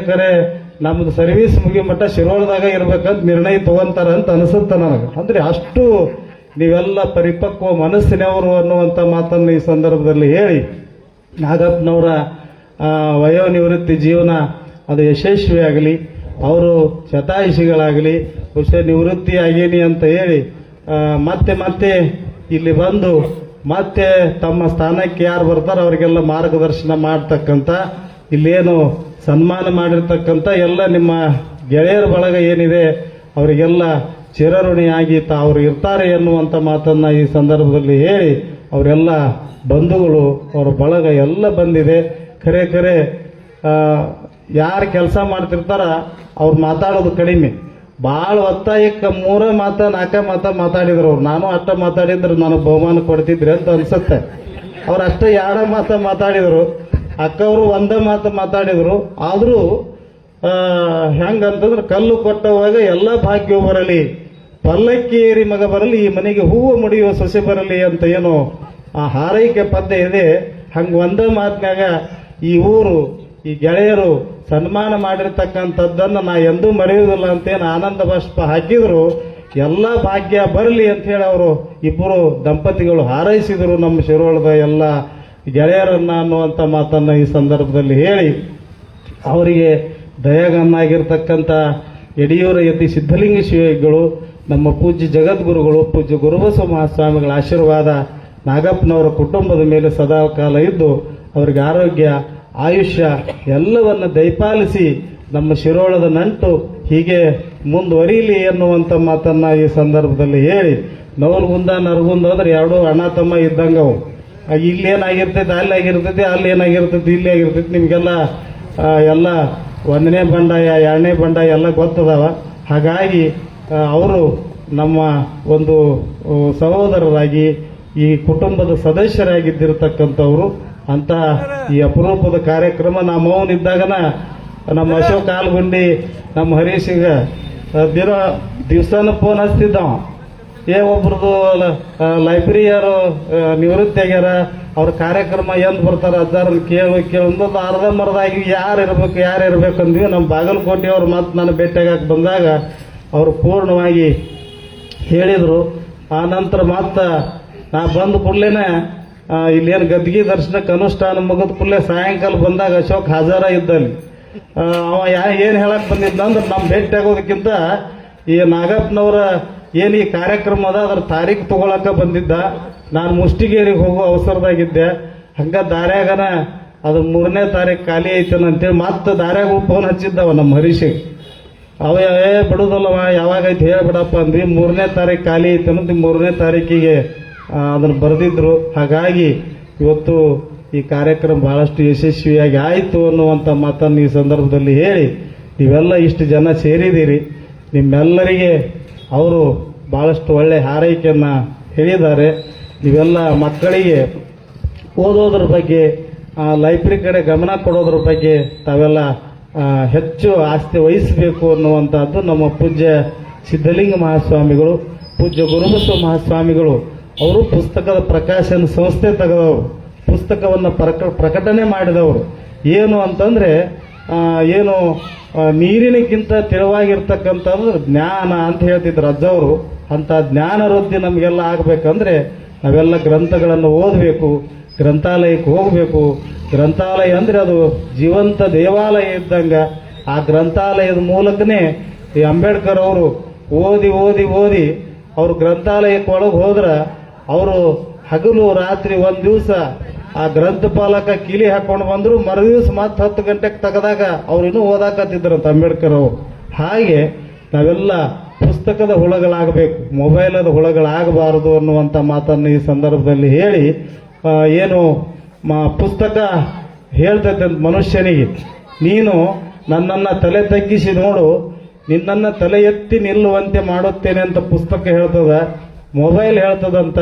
ಖರೆ ನಮ್ದು ಸರ್ವಿಸ್ ಮುಗಿ ಮಟ್ಟ ಶಿರೋಳದಾಗ ಇರ್ಬೇಕಂತ ನಿರ್ಣಯ ತಗೊಂತಾರ ಅಂತ ಅನಿಸುತ್ತೆ ನನಗೆ. ಅಂದ್ರೆ ಅಷ್ಟು ನೀವೆಲ್ಲ ಪರಿಪಕ್ವ ಮನಸ್ಸಿನವರು ಅನ್ನುವಂಥ ಮಾತನ್ನು ಈ ಸಂದರ್ಭದಲ್ಲಿ ಹೇಳಿ, ನಾಗಪ್ಪನವರ ವಯೋನಿವೃತ್ತಿ ಜೀವನ ಅದು ಯಶಸ್ವಿಯಾಗಲಿ, ಅವರು ಶತಾಯುಷಿಗಳಾಗಲಿ, ಬಹುಶಃ ನಿವೃತ್ತಿ ಆಗೇನಿ ಅಂತ ಹೇಳಿ ಮತ್ತೆ ಇಲ್ಲಿ ಬಂದು ಮತ್ತೆ ತಮ್ಮ ಸ್ಥಾನಕ್ಕೆ ಯಾರು ಬರ್ತಾರೋ ಅವರಿಗೆಲ್ಲ ಮಾರ್ಗದರ್ಶನ ಮಾಡ್ತಕ್ಕಂಥ, ಇಲ್ಲೇನು ಸನ್ಮಾನ ಮಾಡಿರ್ತಕ್ಕಂಥ ಎಲ್ಲ ನಿಮ್ಮ ಗೆಳೆಯರ ಬಳಗ ಏನಿದೆ ಅವರಿಗೆಲ್ಲ ಚಿರಋಣಿಯಾಗಿ ಅವರು ಇರ್ತಾರೆ ಎನ್ನುವಂಥ ಮಾತನ್ನ ಈ ಸಂದರ್ಭದಲ್ಲಿ ಹೇಳಿ, ಅವರೆಲ್ಲ ಬಂಧುಗಳು ಅವರ ಬಳಗ ಎಲ್ಲ ಬಂದಿದೆ. ಖರೆ ಯಾರು ಕೆಲಸ ಮಾಡ್ತಿರ್ತಾರ ಅವ್ರು ಮಾತಾಡೋದು ಕಡಿಮೆ, ಭಾಳ ಒತ್ತಾಯಕ್ಕೆ 3 ಮಾತ 4 ಮಾತ ಮಾತಾಡಿದ್ರು ಅವ್ರು. ನಾನು ಅಷ್ಟ ಮಾತಾಡಿದ್ರೆ ನನಗೆ ಬಹುಮಾನ ಕೊಡ್ತಿದ್ರಿ ಅಂತ ಅನ್ಸುತ್ತೆ. ಅವ್ರು ಅಷ್ಟೇ 2 ಮಾತ ಮಾತಾಡಿದ್ರು, ಅಕ್ಕವರು 1 ಮಾತು ಮಾತಾಡಿದ್ರು. ಆದರೂ ಹೆಂಗಂತಂದ್ರೆ ಕಲ್ಲು ಕೊಟ್ಟವಾಗ ಎಲ್ಲ ಭಾಗ್ಯವು ಬರಲಿ, ಪಲ್ಲಕ್ಕಿ ಏರಿ ಮಗ ಬರಲಿ, ಈ ಮನೆಗೆ ಹೂವು ಮುಡಿಯುವ ಸೊಸೆ ಬರಲಿ ಅಂತ ಏನು ಆ ಹಾರೈಕೆ ಪದ್ಯ ಇದೆ. ಹಂಗೆ 1 ಮಾತಿನಾಗ ಈ ಊರು ಈ ಗೆಳೆಯರು ಸನ್ಮಾನ ಮಾಡಿರ್ತಕ್ಕಂಥದ್ದನ್ನು ನಾ ಎಂದೂ ಮರೆಯುವುದಿಲ್ಲ ಅಂತೇನು ಆನಂದ ಬಾಷ್ಪ ಹಾಕಿದ್ರು. ಎಲ್ಲ ಭಾಗ್ಯ ಬರಲಿ ಅಂತ ಹೇಳಿ ಅವರು ಇಬ್ಬರು ದಂಪತಿಗಳು ಹಾರೈಸಿದರು ನಮ್ಮ ಶಿರೋಳದ ಎಲ್ಲ ಗೆಳೆಯರನ್ನ ಅನ್ನುವಂಥ ಮಾತನ್ನ ಈ ಸಂದರ್ಭದಲ್ಲಿ ಹೇಳಿ, ಅವರಿಗೆ ದಯಾಗನ್ನಾಗಿರ್ತಕ್ಕಂಥ ಯಡಿಯೂರ ಯತಿ ಸಿದ್ಧಲಿಂಗ ಶಿವಗಳು, ನಮ್ಮ ಪೂಜ್ಯ ಜಗದ್ಗುರುಗಳು, ಪೂಜ್ಯ ಗುರುಬಸವ ಮಹಾಸ್ವಾಮಿಗಳ ಆಶೀರ್ವಾದ ನಾಗಪ್ಪನವರ ಕುಟುಂಬದ ಮೇಲೆ ಸದಾ ಕಾಲ ಇದ್ದು ಅವರಿಗೆ ಆರೋಗ್ಯ, ಆಯುಷ್ಯ ಎಲ್ಲವನ್ನು ದಯಪಾಲಿಸಿ ನಮ್ಮ ಶಿರೋಳದ ನಂಟು ಹೀಗೆ ಮುಂದುವರಿಯಲಿ ಎನ್ನುವಂಥ ಮಾತನ್ನ ಈ ಸಂದರ್ಭದಲ್ಲಿ ಹೇಳಿ, ನವಲ್ಗುಂದ ನರಗುಂದ ಅಂದ್ರೆ ಎರಡೂ ಅಣ್ಣ ತಮ್ಮ ಇದ್ದಂಗವು. ಇಲ್ಲಿ ಏನಾಗಿರ್ತೈತೆ ಅಲ್ಲಿ ಆಗಿರ್ತೈತಿ, ಅಲ್ಲಿ ಏನಾಗಿರ್ತೈತಿ ಇಲ್ಲಿ ಆಗಿರ್ತೈತಿ. ನಿಮಗೆಲ್ಲ ಎಲ್ಲ 1ನೇ ಬಂಡಾಯ 2ನೇ ಬಂಡಾಯ ಎಲ್ಲ ಗೊತ್ತದಾವ. ಹಾಗಾಗಿ ಅವರು ನಮ್ಮ ಒಂದು ಸಹೋದರರಾಗಿ ಈ ಕುಟುಂಬದ ಸದಸ್ಯರಾಗಿದ್ದಿರತಕ್ಕಂಥವ್ರು. ಅಂತಹ ಈ ಅಪರೂಪದ ಕಾರ್ಯಕ್ರಮ ನಮ್ಮ ಅವನಿದ್ದಾಗನ ನಮ್ಮ ಅಶೋಕ್ ಆಲ್ಗುಂಡಿ ನಮ್ಮ ಹರೀಶಿಗ ದಿವಸನ ಫೋನ್ ಹಚ್ತಿದ್ದಾವ. ಒಬ್ರದ್ದು ಲೈಬ್ರರಿಯರು ನಿವೃತ್ತಿ ಆಗ್ಯಾರ, ಅವ್ರ ಕಾರ್ಯಕ್ರಮ ಎಂದ್ ಬರ್ತಾರ ಅದಾರ ಕೇಳೊಂದು ಅರ್ಧಂಬರ್ಧಾಗಿ ಯಾರು ಇರ್ಬೇಕು ಅಂದ್ವಿ. ನಮ್ಮ ಬಾಗಲಕೋಟೆಯವ್ರು ಮತ್ತೆ ನಾನು ಭೇಟಿಯಾಗಕ್ಕೆ ಬಂದಾಗ ಅವರು ಪೂರ್ಣವಾಗಿ ಹೇಳಿದರು. ಆ ನಂತರ ಮತ್ತೆ ನಾ ಬಂದ ಕೂಡಲೇನೆ ಇಲ್ಲೇನು ಗದ್ಗಿ ದರ್ಶನಕ್ಕೆ ಅನುಷ್ಠಾನ ಮುಗಿದ ಕೂಡಲೇ ಸಾಯಂಕಾಲ ಬಂದಾಗ ಅಶೋಕ್ ಹಾಜರ ಇದ್ದಲ್ಲಿ ಅವ ಏನು ಹೇಳಕ್ ಬಂದಿದ್ದಂದ್ರೆ ನಮ್ಮ ಭೇಟಿ ಆಗೋದಕ್ಕಿಂತ ಈ ನಾಗಪ್ಪನವರ ಏನು ಈ ಕಾರ್ಯಕ್ರಮ ಅದ ಅದ್ರ ತಾರೀಖು ತಗೊಳಕ ಬಂದಿದ್ದ. ನಾನು ಮುಷ್ಟಿಗೇರಿಗೆ ಹೋಗೋ ಅವಸರದಾಗಿದ್ದೆ. ಹಂಗ ದಾರ್ಯಾಗನ ಅದು 3ನೇ ತಾರೀಕು ಖಾಲಿ ಐತನ ಅಂತೇಳಿ ಮತ್ತೆ ದಾರ್ಯಾಗ ಫೋನ್ ಹಚ್ಚಿದ್ದವ ನಮ್ಮ ಹರೀಶಿಗೆ. ಅವ ಬಿಡುದಲ್ಲವ ಯಾವಾಗೈತೆ ಹೇಳ್ಬಿಡಪ್ಪ ಅಂದ್ವಿ. 3ನೇ ತಾರೀಕು ಖಾಲಿ ಐತನ 3ನೇ ತಾರೀಕಿಗೆ ಅದನ್ನು ಬರೆದಿದ್ರು. ಹಾಗಾಗಿ ಇವತ್ತು ಈ ಕಾರ್ಯಕ್ರಮ ಬಹಳಷ್ಟು ಯಶಸ್ವಿಯಾಗಿ ಆಯಿತು ಅನ್ನುವಂಥ ಮಾತನ್ನು ಈ ಸಂದರ್ಭದಲ್ಲಿ ಹೇಳಿ, ನೀವೆಲ್ಲ ಇಷ್ಟು ಜನ ಸೇರಿದ್ದೀರಿ, ನಿಮ್ಮೆಲ್ಲರಿಗೆ ಅವರು ಬಹಳಷ್ಟು ಒಳ್ಳೆ ಹಾರೈಕೆಯನ್ನು ಹೇಳಿದ್ದಾರೆ. ನೀವೆಲ್ಲ ಮಕ್ಕಳಿಗೆ ಓದೋದ್ರ ಬಗ್ಗೆ, ಲೈಬ್ರರಿ ಕಡೆ ಗಮನ ಕೊಡೋದ್ರ ಬಗ್ಗೆ ತಾವೆಲ್ಲ ಹೆಚ್ಚು ಆಸ್ತಿ ವಹಿಸಬೇಕು ಅನ್ನುವಂಥದ್ದು ನಮ್ಮ ಪೂಜ್ಯ ಸಿದ್ಧಲಿಂಗ ಮಹಾಸ್ವಾಮಿಗಳು, ಪೂಜ್ಯ ಗುರುಬಸವ ಮಹಾಸ್ವಾಮಿಗಳು ಅವರು ಪುಸ್ತಕದ ಪ್ರಕಾಶನ ಸಂಸ್ಥೆ ತೆಗೆದವರು, ಪುಸ್ತಕವನ್ನು ಪ್ರಕಟಣೆ ಮಾಡಿದವರು. ಏನು ಅಂತಂದ್ರೆ ಏನು ನೀರಿನಕ್ಕಿಂತ ತೆಳುವಾಗಿರ್ತಕ್ಕಂಥದ್ದು ಜ್ಞಾನ ಅಂತ ಹೇಳ್ತಿದ್ರು ಅಜ್ಜವರು. ಅಂತ ಜ್ಞಾನ ವೃದ್ಧಿ ನಮಗೆಲ್ಲ ಆಗಬೇಕಂದ್ರೆ ನಾವೆಲ್ಲ ಗ್ರಂಥಗಳನ್ನು ಓದಬೇಕು, ಗ್ರಂಥಾಲಯಕ್ಕೆ ಹೋಗಬೇಕು. ಗ್ರಂಥಾಲಯ ಅಂದ್ರೆ ಅದು ಜೀವಂತ ದೇವಾಲಯ ಇದ್ದಂಗ. ಆ ಗ್ರಂಥಾಲಯದ ಮೂಲಕನೇ ಈ ಅಂಬೇಡ್ಕರ್ ಅವರು ಓದಿ ಓದಿ ಓದಿ ಅವರು ಗ್ರಂಥಾಲಯಕ್ಕೆ ಒಳಗೆ ಹೋದ್ರ ಅವರು ಹಗಲು ರಾತ್ರಿ ಒಂದ್ ದಿವಸ ಆ ಗ್ರಂಥಪಾಲಕ ಕೀಲಿ ಹಾಕೊಂಡು ಬಂದ್ರು, ಮರುದಿವ್ಸ ಮತ್ತೆ 10 ಗಂಟೆಗೆ ತೆಗೆದಾಗ ಅವ್ರು ಇನ್ನೂ ಓದಾಕತ್ತಿದ್ರಂತ ಅಂಬೇಡ್ಕರ್ ಅವರು. ಹಾಗೆ ನಾವೆಲ್ಲ ಪುಸ್ತಕದ ಹುಳಗಳಾಗಬೇಕು, ಮೊಬೈಲದ ಹುಳಗಳಾಗಬಾರದು ಅನ್ನುವಂಥ ಮಾತನ್ನು ಈ ಸಂದರ್ಭದಲ್ಲಿ ಹೇಳಿ, ಏನು ಪುಸ್ತಕ ಹೇಳ್ತೈತೆ ಮನುಷ್ಯನಿಗೆ, ನೀನು ನನ್ನನ್ನು ತಲೆ ತಗ್ಗಿಸಿ ನೋಡು, ನಿನ್ನನ್ನು ತಲೆ ಎತ್ತಿ ನಿಲ್ಲುವಂತೆ ಮಾಡುತ್ತೇನೆ ಅಂತ ಪುಸ್ತಕ ಹೇಳ್ತದ. ಮೊಬೈಲ್ ಹೇಳ್ತದಂತ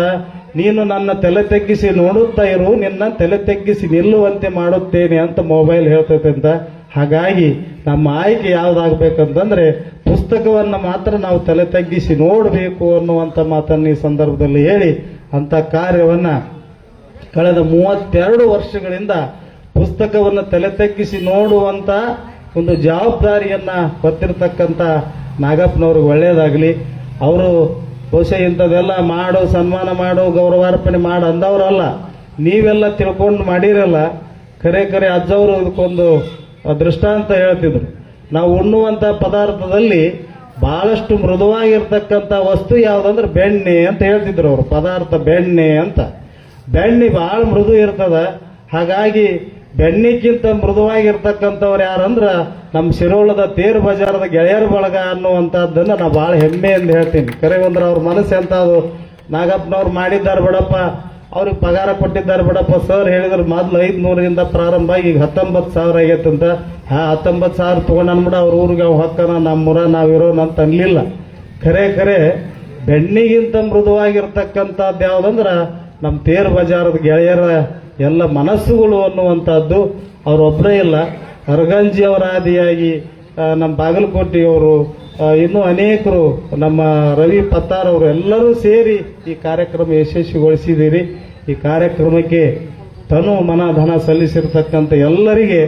ನೀನು ನನ್ನ ತಲೆ ತಗ್ಗಿಸಿ ನೋಡುತ್ತಾ ಇರು, ನಿನ್ನ ತಲೆ ತಗ್ಗಿಸಿ ನಿಲ್ಲುವಂತೆ ಮಾಡುತ್ತೇನೆ ಅಂತ ಮೊಬೈಲ್ ಹೇಳ್ತೈತೆ ಅಂತ. ಹಾಗಾಗಿ ನಮ್ಮ ಆಯ್ಕೆ ಯಾವ್ದಾಗಬೇಕಂತಂದ್ರೆ ಪುಸ್ತಕವನ್ನು ಮಾತ್ರ ನಾವು ತಲೆ ತಗ್ಗಿಸಿ ನೋಡಬೇಕು ಅನ್ನುವಂಥ ಮಾತನ್ನು ಈ ಸಂದರ್ಭದಲ್ಲಿ ಹೇಳಿ, ಅಂತ ಕಾರ್ಯವನ್ನ ಕಳೆದ 32 ವರ್ಷಗಳಿಂದ ಪುಸ್ತಕವನ್ನು ತಲೆ ತಗ್ಗಿಸಿ ನೋಡುವಂತ ಒಂದು ಜವಾಬ್ದಾರಿಯನ್ನ ಹೊತ್ತಿರತಕ್ಕಂಥ ನಾಗಪ್ಪನವ್ರಿಗೆ ಒಳ್ಳೆಯದಾಗಲಿ. ಅವರು ಬಹುಶಃ ಇಂಥದ್ದೆಲ್ಲ ಮಾಡು, ಸನ್ಮಾನ ಮಾಡು, ಗೌರವಾರ್ಪಣೆ ಮಾಡು ಅಂದವರಲ್ಲ, ನೀವೆಲ್ಲ ತಿಳ್ಕೊಂಡು ಮಾಡಿರಲ್ಲ. ಖರೆ ಅಜ್ಜವರು ಇದಕ್ಕೊಂದು ದೃಷ್ಟಾಂತ ಹೇಳ್ತಿದ್ರು. ನಾವು ಉಣ್ಣುವಂಥ ಪದಾರ್ಥದಲ್ಲಿ ಬಹಳಷ್ಟು ಮೃದುವಾಗಿರ್ತಕ್ಕಂಥ ವಸ್ತು ಯಾವುದಂದ್ರೆ ಬೆಣ್ಣೆ ಅಂತ ಹೇಳ್ತಿದ್ರು ಅವರು. ಪದಾರ್ಥ ಬೆಣ್ಣೆ ಅಂತ. ಬೆಣ್ಣೆ ಬಹಳ ಮೃದು ಇರ್ತದ. ಹಾಗಾಗಿ ಬೆಣ್ಣಿಕ್ಕಿಂತ ಮೃದುವಾಗಿರ್ತಕ್ಕಂಥವ್ರು ಯಾರಂದ್ರ ನಮ್ಮ ಶಿರೋಳದ ತೇರು ಬಜಾರದ ಗೆಳೆಯರ ಬಳಗ ಅನ್ನುವಂಥದ್ದನ್ನು ನಾ ಬಹಳ ಹೆಮ್ಮೆಯಿಂದ ಹೇಳ್ತೀನಿ. ಕರೆ ಅಂದ್ರೆ ಅವ್ರ ಮನಸ್ಸು ಎಂತ ಅದು, ನಾಗಪ್ಪನವ್ರು ಮಾಡಿದ್ದಾರೆ ಬಿಡಪ್ಪ, ಅವ್ರಿಗೆ ಪಗಾರ ಕೊಟ್ಟಿದ್ದಾರೆ ಬಿಡಪ್ಪ. ಸರ್ ಹೇಳಿದ್ರು ಮೊದಲು 500ರಿಂದ ಪ್ರಾರಂಭ ಆಗಿ ಈಗ 19,000 ಆಗೈತಂತ. 19,000 ತಗೊಂಡನ್ಬಿಡ ಅವ್ರ ಊರಿಗೆ ಹೊಕ್ಕನ, ನಮ್ಮೂರ ನಾವಿರೋಣ ಅಂತ ಅನ್ಲಿಲ್ಲ. ಖರೆ ಬೆಣ್ಣಿಗಿಂತ ಮೃದುವಾಗಿರ್ತಕ್ಕಂಥದ್ದು ಯಾವುದಂದ್ರ ನಮ್ಮ ತೇರು ಬಜಾರದ ಗೆಳೆಯರ ಎಲ್ಲ ಮನಸ್ಸುಗಳು ಅನ್ನುವಂಥದ್ದು. ಅವರೊಬ್ಬರೇ ಇಲ್ಲ, ಅರಗಂಜಿ ಅವರ ಆದಿಯಾಗಿ ನಮ್ಮ ಬಾಗಲಕೋಟೆಯವರು, ಇನ್ನೂ ಅನೇಕರು, ನಮ್ಮ ರವಿ ಪತ್ತಾರ್ ಅವರು ಎಲ್ಲರೂ ಸೇರಿ ಈ ಕಾರ್ಯಕ್ರಮ ಯಶಸ್ವಿಗೊಳಿಸಿದ್ದೀರಿ. ಈ ಕಾರ್ಯಕ್ರಮಕ್ಕೆ ತನು ಮನ ಧನ ಸಲ್ಲಿಸಿರ್ತಕ್ಕಂಥ ಎಲ್ಲರಿಗೆ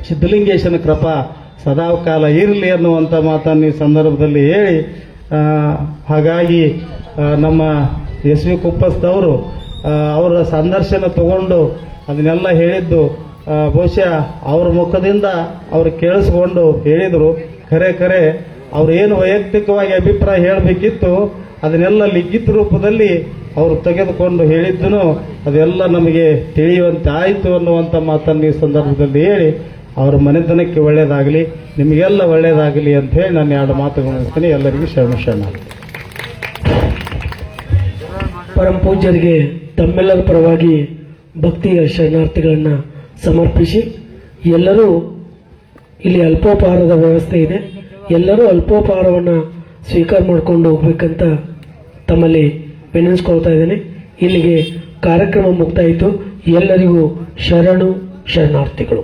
ಸಿದ್ಧಲಿಂಗೇಶನ ಕೃಪಾ ಸದಾಕಾಲ ಇರಲಿ ಅನ್ನುವಂಥ ಮಾತನ್ನು ಈ ಸಂದರ್ಭದಲ್ಲಿ ಹೇಳಿ, ಹಾಗಾಗಿ ನಮ್ಮ ಎಸ್ ವಿ ಕುಪ್ಪಸ್ದವರು ಅವರ ಸಂದರ್ಶನ ತಗೊಂಡು ಅದನ್ನೆಲ್ಲ ಹೇಳಿದ್ದು ಬಹುಶಃ ಅವ್ರ ಮುಖದಿಂದ ಅವರು ಕೇಳಿಸ್ಕೊಂಡು ಹೇಳಿದರು. ಖರೆ ಅವ್ರು ಏನು ವೈಯಕ್ತಿಕವಾಗಿ ಅಭಿಪ್ರಾಯ ಹೇಳಬೇಕಿತ್ತು ಅದನ್ನೆಲ್ಲ ಲಿಖಿತ ರೂಪದಲ್ಲಿ ಅವರು ತೆಗೆದುಕೊಂಡು ಹೇಳಿದ್ದನು ಅದೆಲ್ಲ ನಮಗೆ ತಿಳಿಯುವಂತೆ ಆಯಿತು ಅನ್ನುವಂಥ ಮಾತನ್ನು ಈ ಸಂದರ್ಭದಲ್ಲಿ ಹೇಳಿ, ಅವರ ಮನೆತನಕ್ಕೆ ಒಳ್ಳೆಯದಾಗಲಿ, ನಿಮಗೆಲ್ಲ ಒಳ್ಳೆಯದಾಗಲಿ ಅಂತ ಹೇಳಿ ನಾನು 2 ಮಾತುಗಳನ್ನು ಹೇಳ್ತೀನಿ. ಎಲ್ಲರಿಗೂ ಶರಣ. ಪರಮ ಪೂಜ್ಯರಿಗೆ ತಮ್ಮೆಲ್ಲರ ಪರವಾಗಿ ಭಕ್ತಿಯ ಶರಣಾರ್ಥಿಗಳನ್ನು ಸಮರ್ಪಿಸಿ, ಎಲ್ಲರೂ ಇಲ್ಲಿ ಅಲ್ಪೋಪಹಾರದ ವ್ಯವಸ್ಥೆ ಇದೆ, ಎಲ್ಲರೂ ಅಲ್ಪೋಪಹಾರವನ್ನು ಸ್ವೀಕಾರ ಮಾಡಿಕೊಂಡು ಹೋಗ್ಬೇಕಂತ ತಮ್ಮಲ್ಲಿ ವಿನಂತಿಸ್ಕೊಳ್ತಾ ಇದ್ದೇನೆ. ಇಲ್ಲಿಗೆ ಕಾರ್ಯಕ್ರಮ ಮುಕ್ತಾಯಿತು. ಎಲ್ಲರಿಗೂ ಶರಣಾರ್ಥಿಗಳು.